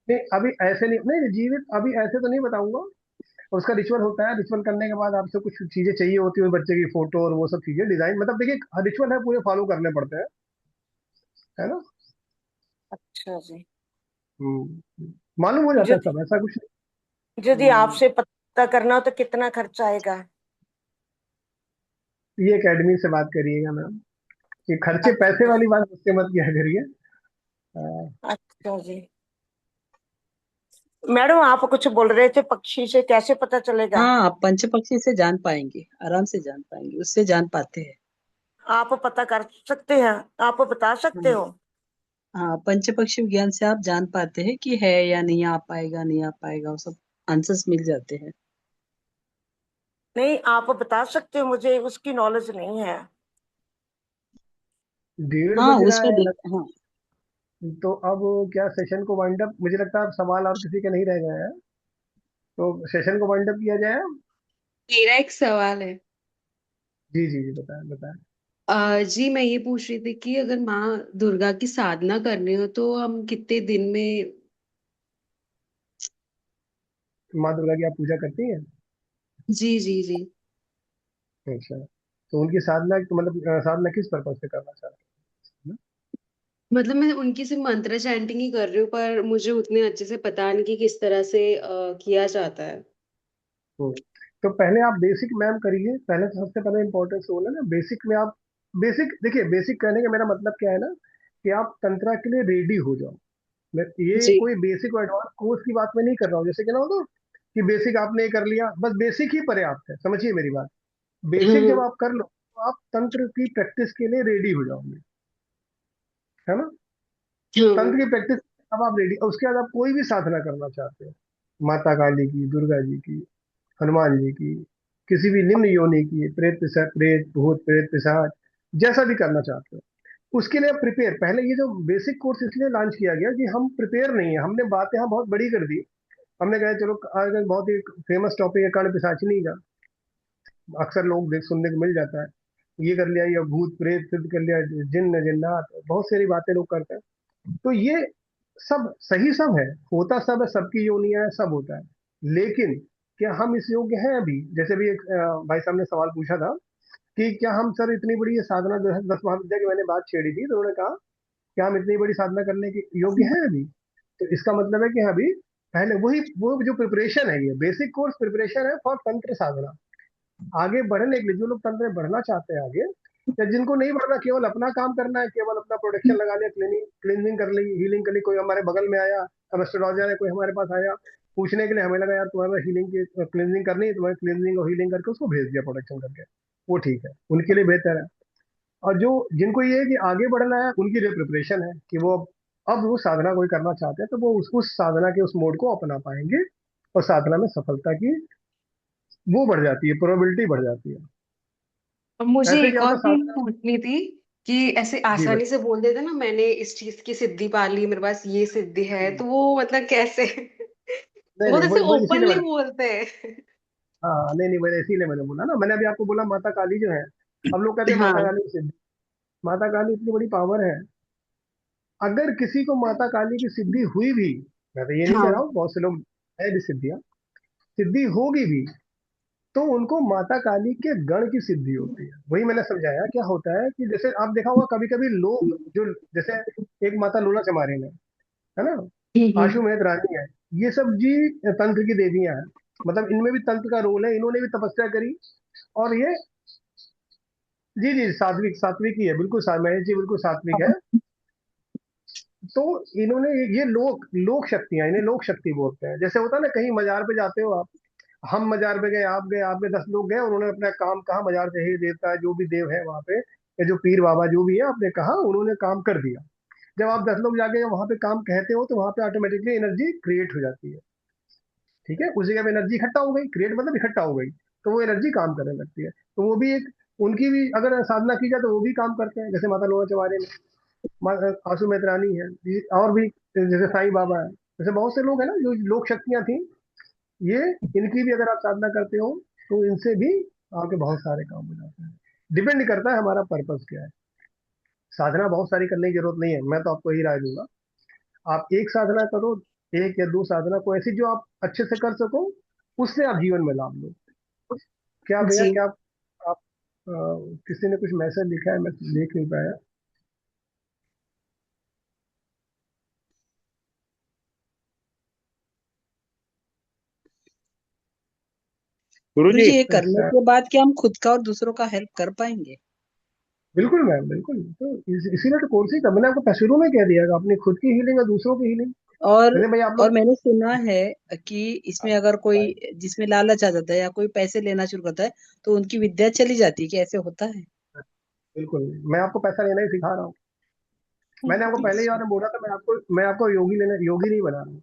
नहीं अभी ऐसे नहीं, नहीं जीवित अभी ऐसे तो नहीं बताऊंगा। उसका रिचुअल होता है, रिचुअल करने के बाद आपसे कुछ चीजें चाहिए होती है, बच्चे की फोटो और वो सब चीजें, डिजाइन, मतलब देखिए रिचुअल है, पूरे फॉलो करने पड़ते हैं, है ना। अच्छा जी। मालूम हो जाता है यदि सब, ऐसा कुछ यदि नहीं। आपसे पता करना हो तो कितना खर्च आएगा? ये एकेडमी से बात करिएगा मैम, ये खर्चे पैसे अच्छा वाली बात मुझसे मत किया करिए। अच्छा जी। मैडम आप कुछ बोल रहे थे, पक्षी से कैसे पता चलेगा? हाँ, आप पंच पक्षी से जान पाएंगे, आराम से जान पाएंगे, उससे जान पाते हैं। आप पता कर सकते हैं? आप बता सकते हो? हाँ, पंच पक्षी विज्ञान से आप जान पाते हैं कि है या नहीं आ पाएगा, नहीं आ पाएगा, वो सब आंसर्स मिल जाते हैं। नहीं, आप बता सकते हो, मुझे उसकी नॉलेज नहीं है। 1:30 हाँ, बज रहा उसका है देख, हाँ तो अब क्या सेशन को वाइंड अप, मुझे लगता है अब सवाल और किसी के नहीं रह गए हैं, तो सेशन को वाइंड अप किया जाए। मेरा एक सवाल है। जी जी जी, बताएं बताएं। जी मैं ये पूछ रही थी कि अगर माँ दुर्गा की साधना करनी हो तो हम कितने दिन में। माँ दुर्गा की आप पूजा करती हैं? जी जी जी। अच्छा, तो उनकी साधना तो मतलब साधना किस पर्पज से करना चाहते हैं? मतलब मैं उनकी सिर्फ मंत्र चैंटिंग ही कर रही हूँ, पर मुझे उतने अच्छे से पता नहीं कि किस तरह से किया जाता है। हम्म, तो पहले आप बेसिक मैम करिए, पहले तो सबसे पहले इम्पोर्टेंस वो है ना बेसिक में आप। बेसिक देखिए, बेसिक कहने का मेरा मतलब क्या है ना, कि आप तंत्रा के लिए रेडी हो जाओ। मैं ये जी। कोई बेसिक और एडवांस कोर्स की बात में नहीं कर रहा हूँ, जैसे कि ना हो तो कि बेसिक आपने ये कर लिया, बस बेसिक ही पर्याप्त है, समझिए मेरी बात। बेसिक जब हम्म आप कर लो तो आप तंत्र की प्रैक्टिस के लिए रेडी हो जाओगे, है ना। तंत्र हम्म की प्रैक्टिस, अब आप रेडी, उसके बाद आप कोई भी साधना करना चाहते हो, माता काली की, दुर्गा जी की, हनुमान जी की, किसी भी निम्न योनि की, प्रेत भूत प्रेत पिशाच, जैसा भी करना चाहते हो उसके लिए प्रिपेयर। पहले ये जो बेसिक कोर्स इसलिए लॉन्च किया गया कि हम प्रिपेयर नहीं है, हमने बात यहाँ बहुत बड़ी कर दी। हमने कहा चलो आज बहुत ही फेमस टॉपिक है कर्ण पिशाचिनी का, अक्सर लोग सुनने को मिल जाता है, ये कर लिया, या भूत प्रेत सिद्ध कर लिया, जिन्न जिन्नात, बहुत सारी बातें लोग करते हैं। तो ये सब सही सब है, होता सब है, सबकी योनियां है, सब होता है। लेकिन क्या हम इस योग्य हैं अभी? जैसे भी एक भाई साहब ने सवाल पूछा था कि क्या हम सर इतनी बड़ी ये साधना जो है 10 महाविद्या की मैंने बात छेड़ी थी, तो उन्होंने कहा क्या हम इतनी बड़ी साधना करने के योग्य हैं अभी? तो इसका मतलब है कि अभी पहले वही वो जो प्रिपरेशन है, ये बेसिक कोर्स प्रिपरेशन है फॉर तंत्र साधना। आगे बढ़ने के लिए जो लोग तंत्र में बढ़ना चाहते हैं आगे, या जिनको नहीं बढ़ना, केवल अपना काम करना है, केवल अपना प्रोटेक्शन लगा लिया, क्लीनिंग क्लींजिंग कर ली, हीलिंग कर ली, कोई हमारे बगल में आया, अब एस्ट्रोलॉजर है कोई हमारे पास आया पूछने के लिए, हमें लगा यार तुम्हारे हीलिंग की क्लींजिंग करनी है, तुम्हारी क्लींजिंग और हीलिंग करके उसको भेज दिया प्रोटेक्शन करके, वो ठीक है, उनके लिए बेहतर है। और जो जिनको ये है कि आगे बढ़ना है, उनके लिए प्रिपरेशन है कि वो अब वो साधना कोई करना चाहते हैं तो वो उस साधना के उस मोड को अपना पाएंगे, और साधना में सफलता की वो बढ़ जाती है, प्रोबेबिलिटी बढ़ जाती है। और मुझे ऐसे एक क्या और होता है चीज साधना। पूछनी थी कि ऐसे जी आसानी बता। से बोल देते ना, मैंने इस चीज की सिद्धि पा ली, मेरे पास ये सिद्धि है, तो वो मतलब कैसे? नहीं वो नहीं, जैसे वो इसीलिए ओपनली मैंने, बोलते हैं। हाँ नहीं नहीं, मैंने इसीलिए मैंने बोला ना, मैंने अभी आपको बोला माता काली जो है, अब लोग कहते हैं माता हाँ। काली की सिद्धि। माता काली इतनी बड़ी पावर है, अगर किसी को माता काली की सिद्धि हुई भी, मैं तो ये नहीं कह हाँ। रहा हूँ, बहुत से लोग है भी सिद्धियां, सिद्धि होगी भी, तो उनको माता काली के गण की सिद्धि होती है। वही मैंने समझाया क्या होता है कि जैसे आप देखा होगा कभी कभी लोग जो, जैसे एक माता लूना चमारिन है ना, हम्म। आशु मेहत रानी है, ये सब जी तंत्र की देवियां हैं, मतलब इनमें भी तंत्र का रोल है, इन्होंने भी तपस्या करी। और ये, जी जी, सात्विक सात्विक ही है, बिल्कुल महेश जी बिल्कुल सात्विक है। तो इन्होंने ये लोक शक्तियां, इन्हें लोक शक्ति बोलते हैं। जैसे होता है ना, कहीं मजार पे जाते हो आप, हम मजार पे गए, आप गए, आप गए, 10 लोग गए, उन्होंने अपना काम कहा मजार से, हे देवता जो भी देव है वहां पे, या जो पीर बाबा जो भी है, आपने कहा, उन्होंने काम कर दिया। जब आप 10 लोग जाके वहां पे काम कहते हो तो वहां पे ऑटोमेटिकली एनर्जी क्रिएट हो जाती है। ठीक है, उस जगह पे एनर्जी इकट्ठा हो गई, क्रिएट मतलब इकट्ठा हो गई, तो वो एनर्जी काम करने लगती है। तो वो भी एक, उनकी भी अगर साधना की जाए तो वो भी काम करते हैं, जैसे माता लोहा चवारे में आंसू मेहतरानी है, और भी जैसे साईं बाबा है, जैसे बहुत से लोग हैं ना जो लोक शक्तियां थी, ये इनकी भी अगर आप साधना करते हो तो इनसे भी आपके बहुत सारे काम हो जाते हैं। डिपेंड करता है हमारा पर्पस क्या है। साधना बहुत सारी करने की जरूरत नहीं है, मैं तो आपको यही राय दूंगा, आप एक साधना करो, एक या दो साधना को ऐसी जो आप अच्छे से कर सको, उससे आप जीवन में लाभ लो। क्या भैया, जी। क्या आप किसी ने कुछ मैसेज लिखा है, मैं देख नहीं पाया। गुरुजी गुरुजी ये करने के बाद क्या हम खुद का और दूसरों का हेल्प कर पाएंगे? बिल्कुल मैम, बिल्कुल। तो इसीलिए तो कोर्स ही था। मैंने आपको शुरू में कह दिया कि अपनी खुद की हीलिंग और दूसरों की हीलिंग। और जैसे भाई आप और लोग, मैंने सुना है कि इसमें अगर कोई जिसमें लालच आ जाता है या कोई पैसे लेना शुरू करता है तो उनकी विद्या चली जाती है, क्या ऐसे होता है? बिल्कुल मैं आपको पैसा लेना ही सिखा रहा हूँ। मैंने आपको पहले ही बार में बोला था, मैं आपको योगी नहीं बना रहा हूँ।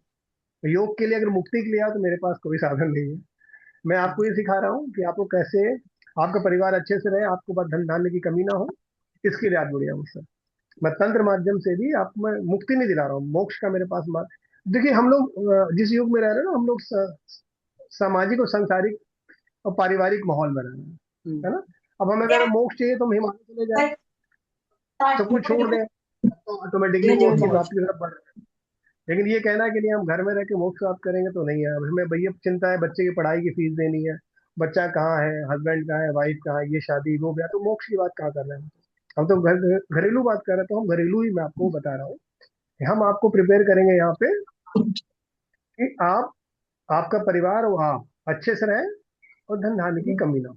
योग के लिए अगर मुक्ति के लिए आओ तो मेरे पास कोई साधन नहीं है। मैं आपको ये सिखा रहा हूँ कि आपको कैसे आपका परिवार अच्छे से रहे, आपको बस धन धान्य की कमी ना हो, इसके लिए आप जुड़े हैं मुझसे। मैं तंत्र माध्यम से भी आपको मैं मुक्ति नहीं दिला रहा हूँ, मोक्ष का मेरे पास मार्ग। देखिए हम लोग जिस युग में रह रहे हैं ना, हम लोग सामाजिक और सांसारिक और पारिवारिक माहौल में रह रहे हैं, है ना। अब हमें अगर मोक्ष चाहिए तो हम हिमालय चले जाए, सब कुछ छोड़ दें, तो ऑटोमेटिकली वो उसकी प्राप्ति की तरफ बढ़ रहे हैं। लेकिन ये कहना है कि नहीं हम घर में रह के मोक्ष प्राप्त करेंगे, तो नहीं है। अब हमें भैया चिंता है, बच्चे की पढ़ाई की फीस देनी है, बच्चा कहाँ है, हस्बैंड कहाँ है, वाइफ कहाँ है, ये शादी वो ब्याह, तो मोक्ष की बात कहाँ कर रहे हैं हम तो घरेलू बात कर रहे हैं। तो हम घरेलू ही मैं आपको बता रहा हूँ कि हम आपको प्रिपेयर करेंगे यहाँ पे कि आप, आपका परिवार और आप अच्छे से रहें और धन धान्य की कमी ना हो।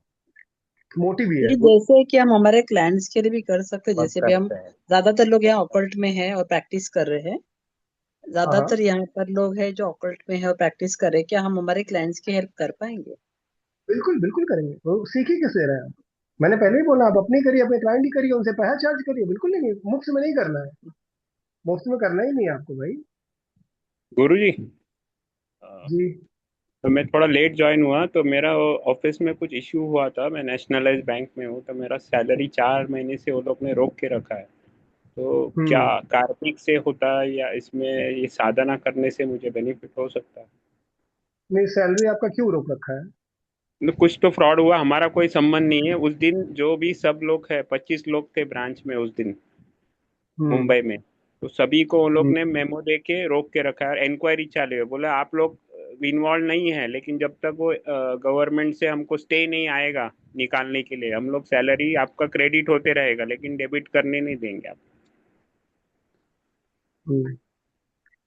मोटिव भी है। ये जैसे कि हम हमारे क्लाइंट्स के लिए भी कर सकते हैं, जैसे भी हम ज्यादातर लोग यहाँ ऑकल्ट में हैं और प्रैक्टिस कर रहे हैं, हाँ ज्यादातर यहाँ पर लोग हैं जो ऑकल्ट में है और प्रैक्टिस कर रहे हैं, क्या हम हमारे क्लाइंट्स की हेल्प कर पाएंगे? बिल्कुल बिल्कुल करेंगे। वो सीख ही किस दे रहे हैं आप? मैंने पहले ही बोला, आप अपनी करिए, अपने क्लाइंट की करिए, उनसे पैसा चार्ज करिए। बिल्कुल नहीं, मुफ्त में नहीं करना है, मुफ्त में करना ही नहीं है आपको भाई। गुरुजी, जी तो मैं थोड़ा लेट ज्वाइन हुआ, तो मेरा ऑफिस में कुछ इश्यू हुआ था। मैं नेशनलाइज बैंक में हूँ, तो मेरा सैलरी 4 महीने से वो लोग ने रोक के रखा है। तो क्या कार्तिक से होता है या इसमें ये साधना करने से मुझे बेनिफिट हो सकता है? नहीं, सैलरी आपका क्यों रोक रखा है? तो कुछ तो फ्रॉड हुआ, हमारा कोई संबंध नहीं है। उस दिन जो भी सब लोग है, 25 लोग थे ब्रांच में उस दिन मुंबई में, तो सभी को उन लोग ने मेमो दे के रोक के रखा है। इंक्वायरी चालू है, बोला आप लोग इन्वॉल्व नहीं है, लेकिन जब तक वो गवर्नमेंट से हमको स्टे नहीं आएगा निकालने के लिए, हम लोग सैलरी आपका क्रेडिट होते रहेगा, लेकिन डेबिट करने नहीं देंगे आप।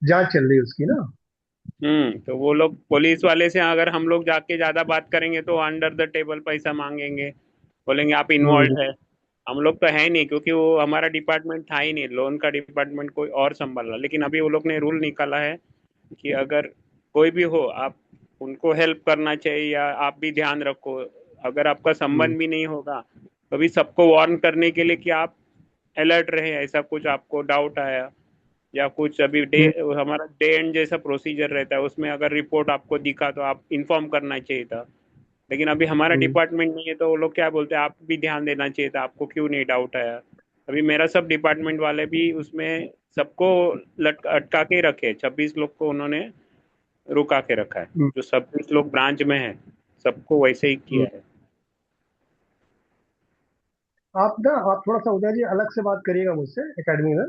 जांच चल रही है उसकी ना। तो वो लोग पुलिस वाले से अगर हम लोग जाके ज्यादा बात करेंगे तो अंडर द टेबल पैसा मांगेंगे, बोलेंगे आप इन्वॉल्व है। हम लोग तो है नहीं, क्योंकि वो हमारा डिपार्टमेंट था ही नहीं, लोन का डिपार्टमेंट कोई और संभाला। लेकिन अभी वो लोग ने रूल निकाला है कि अगर कोई भी हो, आप उनको हेल्प करना चाहिए, या आप भी ध्यान रखो। अगर आपका संबंध भी नहीं होगा तो भी सबको वार्न करने के लिए कि आप अलर्ट रहे, ऐसा कुछ आपको डाउट आया या कुछ अभी हमारा डे एंड जैसा प्रोसीजर रहता है, उसमें अगर रिपोर्ट आपको दिखा तो आप इन्फॉर्म करना चाहिए था। लेकिन अभी हमारा डिपार्टमेंट नहीं है, तो वो लोग क्या बोलते हैं, आप भी ध्यान देना चाहिए था, आपको क्यों नहीं डाउट आया। अभी मेरा सब डिपार्टमेंट वाले भी उसमें सबको अटका के रखे, 26 लोग को उन्होंने रुका के रखा है। जो 26 लोग ब्रांच में है, सबको वैसे ही किया है। आप थोड़ा सा उदय जी अलग से बात करिएगा मुझसे एकेडमी में,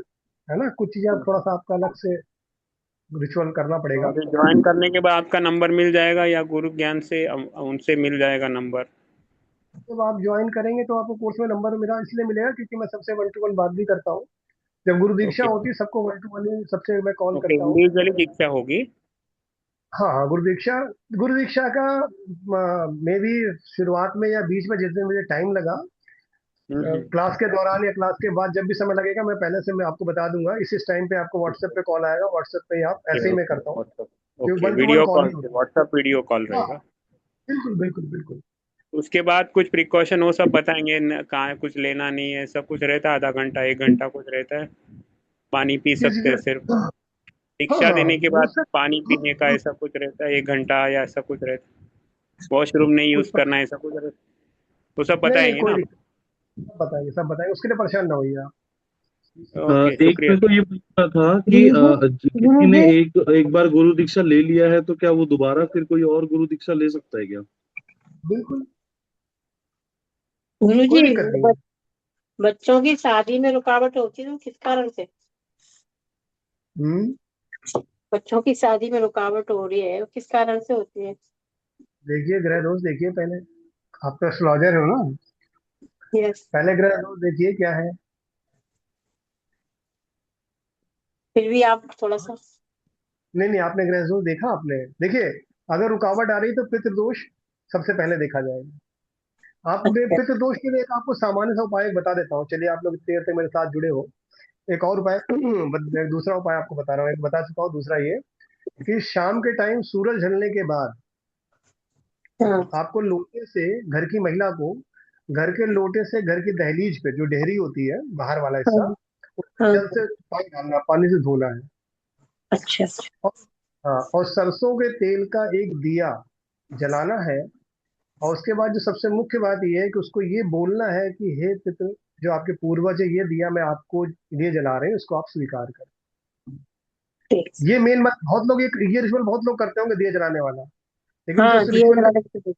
है ना। कुछ चीजें आप थोड़ा सा आपका अलग से रिचुअल करना पड़ेगा। ज्वाइन करने के बाद आपका नंबर मिल जाएगा या गुरु ज्ञान से उनसे मिल जाएगा नंबर? जब आप ज्वाइन करेंगे तो आपको कोर्स में नंबर मेरा इसलिए मिलेगा क्योंकि मैं सबसे 1-to-1 बात भी करता हूँ। जब गुरु दीक्षा होती है सबको 1-to-1 सबसे मैं कॉल करता हूँ। इंडिविजुअली दीक्षा होगी? हाँ हाँ, गुरु दीक्षा का मे बी शुरुआत में या बीच में, जिस दिन मुझे टाइम लगा, क्लास के दौरान या क्लास के बाद, जब भी समय लगेगा मैं पहले से मैं आपको बता दूंगा। इस टाइम पे आपको व्हाट्सएप पे कॉल आएगा, व्हाट्सएप पे आप ऐसे ही मैं करता हूँ। Video call, WhatsApp video call रहेगा। बिल्कुल बिल्कुल बिल्कुल। उसके बाद कुछ प्रिकॉशन वो सब बताएंगे, कहाँ कुछ लेना नहीं है, सब कुछ रहता है। आधा घंटा 1 घंटा कुछ रहता है, पानी पी सकते हैं सिर्फ। दीक्षा देने के बाद पानी पीने का ऐसा कुछ रहता है, 1 घंटा या ऐसा कुछ रहता है। वॉशरूम नहीं यूज करना है, ऐसा कुछ रहता है, वो सब बताएंगे ना? सब बताएंगे, उसके लिए परेशान ना होइए आप। एक मेरे को ये पूछना था कि किसी ने एक बार गुरु दीक्षा ले लिया है तो क्या वो दोबारा फिर कोई और गुरु दीक्षा ले सकता है क्या? बिल्कुल। गुरुजी, बच्चों की शादी में रुकावट होती है तो किस कारण से? बच्चों की शादी में रुकावट हो रही है, वो किस कारण से होती है? देखिए ग्रह दोष देखिए पहले, आप तो एस्ट्रोलॉजर हो ना। यस। पहले ग्रह दोष देखिए क्या है। फिर भी आप थोड़ा सा। नहीं, आपने ग्रह दोष देखा आपने? देखिए, अगर रुकावट आ रही तो पितृदोष सबसे पहले देखा जाएगा। आप अच्छा पितृदोष के लिए एक आपको सामान्य सा उपाय बता देता हूँ। चलिए, आप लोग इतनी देर से मेरे साथ जुड़े हो, एक और उपाय दूसरा उपाय आपको बता रहा हूँ। एक बता चुका हूँ, दूसरा ये कि शाम के टाइम सूरज ढलने के बाद हाँ आपको लोटे से, घर की महिला को घर के लोटे से घर की दहलीज पे जो डेहरी होती है, बाहर वाला हिस्सा, हाँ उसमें हाँ जल से पानी डालना, पानी से धोना है। अच्छा और हाँ, और सरसों के तेल का एक दिया जलाना है। और उसके बाद जो सबसे मुख्य बात ये है कि उसको ये बोलना है कि हे पितृ, जो आपके पूर्वज है, ये दिया मैं आपको लिए जला रहे हैं, उसको आप स्वीकार करें। ठीक ये मेन बात। बहुत लोग ये रिचुअल बहुत लोग करते होंगे, दिया जलाने वाला, लेकिन जो हाँ उस दिए रिचुअल जलाने की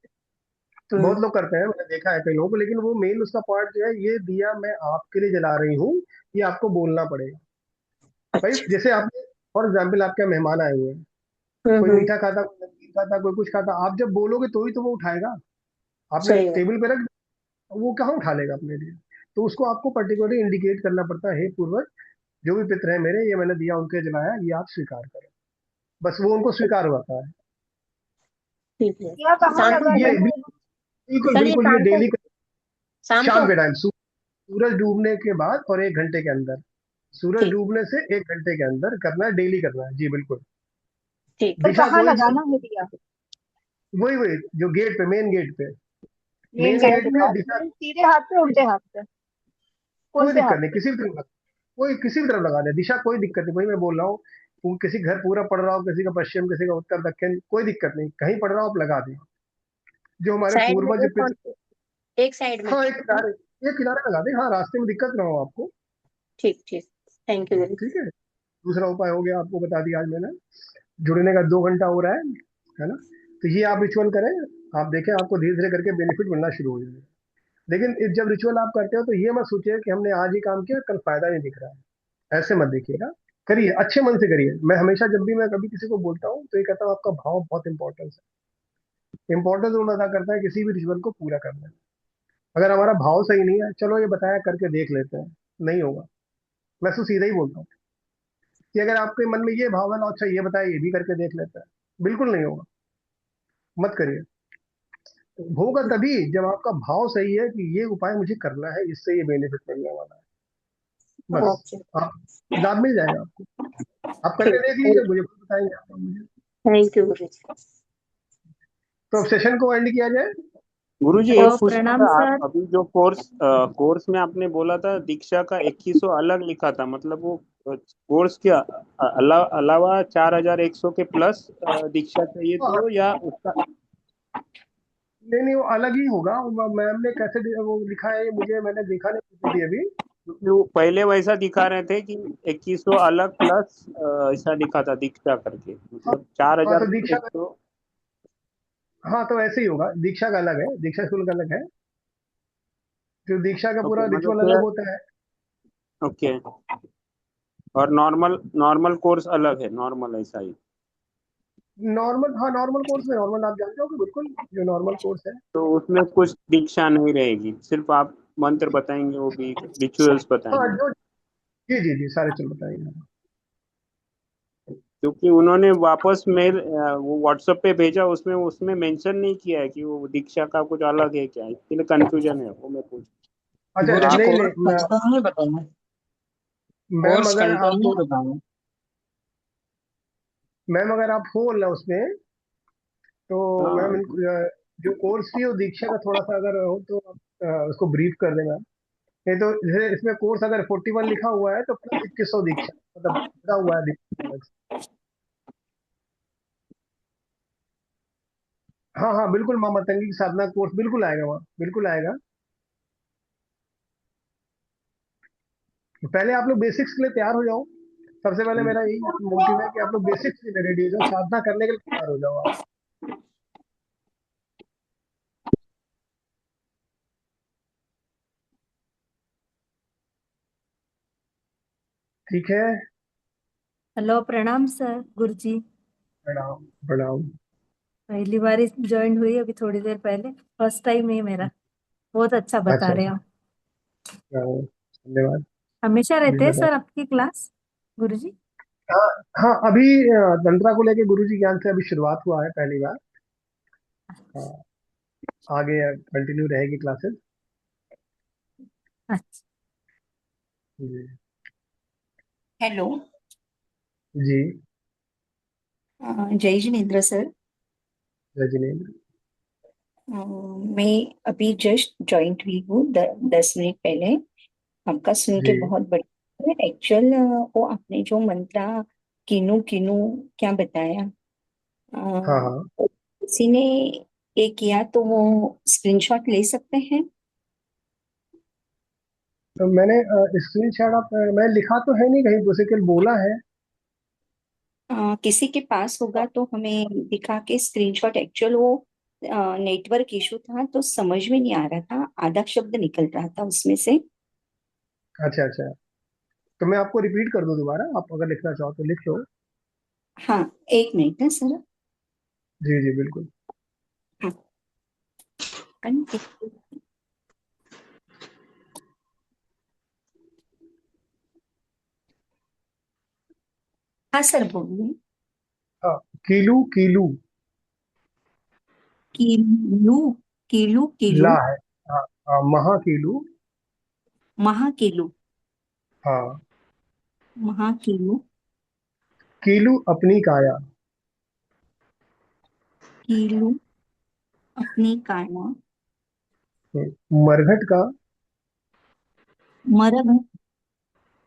तो बहुत लोग करते हैं, मैंने देखा है कई लोगों को, लेकिन वो मेन उसका पार्ट जो है, ये दिया मैं आपके लिए जला रही हूँ, ये आपको बोलना पड़ेगा। भाई अच्छा जैसे आपने, फॉर एग्जाम्पल, आपके यहाँ मेहमान आए हुए हैं, कोई हम्म। मीठा खाता, कोई नमकीन खाता, कोई कुछ खाता, आप जब बोलोगे तो ही तो वो उठाएगा। आपने सही बात टेबल पे रख दिया, वो कहाँ उठा लेगा अपने लिए? तो उसको आपको पर्टिकुलरली इंडिकेट करना पड़ता है, हे पूर्वज, जो भी पितर है मेरे, ये मैंने दिया उनके जलाया, ये आप स्वीकार करें। बस वो उनको स्वीकार होता है। ठीक है या कहाँ शाम तो लगा ये देना है? बिल्कुल सर ये बिल्कुल ये शाम को डेली, शाम शाम को के टाइम, सूरज डूबने के बाद और 1 घंटे के अंदर, सूरज ठीक डूबने से 1 घंटे के अंदर करना है, डेली करना है जी, बिल्कुल। ठीक पर दिशा कहाँ कोई सी, लगाना है दिया? वही वही जो गेट पे, मेन गेट पे, मेन मेन गेट गेट के में पास दिशा, में, सीधे हाथ पे उल्टे हाथ पे? कौन कोई से हाथ दिक्कत नहीं, पे? किसी भी तरफ, कोई किसी भी तरफ लगा दे, दिशा कोई दिक्कत नहीं। वही मैं बोल रहा हूँ, किसी घर पूरा पड़ रहा हो, किसी का पश्चिम, किसी का उत्तर दक्षिण, कोई दिक्कत नहीं, कहीं पड़ रहा हो आप लगा दें। जो हमारे साइड में पूर्वज एक पितर, एक साइड में हाँ, एक किनारे लगा दें, हाँ, रास्ते में दिक्कत ना हो आपको। ठीक ठीक थैंक यू वेरी ठीक है, दूसरा उपाय हो गया, आपको बता दिया आज मैंने। जुड़ने का 2 घंटा हो रहा है ना? तो ये आप रिचुअल करें, आप देखें आपको धीरे धीरे करके बेनिफिट मिलना शुरू हो जाएगा। लेकिन जब रिचुअल आप करते हो तो ये मत सोचिए कि हमने आज ही काम किया, कल फायदा नहीं दिख रहा है, ऐसे मत देखिएगा। करिए, अच्छे मन से करिए। मैं हमेशा जब भी मैं कभी किसी को बोलता हूँ तो ये कहता हूँ, आपका भाव बहुत इंपॉर्टेंस है, इंपॉर्टेंस रोल अदा करता है किसी भी रिचुअल को पूरा करने में। अगर हमारा भाव सही नहीं है, चलो ये बताया करके देख लेते हैं, नहीं होगा। मैं तो सीधा ही बोलता हूँ कि अगर आपके मन में ये भाव है ना, अच्छा ये बताया, ये भी करके देख लेते हैं, बिल्कुल नहीं होगा, मत करिए। होगा तभी जब आपका भाव सही है कि ये उपाय मुझे करना है, इससे ये बेनिफिट मिलने वाला है, बस। ओके आप, लाभ मिल जाएगा आपको। आप करके ठीक देख लीजिए, मुझे खुद बताएंगे आप मुझे। थैंक यू गुरु जी तो अब सेशन को एंड किया जाए। गुरुजी एक हेलो पूछना प्रणाम था, आप सर अभी जो कोर्स में आपने बोला था दीक्षा का 2100 अलग लिखा था, मतलब वो कोर्स के अलावा 4100 के प्लस दीक्षा चाहिए हाँ, तो, या उसका? नहीं नहीं, वो अलग ही होगा। मैम ने कैसे वो लिखा है, ये मुझे, मैंने देखा नहीं पीपीटी अभी। क्योंकि वो पहले वैसा दिखा रहे थे कि 2100 अलग प्लस ऐसा लिखा था दीक्षा करके, हाँ, मतलब चार हाँ हजार तो दीक्षा एक का, सौ हाँ तो ऐसे ही होगा, दीक्षा का अलग है, दीक्षा शुल्क अलग है, जो दीक्षा का पूरा ओके, मतलब रिचुअल अलग फिर होता है। ओके। और नॉर्मल नॉर्मल कोर्स अलग है, नॉर्मल ऐसा ही? नॉर्मल, हाँ, नॉर्मल कोर्स में नॉर्मल आप जानते हो कि बिल्कुल, जो नॉर्मल कोर्स है। तो उसमें कुछ दीक्षा नहीं रहेगी, सिर्फ आप मंत्र बताएंगे, वो भी रिचुअल्स हाँ, बताएंगे? जो, जी जी जी, सारे चल बताएंगे। क्योंकि उन्होंने वापस मेल वो व्हाट्सएप पे भेजा, उसमें उसमें मेंशन नहीं किया है कि वो दीक्षा का कुछ अलग है क्या, इसके लिए कंफ्यूजन है, वो मैं पूछ। अच्छा, गुरु जी नहीं कोर्स नहीं, कंफर्म नहीं बताऊंगा, मैम कोर्स अगर कंफर्म आप, नहीं बताऊंगा। मैम अगर आप हो ना उसमें, तो मैम हाँ जो कोर्स फी है वो दीक्षा का थोड़ा सा अगर हो तो आप उसको ब्रीफ कर देना। नहीं तो जैसे इसमें कोर्स अगर 41 लिखा हुआ है तो प्लस 2100 दीक्षा, मतलब लगा हुआ है दीक्षा अलग से। हाँ हाँ बिल्कुल, माँ मतंगी की साधना कोर्स बिल्कुल आएगा वहाँ, बिल्कुल आएगा। तो पहले आप लोग बेसिक्स के लिए तैयार हो जाओ। सबसे पहले मेरा यही मोटिव है कि आप लोग बेसिक्स के लिए रेडी हो जाओ, साधना करने के लिए तैयार हो जाओ आप। ठीक है, हेलो प्रणाम सर गुरुजी। प्रणाम प्रणाम। पहली बार ज्वाइन हुई अभी थोड़ी देर पहले, फर्स्ट टाइम है मेरा। बहुत अच्छा बता अच्छा, रहे हो। धन्यवाद। हमेशा जी रहते हैं बताइए। सर आपकी क्लास गुरुजी? हाँ हाँ, अभी तंत्रा को लेके गुरु जी ज्ञान से अभी शुरुआत हुआ है पहली बार। हाँ, आगे कंटिन्यू रहेगी क्लासेस। अच्छा। जी। हेलो। जी। जय जिनेन्द्र सर। रजनीन्द्र। मैं अभी जस्ट ज्वाइंट हुई हूँ 10 मिनट पहले। आपका सुन के जी। बहुत बढ़िया। एक्चुअल वो आपने जो मंत्रा किनु किनु क्या बताया, हाँ हाँ, किसी ने ये किया तो वो स्क्रीनशॉट ले सकते हैं? तो मैंने स्क्रीन शॉट आप मैं लिखा तो है नहीं कहीं, बस केवल बोला है। किसी के पास होगा तो हमें दिखा के स्क्रीनशॉट। एक्चुअल वो नेटवर्क इशू था तो समझ में नहीं आ रहा था, आधा शब्द निकल रहा था उसमें से। अच्छा अच्छा, तो मैं आपको रिपीट कर दूं दोबारा, आप अगर लिखना चाहो तो लिख लो। हाँ, एक मिनट ना सर। जी जी बिल्कुल। हाँ, हाँ सर बोलिए। हाँ, कीलू कीलू। किलू किलू किलू। ला है। हाँ हाँ, महा कीलू। महाकिलू। हाँ। महाकिलू। कीलू अपनी काया। किलू अपनी काया। मरघट का। मरघट।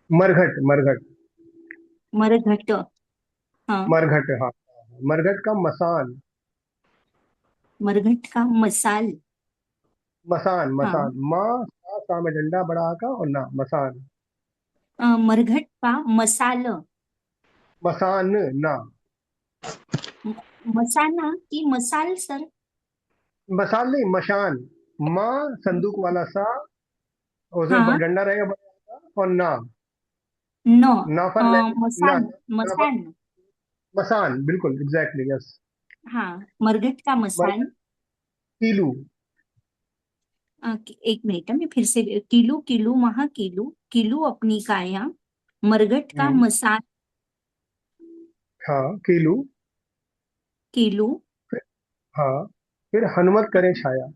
मरघट मरघट। मरघट। हाँ। मरघट हाँ। मरघट का मसान। मरघट का मसाल। मसान हाँ। मसान, माँ सा में डंडा बड़ा का और ना मसान। मरघट का मसाल। मसान ना। म- मसाला की मसाल सर? मसाल नहीं, मशान। माँ संदूक वाला सा, उसमें हाँ। डंडा रहेगा बड़ा का और ना। नो। ना फॉर लैंड। ना मसान। ना फॉर मसान। मसान, बिल्कुल एग्जैक्टली यस। हाँ, मरघट का मसान। मरघट कीलू। एक मिनट मैं फिर से। किलू किलू महाकिलू। किलू अपनी काया। मरघट का हम्म, मसान। हाँ कीलू। किलू। हाँ, फिर हनुमत करें छाया।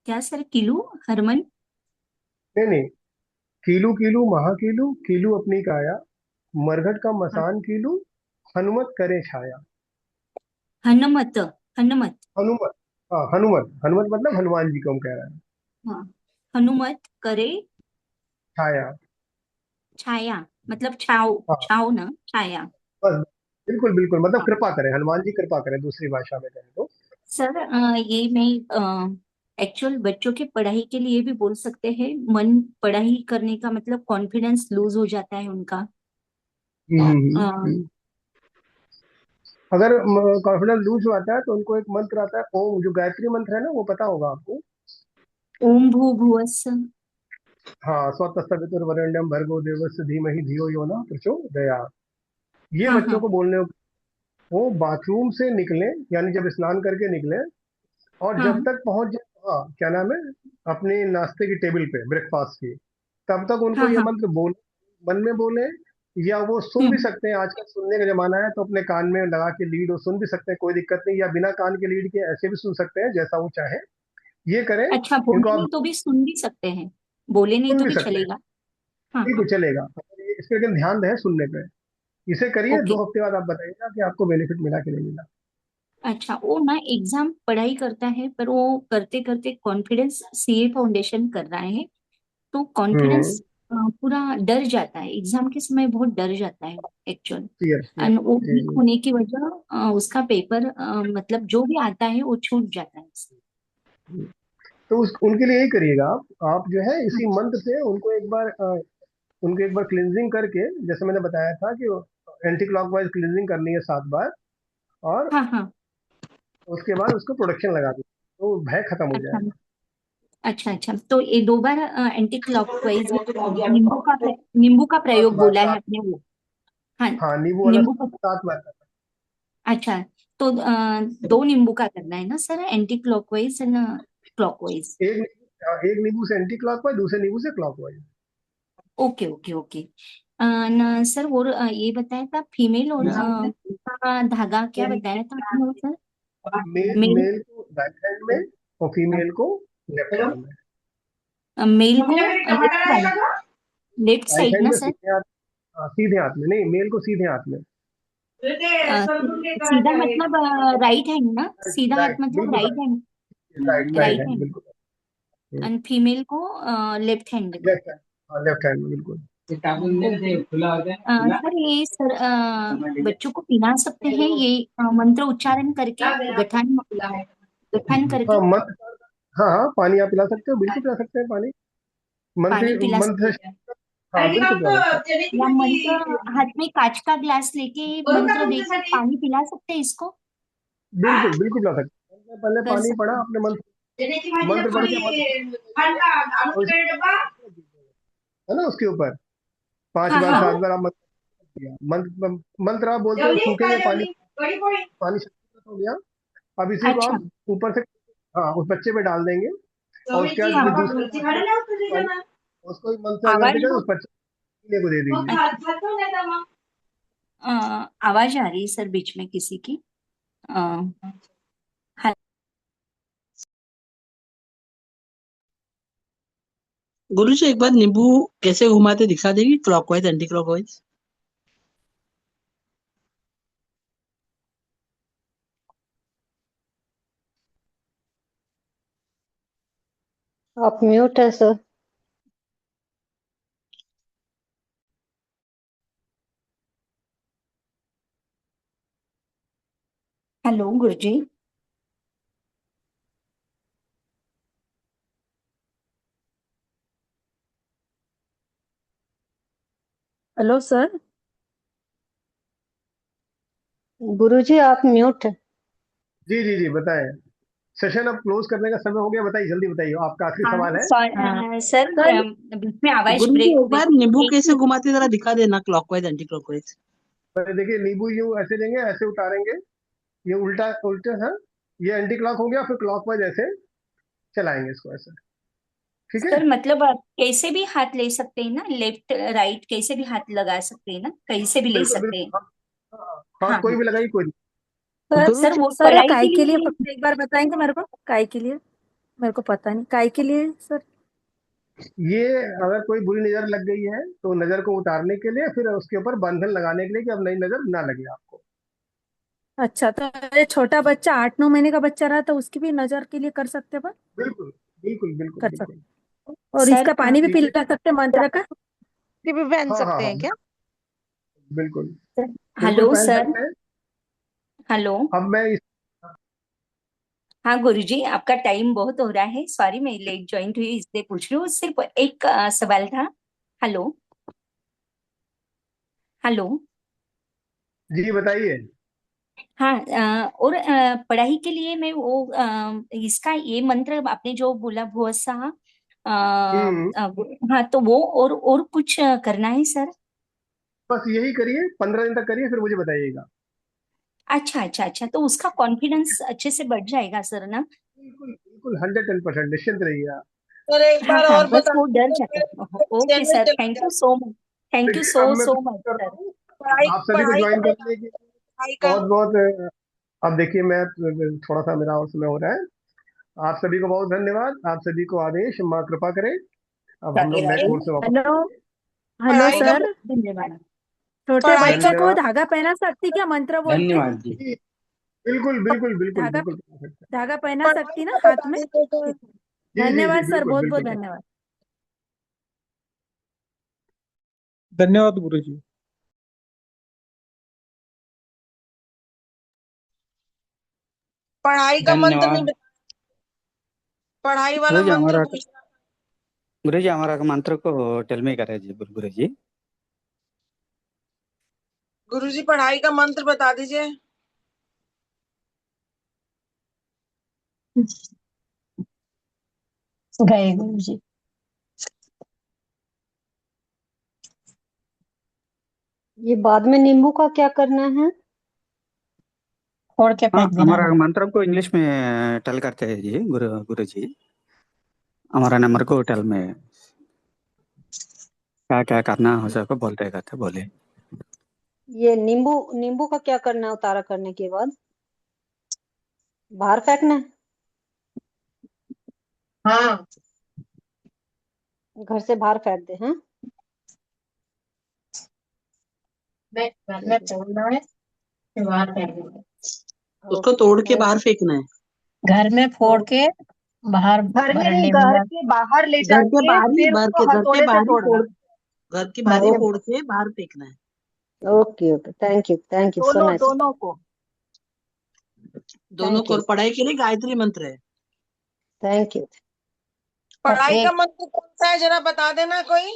क्या सर? किलू हरमन। नहीं नहीं, कीलू कीलू महाकीलू, कीलू अपनी काया, मरघट का हाँ, मसान कीलू, हनुमत करे छाया। हनुमत। हनुमत। हनुमत। हाँ हनुमत, हनुमत मतलब हनुमान जी को हम कह रहे हैं। हाँ, हनुमत करे छाया। छाया। मतलब छाव हाँ छाव ना, छाया। बस, बिल्कुल बिल्कुल, मतलब हाँ। कृपा करें, हनुमान जी कृपा करें दूसरी भाषा में कहें तो। सर ये मैं एक्चुअल बच्चों की पढ़ाई के लिए भी बोल सकते हैं। मन पढ़ाई करने का मतलब कॉन्फिडेंस लूज हो जाता है उनका। अ, हम्म। अगर कॉन्फिडेंस लूज होता है तो उनको एक मंत्र आता है ओम, जो गायत्री मंत्र है ना, वो पता होगा आपको। ओम भू भुवस्सुः। हाँ, स्वतस्तवितुर्वरेण्यम भर्गो देवस्य धीमहि धियो यो न प्रचोदयात्। ये हाँ बच्चों हाँ को बोलने। वो बाथरूम से निकले, यानी जब स्नान करके निकले, और हाँ जब तक पहुंच जाए, हाँ क्या नाम है, अपने नाश्ते की टेबल पे, ब्रेकफास्ट की, तब तक उनको हाँ ये हाँ। मंत्र बोल, मन में बोले, या वो सुन भी हम्म। सकते हैं। आजकल सुनने का जमाना है तो अपने कान में लगा के लीड और सुन भी सकते हैं, कोई दिक्कत नहीं, या बिना कान के लीड के ऐसे भी सुन सकते हैं, जैसा वो चाहे ये करें। अच्छा, बोले इनको आप नहीं तो भी सुन भी सकते हैं? बोले नहीं सुन तो भी भी सकते हैं, चलेगा? हाँ ठीक है हाँ। चलेगा। इस पे लेकिन ध्यान रहे सुनने पे। इसे करिए, ओके। 2 हफ्ते बाद आप बताइएगा कि आपको बेनिफिट मिला कि नहीं मिला। अच्छा, वो ना एग्जाम पढ़ाई करता है पर वो करते करते कॉन्फिडेंस सीए फाउंडेशन कर रहा है तो हम्म। कॉन्फिडेंस पूरा डर जाता है। एग्जाम के समय बहुत डर जाता है एक्चुअल। Yes yes. एंड वो जी वीक जी। होने की वजह उसका पेपर मतलब जो भी आता है वो छूट जाता है। तो उनके लिए यही करिएगा आप जो है हाँ इसी मंत्र से उनको एक बार उनको एक बार क्लिनजिंग करके, जैसे मैंने बताया था कि एंटी क्लॉकवाइज क्लिनजिंग करनी है 7 बार, और हाँ हाँ। उसके बाद उसको प्रोडक्शन लगा दो, तो भय खत्म हो अच्छा जाएगा। अच्छा अच्छा, तो ये 2 बार एंटी क्लॉकवाइज नींबू का सात प्रयोग बार बोला है सात आपने वो? हाँ। हाँ, नींबू वाला नींबू का। 7 बार। अच्छा, तो 2 नींबू का करना है ना sir, anti clockwise and clockwise? एक नींबू से एंटी क्लॉकवाइज, दूसरे नींबू से क्लॉकवाइज। Okay okay okay. न सर, वो ये बताया था फीमेल और का धागा क्या बताया था आपने सर? मेल मेल मेल को राइट हैंड में और फीमेल को लेफ्ट हैंड में। मेल को लेफ्ट राइट साइड हैंड ना में सर? सीधे हाथ में नहीं, मेल को सीधे हाथ में। सीधा मतलब राइट हैंड ना? सीधा हाथ राइट, मतलब बिल्कुल right hand, right right hand hand. बिल्कुल। एंड फीमेल को लेफ्ट हैंड में। लेफ्ट हैंड, लेफ्ट हैंड में बिल्कुल। सर ये सर बच्चों को पिला सकते हैं ये मंत्र उच्चारण करके, गठन करके? हाँ हाँ हाँ, पानी आप पिला सकते हो, बिल्कुल पिला सकते हैं पानी। पानी पिला मंत्र सकते हैं हाँ बिल्कुल पिला सकते हैं। या मंत्र हाथ में कांच का ग्लास लेके मंत्र देके पानी पिला सकते हैं इसको? बिल्कुल बिल्कुल पिला सकते हैं। पहले कर पानी सकते पढ़ा हैं। आपने, मंत्र पढ़ के है ना, उसके ऊपर 5 हाँ बार हाँ 7 बार आप मंत्र दिया। मंत्र आप बोलते हो सूखेंगे पानी, पानी हो गया। अब इसी को अच्छा आप ऊपर से हाँ उस बच्चे पे डाल देंगे और उसके बाद हाँ। फिर दूसरे पानी उसको मंत्र आवाज करके उस बच्चे को दे दीजिए। आवाज आ रही है सर बीच में किसी की। गुरुजी एक बार नींबू कैसे घुमाते दिखा देगी, क्लॉकवाइज एंटी क्लॉकवाइज? आप म्यूट है सर। हेलो गुरुजी। Hello sir. गुरुजी आप म्यूट है। जी जी जी बताएं। सेशन अब क्लोज करने का समय हो गया, बताइए जल्दी बताइए, आपका आखिरी सवाल है। हाँ सर सर बीच में आवाज गुरुजी ब्रेक एक हो गई बार थी। नींबू एक कैसे मिनट। घुमाते जरा दिखा देना, क्लॉकवाइज एंटी क्लॉकवाइज। पहले देखिए, नींबू यूं ऐसे लेंगे, ऐसे उतारेंगे, ये उल्टा उल्टे है, ये एंटी क्लॉक हो गया, फिर क्लॉकवाइज ऐसे चलाएंगे इसको ऐसे। ठीक है, सर मतलब आप कैसे भी हाथ ले सकते हैं ना, लेफ्ट राइट कैसे भी हाथ लगा सकते हैं ना, कहीं से भी ले बिल्कुल सकते हैं। बिल्कुल। हाँ हाँ कोई हाँ। भी लगाइए, कोई नहीं। सर गुरुजी वो सर पढ़ाई काय के के लिए लिए। फक्त एक बार बताएंगे मेरे को, काय के लिए? मेरे को पता नहीं काय के लिए सर। ये अगर कोई बुरी नजर लग गई है तो नजर को उतारने के लिए, फिर उसके ऊपर बंधन लगाने के लिए कि अब नई नजर ना लगे आपको। अच्छा, तो ये छोटा बच्चा 8-9 महीने का बच्चा रहा तो उसकी भी नजर के लिए कर सकते हैं? बिल्कुल बिल्कुल बिल्कुल कर बिल्कुल। सकते। और सर इसका पानी भी ठीक है। पिला सकते हैं मंत्र का? ये भी पहन हाँ हाँ सकते हाँ हैं क्या? बिल्कुल बिल्कुल हेलो पहन सर। सकते हैं। हेलो। अब मैं इस हाँ गुरुजी आपका टाइम बहुत हो रहा है, सॉरी मैं लेट ज्वाइन हुई इसलिए पूछ रही हूँ। सिर्फ एक सवाल था। हेलो। हेलो। जी बताइए। हाँ और पढ़ाई के लिए मैं वो इसका ये मंत्र आपने जो बोला भुआ सा हम्म, हाँ तो वो और कुछ करना है सर? बस यही करिए, 15 दिन तक करिए, फिर मुझे बताइएगा। अच्छा अच्छा अच्छा, तो उसका कॉन्फिडेंस अच्छे से बढ़ जाएगा सर ना? बिल्कुल बिल्कुल 110% निश्चिंत रहिए आप। सर एक हाँ बार हाँ और बस बता वो डर दीजिए, जाता है। ओके चैनल सर, चला थैंक यू जाए। So much. थैंक यू देखिए अब सो मैं सो फिर मच करता सर। हूँ, पढ़ाई आप सभी को पढ़ाई का ज्वाइन करने के लिए पढ़ाई का बहुत बहुत अब देखिए मैं थोड़ा सा मेरा और समय हो रहा है। आप सभी को बहुत धन्यवाद, आप सभी को आदेश, माँ कृपा करे। अब हम लोग नेक्स्ट मोड से वापस। हेलो। हेलो पढ़ाई का सर। धन्यवाद। छोटे पढ़ाई का बच्चे को धन्यवाद धागा पहना सकती क्या मंत्र बोल के? धन्यवाद जी। जी, बिल्कुल बिल्कुल बिल्कुल धागा बिल्कुल। धागा पहना पढ़ाई सकती ना का हाथ बता में? दीजिए तो। ठीक। जी जी जी धन्यवाद सर, बिल्कुल बहुत बहुत बिल्कुल। धन्यवाद। धन्यवाद गुरुजी। पढ़ाई का मंत्र नहीं धन्यवाद पढ़ाई वाला गुरुजी। मंत्र हमारा पूछना। गुरुजी हमारा मंत्र को टेल मी करे जी गुरुजी। गुरुजी पढ़ाई का मंत्र बता दीजिए। गए गुरुजी। ये बाद में नींबू का क्या करना है? छोड़ के हाँ फेंक देना हमारा है। मंत्र को इंग्लिश में टेल करते हैं जी गुरुजी। हमारा नंबर को टेल में क्या क्या करना हो सको बोलते करते बोले। ये नींबू नींबू का क्या करना है उतारा करने के बाद? बाहर फेंकना है? हाँ, घर से बाहर फेंक दे, हाँ? मैं घर में तोड़ना है फिर बाहर फेंक देना है। उसको ओके, तोड़ के थैंक बाहर फेंकना है। घर में फोड़ के बाहर घर में नहीं, बरामदे में घर या के बाहर ले घर के जाके बाहर ही फिर उसको घर के हथौड़े से बाहर ही तोड़ना। घर के हाँ, बाहर ही वो फोड़ के बाहर फेंकना है। Okay okay, thank you so दोनों नाइस। दोनों को। दोनों थैंक को। यू और पढ़ाई के लिए गायत्री मंत्र है। Thank you. पढ़ाई का एक मंत्र कौन सा है जरा बता देना कोई।